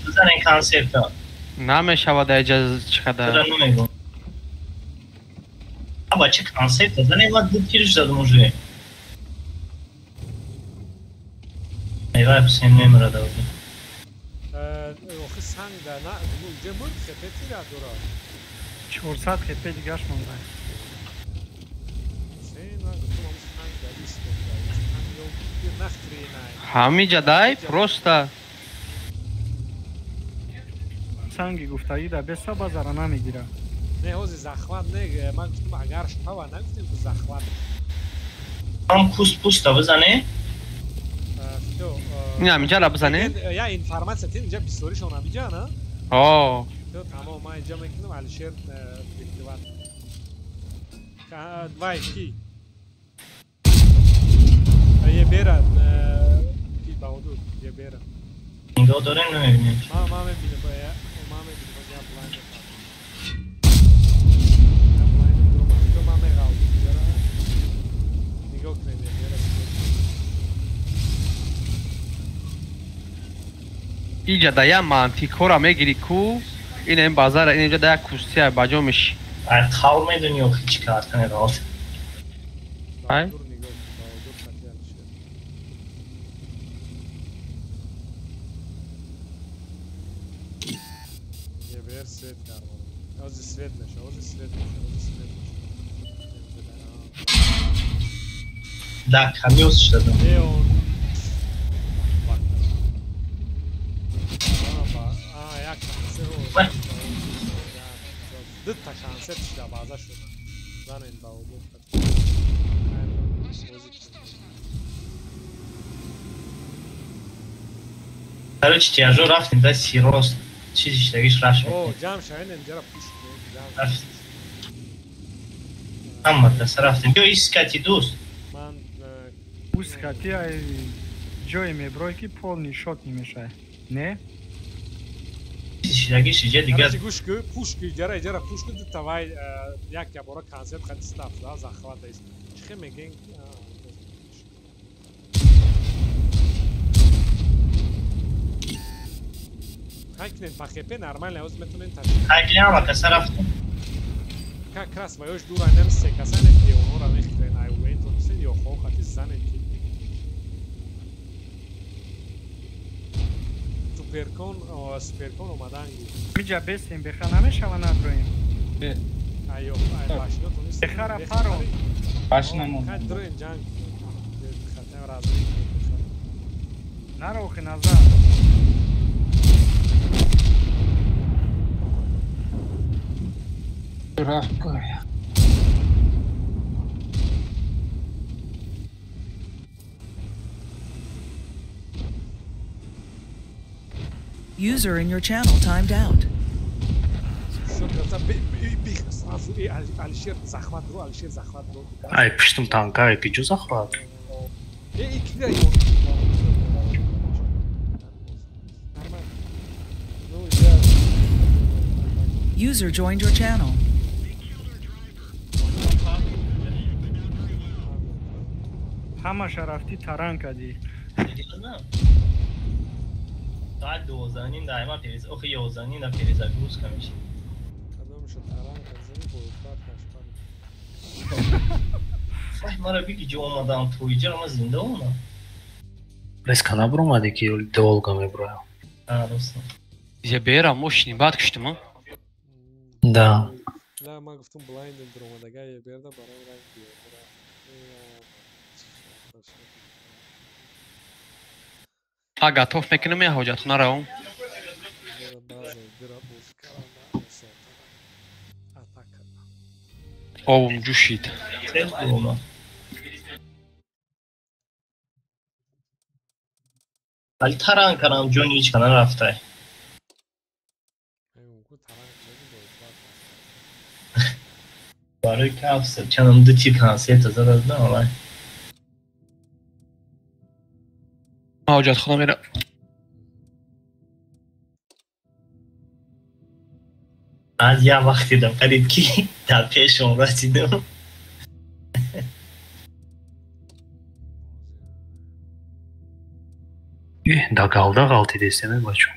بزن این کانسپت ها نمیشود اجازه چقدر بزن نمیگم با چه کانسپت زن این وقت بود تیرش دادم اونجوی ایوه حسین نمیره داده آخه سنگ ده نه اونجا مرد خپتی را دورا 400 خپه دیگرش مونده حسین من گفتم همون سنگ ده ایست سنگ نخری نه همینجا دای پروستا سنگی گفتایی ده بسا بازاره نمیگیره نه حوزی زخمت نه من گفتم اگرش پاوه نگفتیم که زخمت هم کوست پوستا بزنه نه همینجا را بزنه یا اینفرماسیت اینجا بیستوریشون همینجا نه آه تمام ما اینجا میکنم علیشیر بکتوان وای کی یه بیره کی با حدود یه بیره اینجا داره نمیبینیم ما میبینیم باید یا بلاند تو ما میگاو نگاه کنیم یه بیره اینجا دایا مانتی کورا میگیری کو این بازار اینجا دایا کوستی باجو میشی خاور میدونی و هیچ کار کنه راست های Ver svet karmon. Ozi svet neša, ozi svet neša, ozi svet neša. Da, kamyon sıçradım. On. Jak şansı o. Dıtta şansı etişle baza şurada. Zanen da oldu. Короче, тяжу рафтинг, да, сирос. Чистишь, видишь, рашми. О, jam şahinen jara puştu. Amma da рафтинг. Yo, искать идут. Пускай, ай джойми бройки полный шот не мешай. Не? Чистишь, видишь, дига. Короче, гушку, пушку, jara пушку dıtta vay yak ya bora konsept hadi staff da захватайся. Чхемеген. Хайкнен по хп нормально, оз метунен таш. Хайкляма, касарафтин. Как раз моёш дура немсе касанен ки онора мехтен ай уент он сен ё хохат изанен ки. Суперкон омадан. Миджа бесим беха намешава надроим. Айё, ай башно то нист. Бехара фаро. Башнамо. Кад дроин ҷанг. Хатем разри. Нарохи назад. Рафка. User in your channel timed out. Ай, пиштум танка, ай, пиджу захват. User joined your channel. Hama şarafti taran kadi. Saat 12 daima periz. Oxi 12 da periz aguz kamish. Ay mara bigi jo omadan to'yja ama zinda ona. Biz kana burmadik ki dolga me buraya. Ha, dostum. Я бера мощный бат кшту му? Да. Да, маг в том блайнден дромадага я берда барам А готов мекинем я ходжат нараум. Овум жушит. ولی تران کنم جون هیچ کنن رفته برای کفسه چنم دو تی کنسیت زدد نه آمد حاجت خدا میره از یه وقت دیدم قریب کی در پیشم رسیدم Da qaldı desene baço.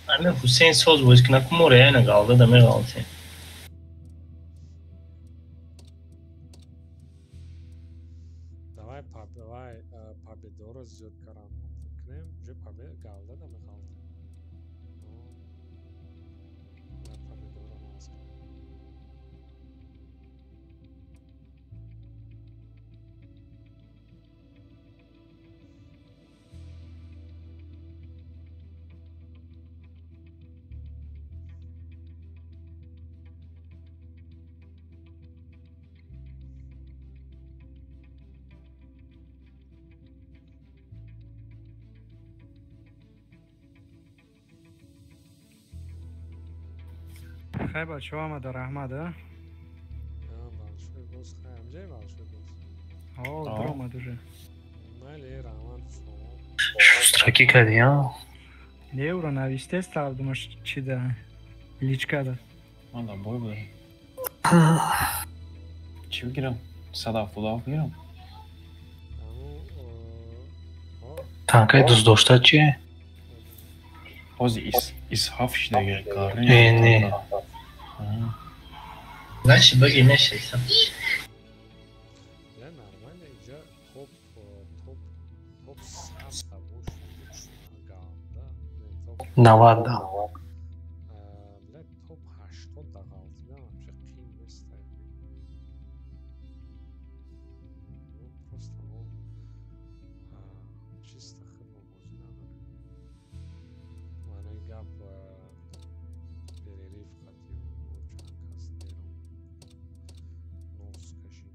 Hani Hüseyin söz bu iskina kum oraya ne qaldı da mı qaldı? Давай победора зёд карам. Кнем же побед qaldı da mı qaldı? Победора маска. Хай бачо амада раҳмат а? Балшой боз хаям ҷай балшой боз. О, дромад уже. Майли раван шумо. Шустраки кади а? Евро нависте став думаш чи да личкада. Анда бой буда. Чи бигирам? Садав будав бигирам? Танкай дуз доштад чи? Ҳозир из ҳафтшидagi qarni. Не. Наши боги мешаются. Я нормально иджа топ сам того, что галда. 90 да. Блядь, топ 80 дағалды, да, вообще қиын емес тайм. Ну, просто ол чисто хыбо бозы надо. Ваной гап перерив хатил, очан кастером. Нос кашин.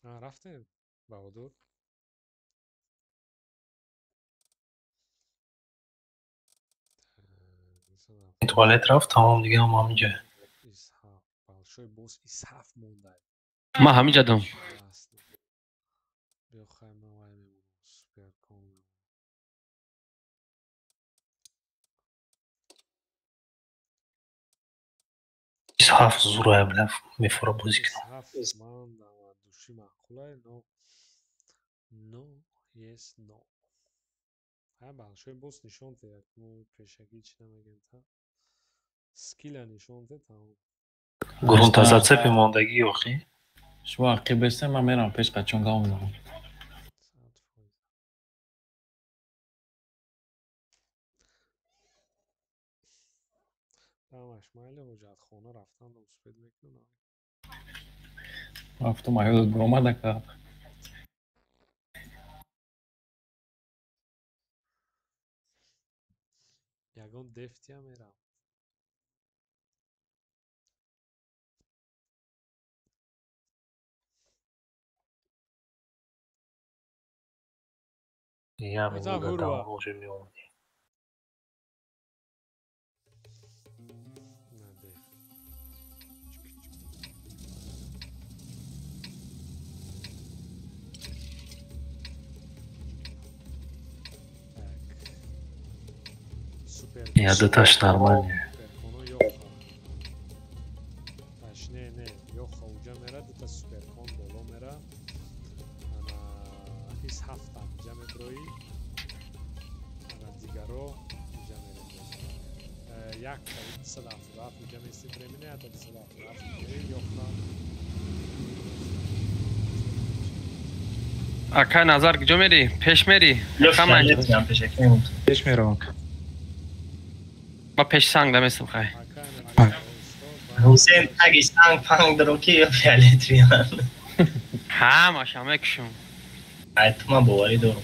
Рафтем, Баудур? туалет рафт, тамом дига ҳам ҳаминҷа. Большой босс Исаф мондай. Ма ҳаминҷа дам. Бехай ма вай мемонам, суперком мемонам. Исаф зурая бля, мефора бозӣ кунам. Исаф ман дама души маъқулай, но yes no. Большой босс нишон тед, мы пешаги чи намагем та. Скилла нишон тед тамом. Грунта зацепи мондагӣ охи. Шумо ақиб бесем, ман мерам пеш қачонга меонам. Тамаш майли ҳоҷатхона рафтан велосипед мекунам. Рафтум аёдат биомад ака. Ягон дефтия мерам. Я мегадам уже меомади. Я даташ нормально. Ташне не, ёха уҷа мера, дута суперкон боло мера. Ана ис ҳафтам уҷа меброи. Ана дигаро уҷа мерем. Як 277 уҷа мести бремине, ата 277 мери ёха. Ака Назар куҷо мери? Пеш мери? Пеш меравам. Ба пеш санг даместам хай. Ҳусейн таги санг панг даро ки ё фиолет биён. Ҳамаш ҳама кушум. Айтма боварӣ дорам.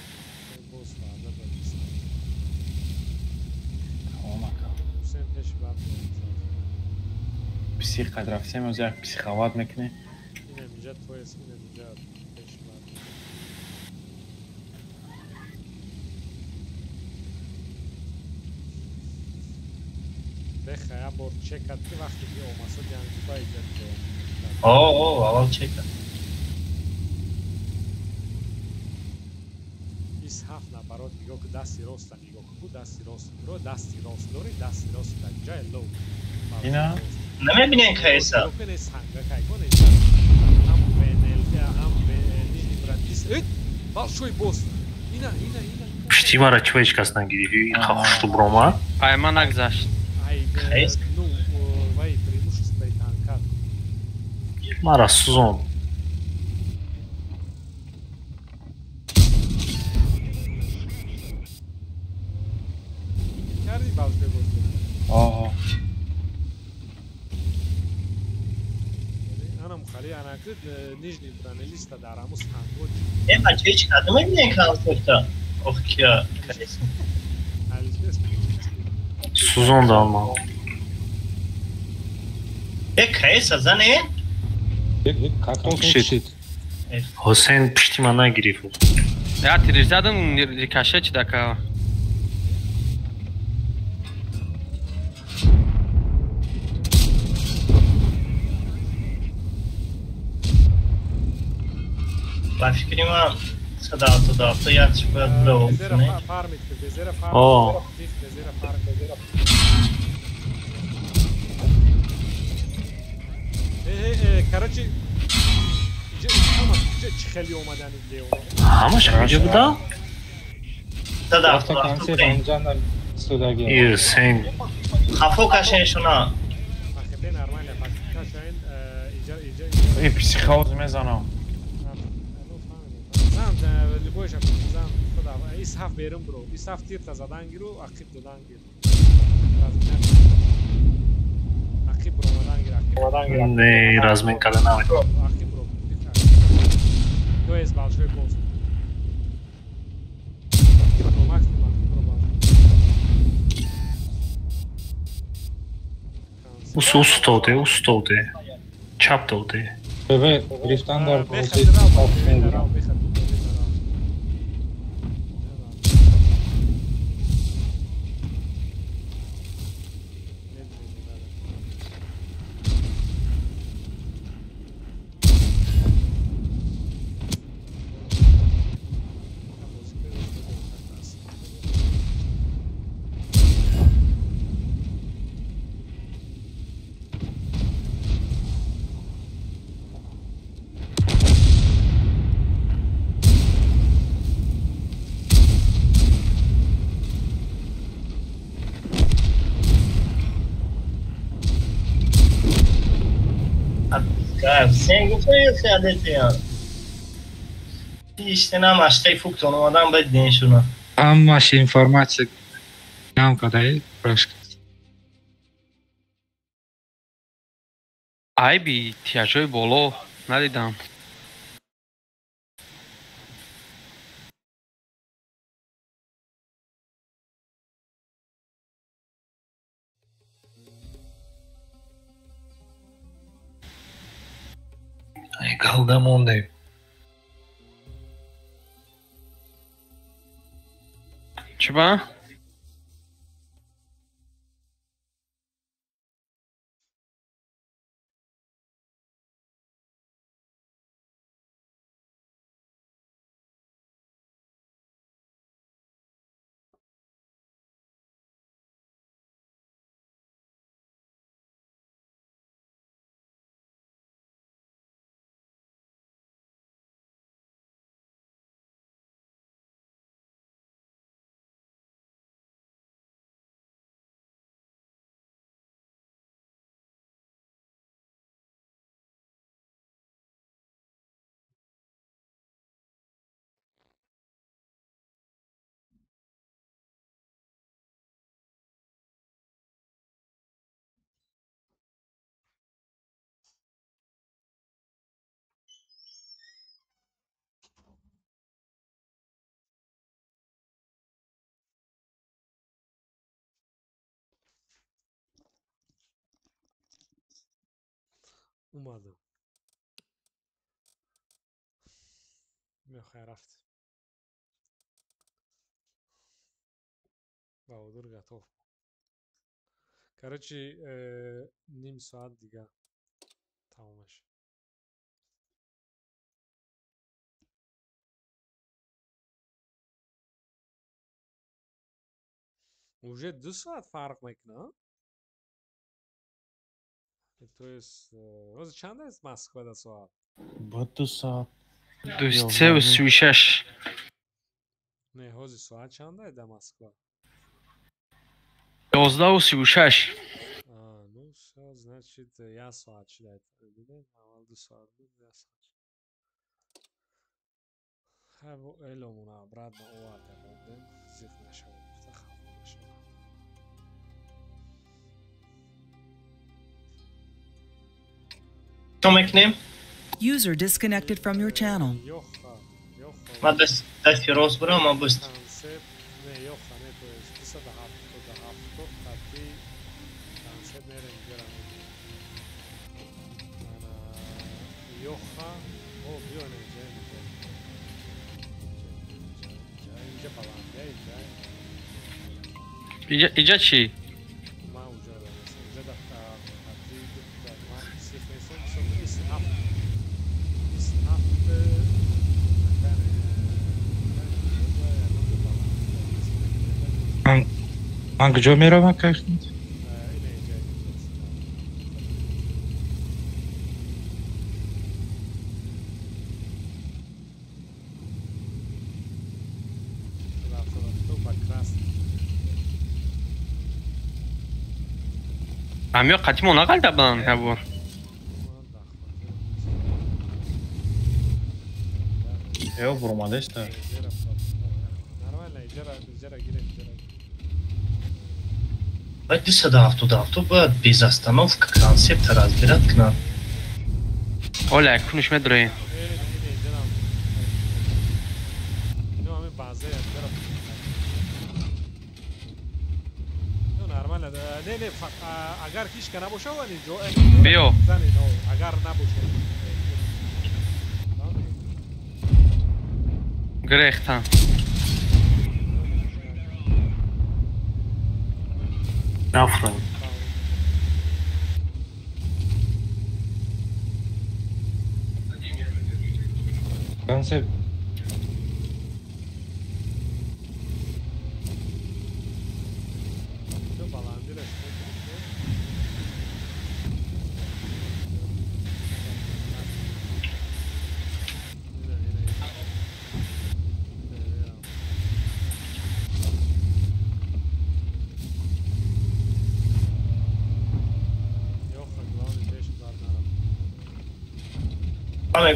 Псих қад рафтем, оз як психоват мекуне. Инем иҷа твоес, инем иҷа пеш бад. Беха я бор чек кард ки вақте ки омаса ҷангиба иҷад О, аввал чек кард. ис ҳафт нафарот нигоҳ ку дасти роста нигоҳ ку дасти рост ро дасти рост дори дасти рост дар ҷои лоу. Ина намебинем кайса. Ам пенел я ам нижний брандис. Большой босс. Ина. Пишти мара чвеч кас нагирифи, хахушту брома. Ай ман нагзашт. Ну, вай преимущество и танкат. Мара Сузон. Карди большой босс. Ага. Анам хали анакид нижний бранелиста дарамус хангоч. Эма чвеч кард, намебинем концертта. Ох кия. Сузон дама. Кайса зане? Картон кушид. Ҳусейн пишти ман нагирифт. Я тиризадам рикошет дака. Ба фикри ман садавто якш бояд браво кунем. О. Короче, чӣ хеле омадани леон. Ҳамаш ҳаминҷа буда? Садавто Сен. хафо кашеншуна. Психоз мезанам. Любой шаг, исаф берем бро. Исаф тирта задан гиру, ақиб додан гир. Ақиб бро задан гир. Не, разминка да наве. Ақиб бро. То есть большой босс. Ақиб бро максимум бро баш. Устовте. Чаптовте. Бебе, грифтандар Бехат рав. Sen gitmeyi sadece ya. İşte nam açtı fukton adam bedden şunu. Hammash informatsiya yamkadagi прошка. Aybi tiyajoi bolo nadidam. Ay galda monde. Чиба? اومدم. میخوای رفت. بهادر готов. Короче, ним ساعت دیگه تمامش. Уже 2 ساعت فرق میکنه. То есть, روز چند است مسکو در ساعت؟ با 2 ساعت 2:36. نه روز ساعت چند است در مسکو؟ 11:36. Ну все, значит, я ساعت شده. دیدین؟ اول 2 ساعت بود، 1 ساعت. خب الامون обратно اومده بودیم. زیخ نشود. خفه نشود. Co meknem? User disconnected from your channel. Ma dasti rozbora ma bust. Ne yok hani to jest kısa da hafta tabii dansa nereye giderim? Ana yok ha o bir önce ince falan değil. اینجا چی؟ ما اونجا رسیدیم. اونجا da tabii ma sıfırsan sonra isnaf Man kdo میروم کشید؟ Amir qatimo naqalda bilan bu. Evo, bromadesta. Нормально Иджара гирем. Давайте до авто будет без остановки концепт разбирать к нам. Оля, кунуш медрей. نه اگر کیش کنه باشه و اینجا بیو اگر نباشه گریختم آفرین کنسپت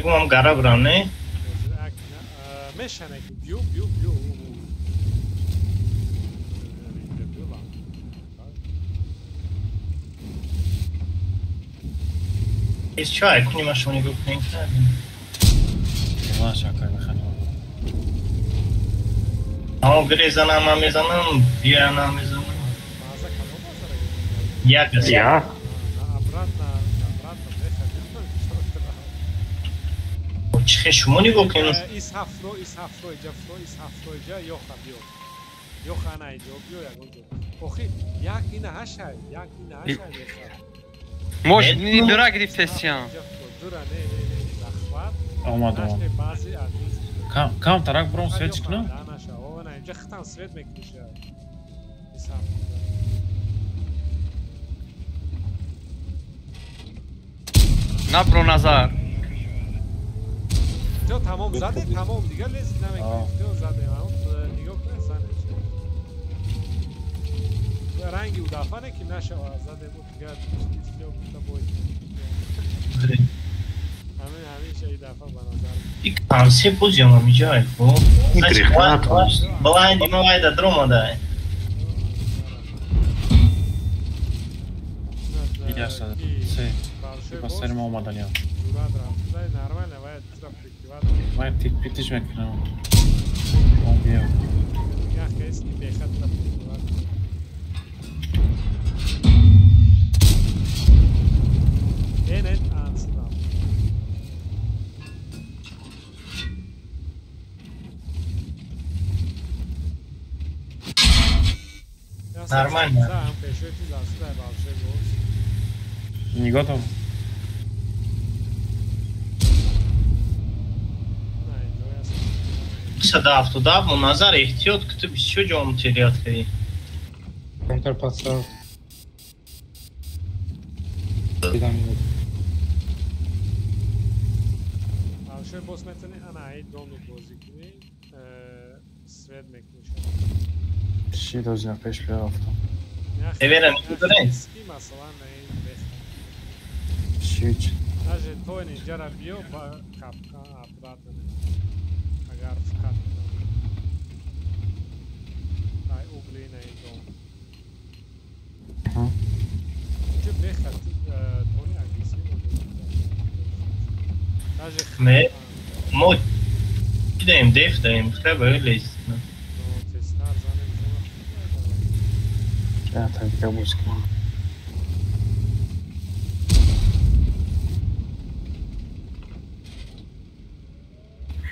میگم هم گرا برام نه میشنه که بیو ایست چای کنیم اشونی بکنیم ما شاکر بخنم آه گریزانم هم میزنم بیارم هم میزنم یک است یا چه شمونی بکنیم ایس هفت رو ایجا یو خبیو یو خانه ایجا بیو یا گونجو اوخی یک اینه هشای موش درا گرفتسیان درا نه لخوات اومدم کام ترک برام سویت کنم نه اینجا ختم سویت میکنیشه ایس هفت نبرو نظر تو تمام زده تمام دیگه لیست نمیکنی تو زده نگاه کنه زنه رنگی او دفعه که نشه زده بود دیگه همیشه ای دفعه به نظر این کانسیپ بود یا ما میجای خب بلایندی ما باید درو مده دیگه شد سی بسرم اومدن یا باید تیک پیتش میکنم بیا Нормально. Не готов? Сюда, туда, в Назар ихтет, кто бы еще делом теряет. Контрподстав. Alşer bosmetini anayı donlu bozikini svet mekmişe. Çi dozna peş bir hafta. Verem, verem. Mesela ne? Çi. Даже той не жара био ба капка обратно. Агар вкат. Ай угли не идем. Че бехат тони агрессивно. Даже мы мод идем дефтаем, треба вылезть. Я так габуски.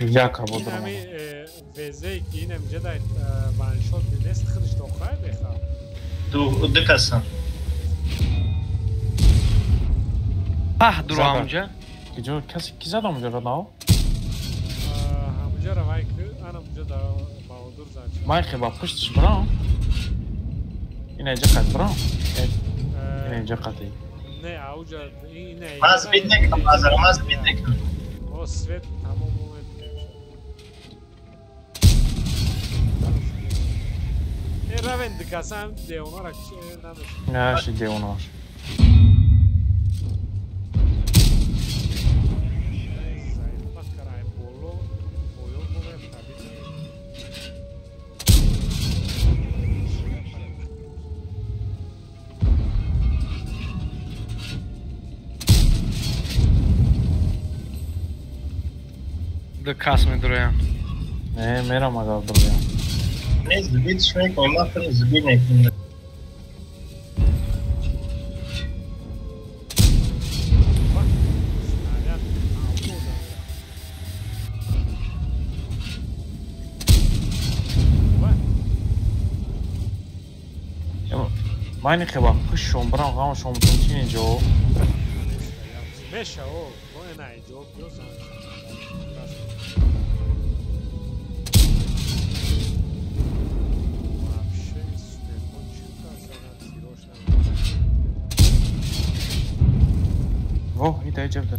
Яка буду. Нами везе ки инем жадай ваншот нест хриш тохай беха. Ду декасан. Duru amca. Gidiyor kız adam mı diyor daha? Amca ravay ki anamca da bağdır zaten. Mayke bak pıştış bro. Yine cekat bro. Yine cekat iyi. Ne avuca yine. Maz bitnek, maz bitnek. O svet tamam o Raven dikasam de onarak Ne şey de onar. дыкас медруям. Не, мерам агар дуруям. Не, збитиш мекунем, макар зби мекунем. Майни хеба пушшум брам гамшум тинчини ҷо. Меша о, ой най ҷо бёзан. Во, ида ҷабда.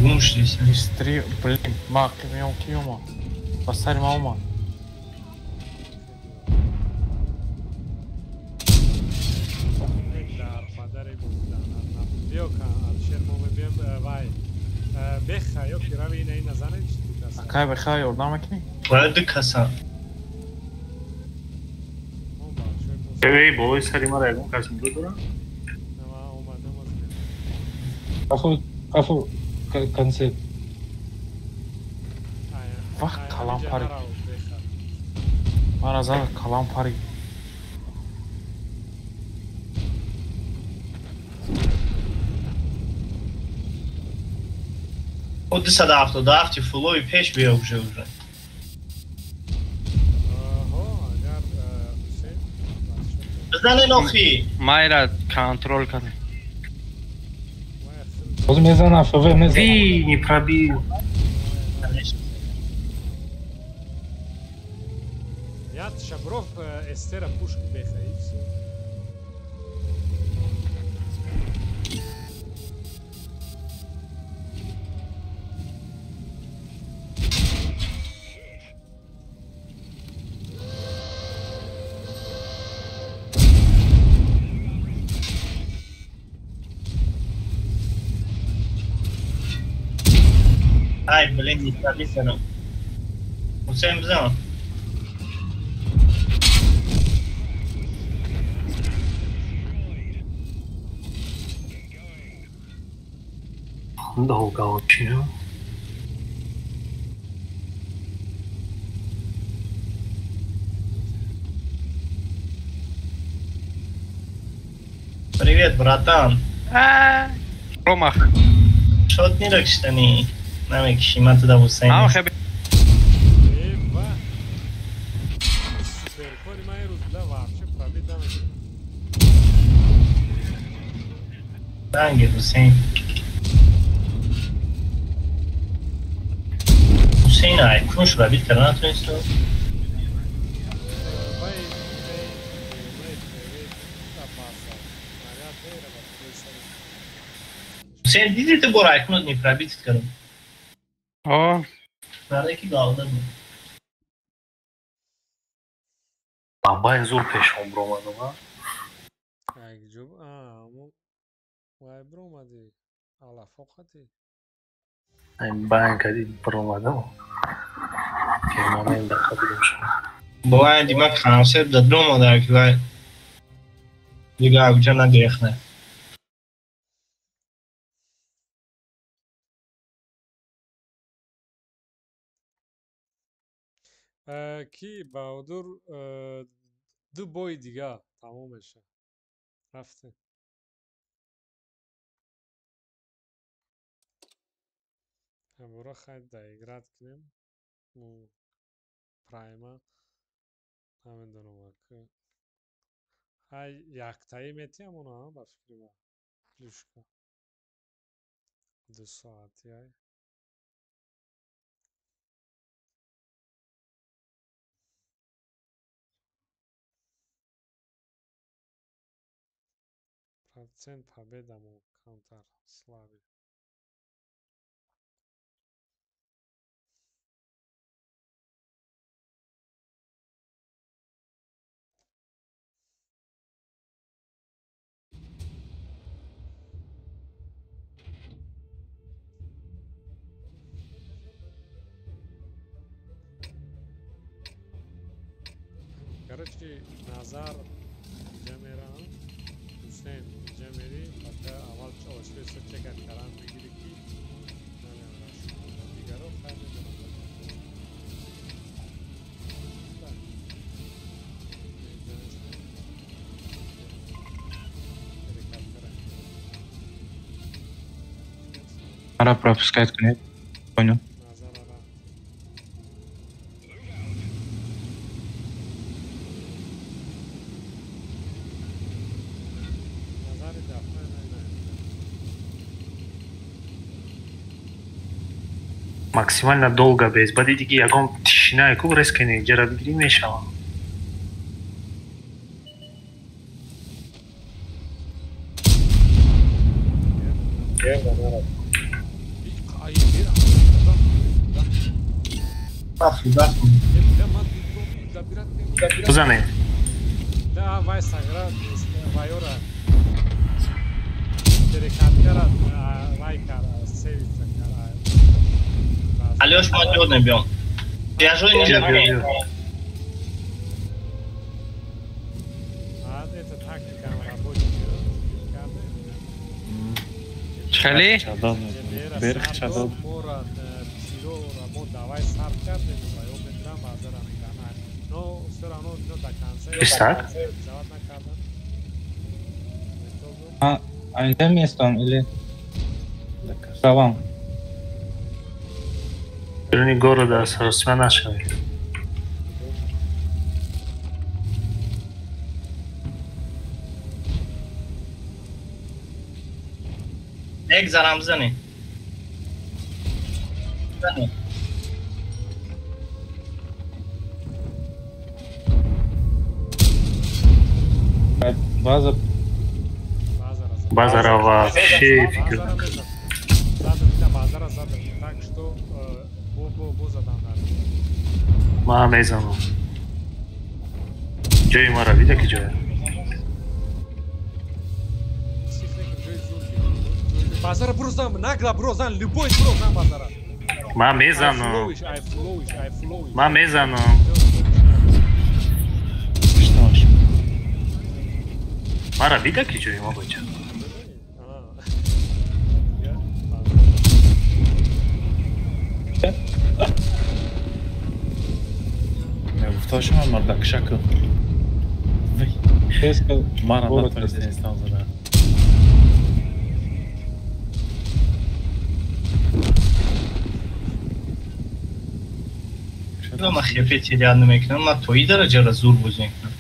Бумшлись. Мистри, блин, мак, миом киома. Пасари маума. Беха, ёки рави ина ина занем чи дукаса. Акай беха ёрдам мекунӣ? Бояд дукаса. Эй, болои сари мара ягон кас мебудора? Кафу концепт. Вах калампари. Мара зада калампари. О 277 фулои пеш бия уже. Бизанен охи. Майра контроль кане. Боз мезанам, ФВ мезанам. Ви, не пробил. Яд Шабров Эстера пушк беха и всё. Ай, блин, не пробисано. Усейн бизан. Долго очень. Привет, братан. Промах. Шот ниракштани. Намекиши, ман туда Усейн. Хеби. Еба. Супер, кори май рӯз буда вообще пробидам. Данги, Усейн. Усейн, ай, кунш пробид карда натунисту? Усейн, диди ты бор айкунот не пробид карда? О. Надо ки галда бу. Абай зур пешом бромадам, а? Ай, ҷоб, му вай бромади. Ала фоқати. Ай, байн кади бромадам. Кемонен да кабидам шумо. Бовай димак хамсер да бромада ки вай дига акҷа нагрехне. Ки Баҳодур ду бои дига тамом меша. Рафтем. Амбора хай доиграт кунем. Прайма. Намедонам ак. Хай яктаи метиҳам оно ба фикри ман. Плюшка. 2 соати ай. Процент победа му контр Слави. Короче, Назар инҷа мерам. حسین اینجا میری بعد اول چالشی رو چک کردن میگیری کی دیگه رو خیلی Пора пропускать книг. Понял. Максимально долго без. Бади диги ягон тишина яку рескене ҷара бигирӣ мешавам. Бузане. Да, вай сагра, вайора. Перекаткара, вай кара, севица кара. Алёш, мы не бьем. Я же не бьем. А это тактика рабочая. Чхали? Берх чадод. Мора, тиро, рамо, давай сар кардем, вайо метрам базара мекана. Но все равно до конца. Исак? А это место он или правом? Верни города с Росманашевой. Ek zaram zane. База. Базара вообще фиг. Так что Мамезану. Джой мара видя ки джой. Базара брозан, нагла брозан, любой брозан базара. Мамезану. Мамезану. Мара видя ки джой мабоча. گفتاشم هم مردک شکل من را نتونسته نیستم زده ما خیفه تیریاد نمیکنم ما تویی درجه را زور بوز میکنم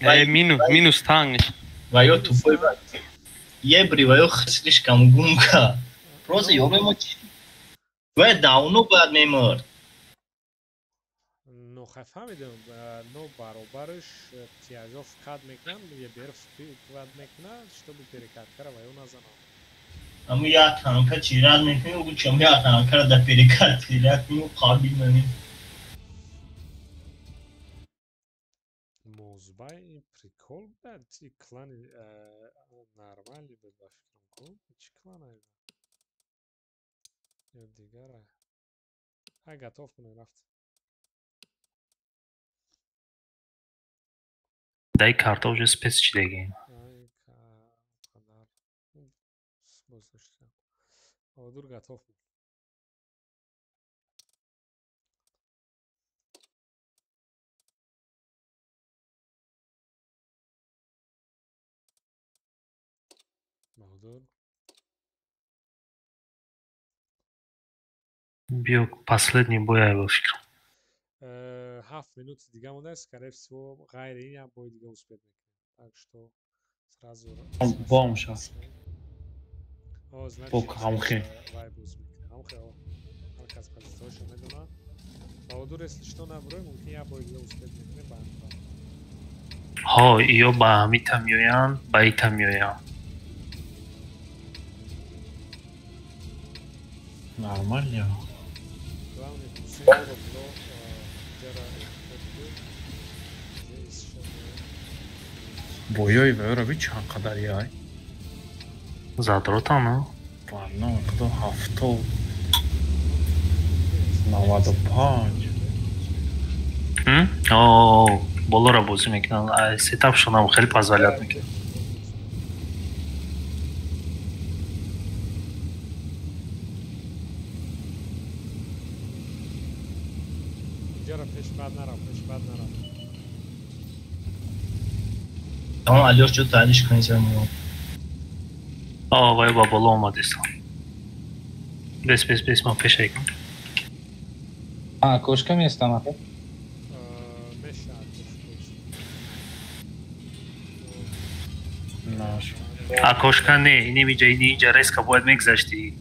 نه مینوس تانگش وایو тупой ебри вайо слишком гумка просто ёбемо вай давно бад мемор ну хафамидем но баробарш тяжов кад мекнам е берф кад мекна чтобы перекаткара вайо назана ам я танка чирад мекнем у чем я танка да перекаткара ну кабил мани мозбай прикол да ти клани нормальный бы башком чи клана я дигара ай готов мы рафт дай карта уже спец чидеген ай кадар слушайте одур готов Бил последний бой был фикр. 7 минут дига монда, скорее всего, гайр ин бой дига успеет. Так что сразу бом сейчас. О, значит, Бок хамхи. Хамхи. Алкас позиция медуна. Баудур, если что, наброй, мумкин я бой дига успеет. Ҳо, ё ба ҳамита меоянд, ба ита меоянд. Нормально. Боёй ваёраби чанд қадар яй? Задротану. Варно, қадо 70. 95. О, болора бозӣ мекунанд. Сетапшонам хеле позволят мекунад. Инҷоро пешбад нарав. Tamam Alyosh čo tadiš konečne mu. Vay ba bola омадест. Без ма пешай кун. Кошка место маха. Кошка не, инҷа резка бояд мегзашти.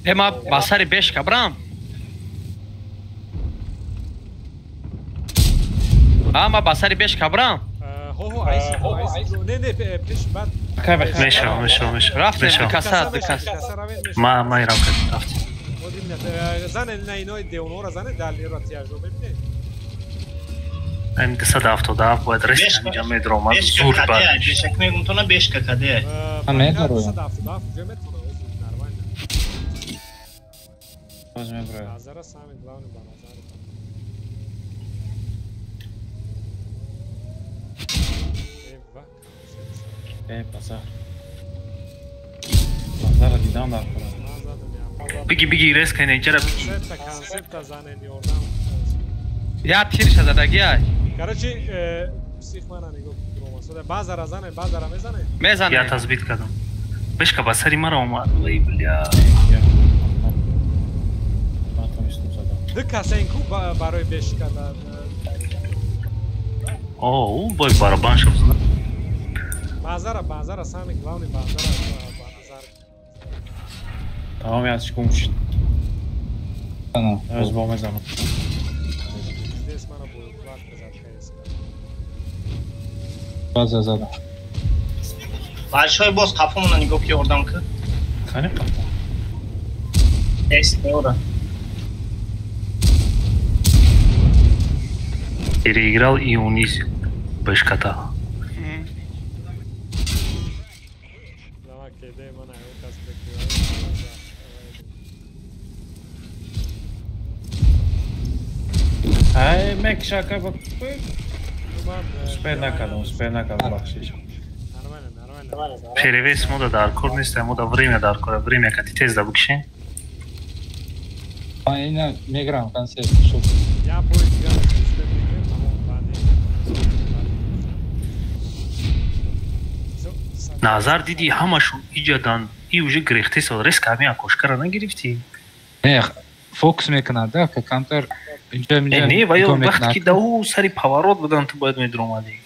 Ма басари бешка брам. Ма басари бешка брам. Не, пешбад. Меша. Рафтем каса. Май рафт. Зане на иной деонора зане далира тяжо бебне. Ам 270 бояд резка инҷа медромад. Зур бар. Бешак мегунтона бешка каде. Медро. 270 уже метро нормально. Возьми бро. Назара самый главный ба назар. Паса. Базара дидам дар кора. Биги резка инҷара биги. Концепта занен ёрдам. Я тир шададагӣ ай. Короче, психмана нигоҳ кунам. Сода базара зане, базара мезане. Мезане. Я тазбит кардам. Бешка ба сари мара омад. Вай бля. Ду касенку барои бешка да. О, бой барабан шуд. Базара самый главный базара. Tamam yazık olmuş. Tamam. Öz bomba zaman. Здесь мана будет платка за КС. База зада. Большой босс кафамона нигоҳ ёрдам ки. Қане кафа? Эстора. Переиграл и унизил бешката. Ай, мек шака бак. Успех накардам бахшиш. Нормально. Перевес мода дар кор нест, мода время дар кор. Время кати тез да бикши. Ина меграм концерт шо. Я будет гад, успех меграм, тамом баъди. Назар диди ҳамашон иҷадан. И уже грехте сол риск ҳамин кошкара нагирифти. Фокус мекунад да, ка камтар инҷа не ва ё вақте ки даву сари поворот будан ту бояд медромадӣ.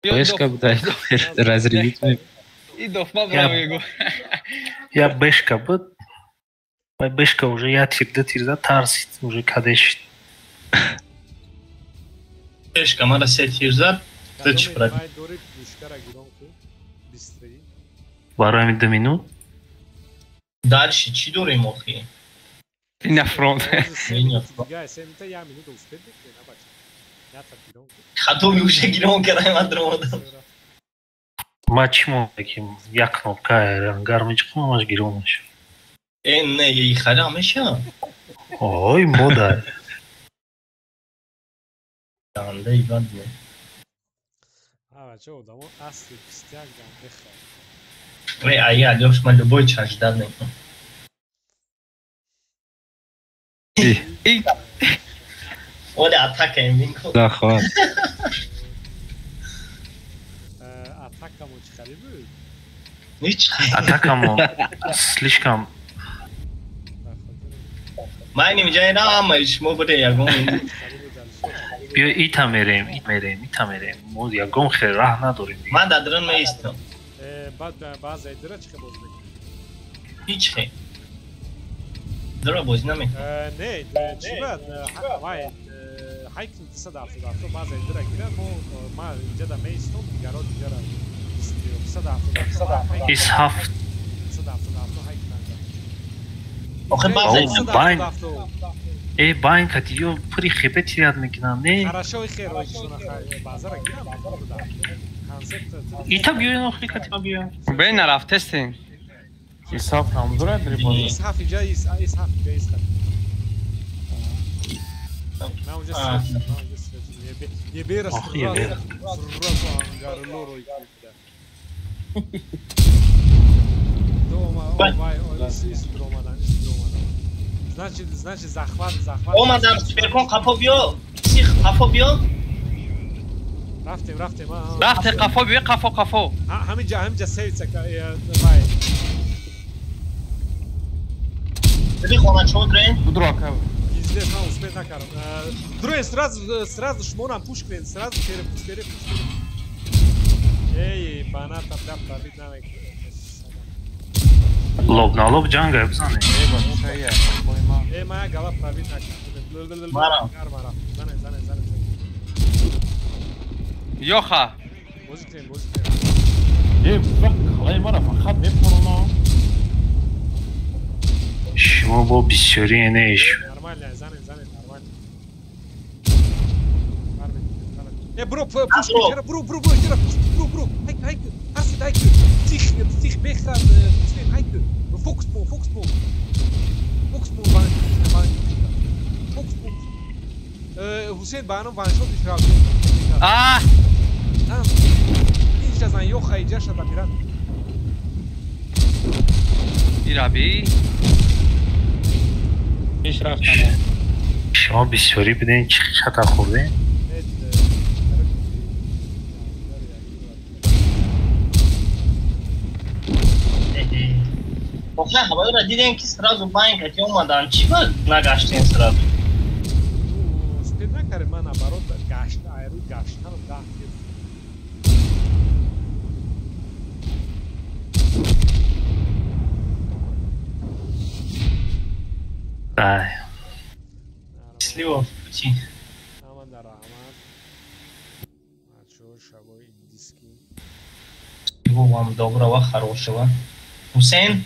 Бешка будай разривит. Идофма бравего. Я бешка буд. Ва бешка уже я тирда тарсид, уже кадеш. Бешка мара се тирда, ты чи прави? Барои 2 минут. Дальше чи дорем охи? Линия фронт. Хатоми уже гирон караем адромадам. Мачмо таким як кнопка гармичқо маш гиромаш. Не, и харамеша. Ой, мода. Анда ивадне. Чё, дамо асли пистяк дам беха. Я Лёш, мы любой чаш данный. Оля атака иминко. Да, хват. Атака му чхали будет? Ничего. Атака му слишком. Майни миджай рамаш, мо буде ягон. Биё ита мерем. Мо ягон хел раҳ надорем. Ман дадран меистам. Баъз айдира чиқа боз мекунӣ? Ҳичхе. Дара боз намекунам. Не, чӣ бад? Ҳайкл 270 баъз айдира гира, ман инҷа да меистам, дигарот инҷара 270. Ис ҳафт. 270 ҳайкл анҷа. Охе баъз байн кати ё пури хебет яд мекунам, не? Хорошо, херо шуна базара гирам. Ита биёен охри кати ма биёен. Бен нараф тестин. Исаф ҳам дурад рибоз. Исаф иҷа исаф. من اونجا یه بیر است راست انگارلو روی کلیده دوما وای ایست دومادن значит захват اومدم سوپرکن قفا بیا سیخ قفا بیا رفتیم رفت قفا بیا قفا همینجا سیوت سکتا وای ببین خواهد شما درین Дурака. Пиздец, на успеть накаром. Друин, сразу шмонам пушквин, сразу перепуск. Эй, баната, бля, пробить на мек. Лоб на лоб джанга бзане. Эй, моя голова пробить на Мара. Зане. Йоха. Бозиклин. خلای مرا فقط میپرونم. شما با بسیاری نش. Нормально, зане, нормально. Бро, пушки, бро. Хайк. Асид. Тих, бехтар, хайк. Фокус пол. Hussein баном ваншот ишрак. این چیزان یو خیجه شد میرن. ایرابی. پیش رفتم. شما بسیاری بدین چی خطا خورده؟ آخه هوایی را دیدین که سرازو باین که اومدن چی باید نگشتین سرازو؟ سپید نکره من برات گشت ایرو گشتن رو ده بله Счастливо в пути. Всего вам доброго, хорошего. Хусейн?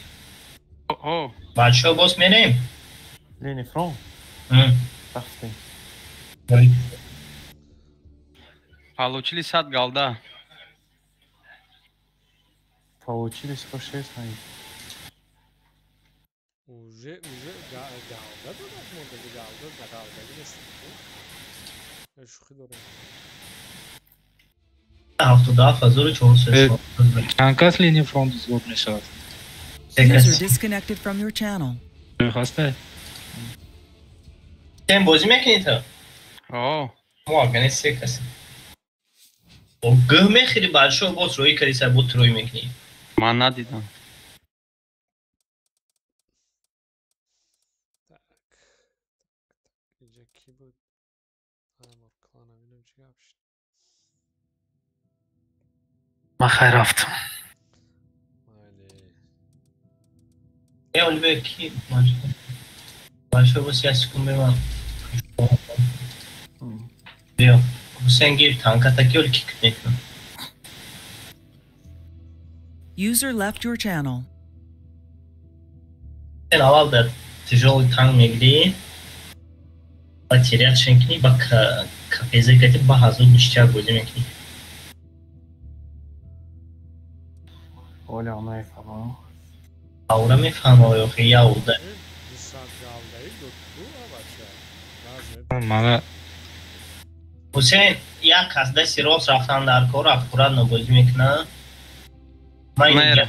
Большой босс мерим? Линии фронт? Рахты. Получились от голда. Получились 106 на них. Уже галда есть. Шухи дорогие. Туда фазуры чего-то. Канкас линии фронта звук мешает. User disconnected from your channel. Хостай. Sen bozi mekanit ha? Muagane sekasi. O gıhme khiri balsho boss roy kari sa bot roy mekni. Man nadidam. من خیر رفتم. Olha aqui, baixou você assim com meu irmão. Viu? Você engir tanka tá aqui, olha que tem. User left your channel. Sen avalda тяжелый танк мегли. Потерять шенкни, бака кафезе кати бахазу ништяк будем мекни. Оля, она их фама. Aura میفهمه یا خیلی یاوده حسین یک کس دستی راست رفتن در کار افکورت نبازی میکنه من اینجا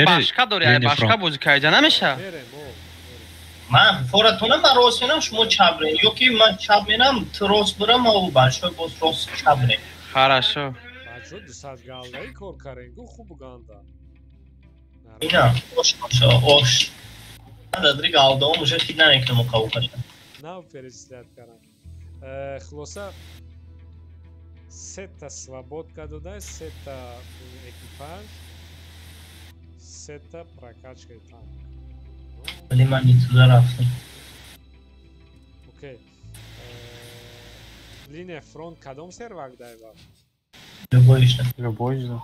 باشقا دوری باشقا بازی کایجا نمیشه من فورتونم من راست میرم شما چپ رین یا که من چپ میرم تو راست برم و بچه باز راست چپ رین хорошо Что ты сад галдай кор каренгу хуб ганда. Ина, ош. Надо дриг алда, он уже хидна не кнемо каукаша. Нау перечислят каран. Хлоса сета свободка додай, сета экипаж, сета прокачка и там. Лима не туда рафту. Окей. Линия фронт кадом сервак дайва? Любой что? Любой что?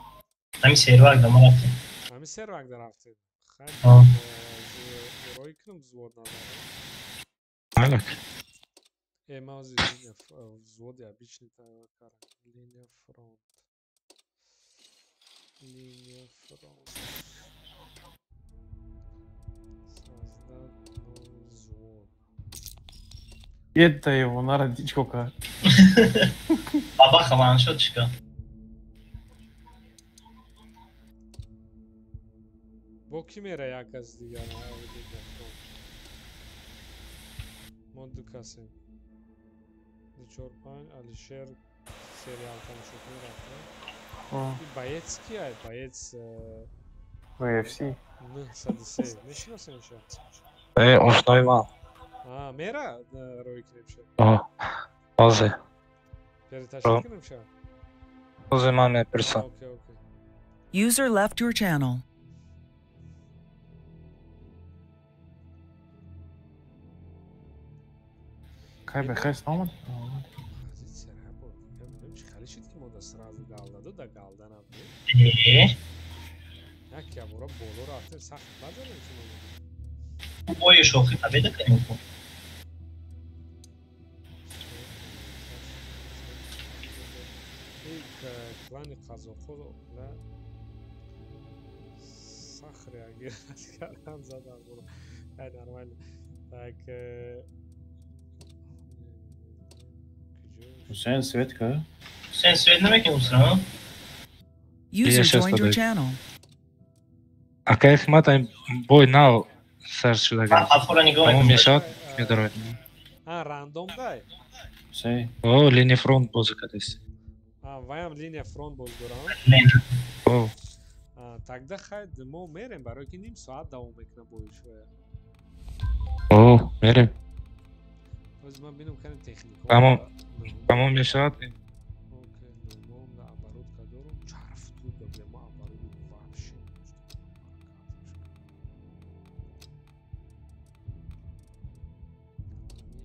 Ами сервак да марафты. Ами сервак да рафты. Хай. Ройкнем взвод надо. Алек. Маузи линия взводы обычный кара. Линия фронт. Линия фронт. Создать Это его, на родичка. Бабаха ваншотчика. Бо ки мера якас дигар модду касе 4-5 алишер сериал тамошокунӣ рафта боец кия боец UFC 903 мешиносенша ошноиман мера рӯи кунемша ҳозир переташкил кунемша ҳозир ман мепирсам User left your channel. Кай бехест намад? Позиция работы. Я не знаю, халишит ки мода сразу галдаду да галдан аб. Як я бора боло рафтем сахт базарем чумо. Бой шохи табеда канем ку. Клани қазоқо ла сахт реагировать кардам задам бора. Ай нормально. Так Hüseyin Svetka. Sen Svet nima musun? User joined your channel. Ака хмата бой нав сар шуда. Афора не говорит. Он мешает Федоров. рандом дай. Сей. О, линия фронт бозыкадес. Ваям линия фронт боздорам. О. Тогда хай мо мерем барои ки ним соат давом мекунам бои шоя. О, мерем. Оз ман бинам канем технико. Тамом мешает. Окей, ну наоборот кадорум чарфту да наоборот вообще.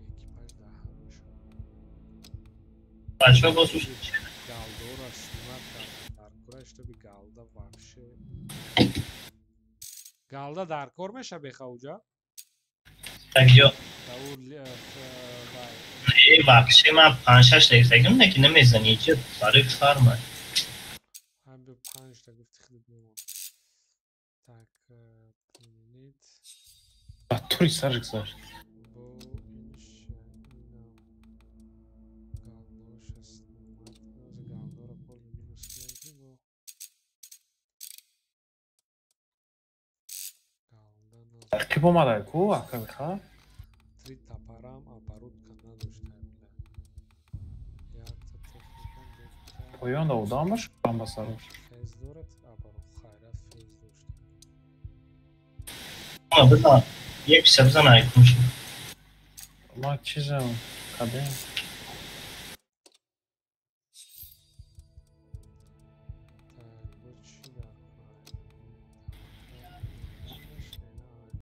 Экипаж да хорошо. А что было слушать? Галдора снимать даркора, чтобы галда вообще. Галда даркор меша бехауджа? Так ё. Вообще мы 5-6 дегим, неки немезани че бари фарма. Абе 5 та гуфти хилиб мемон. Так, применить. А тури саржик сар. Бо инша галдоша снимать. Оз галдора поле минус кенки бо. Галда на. Ты помадай ку, а как ха? 3 тапарам оборотка надоштаем. Поёнда удамаш, амбасарош. Фез дорад, оборот хайра фез дошта. Биза, 150 занай кунши. Ма чизам, каде?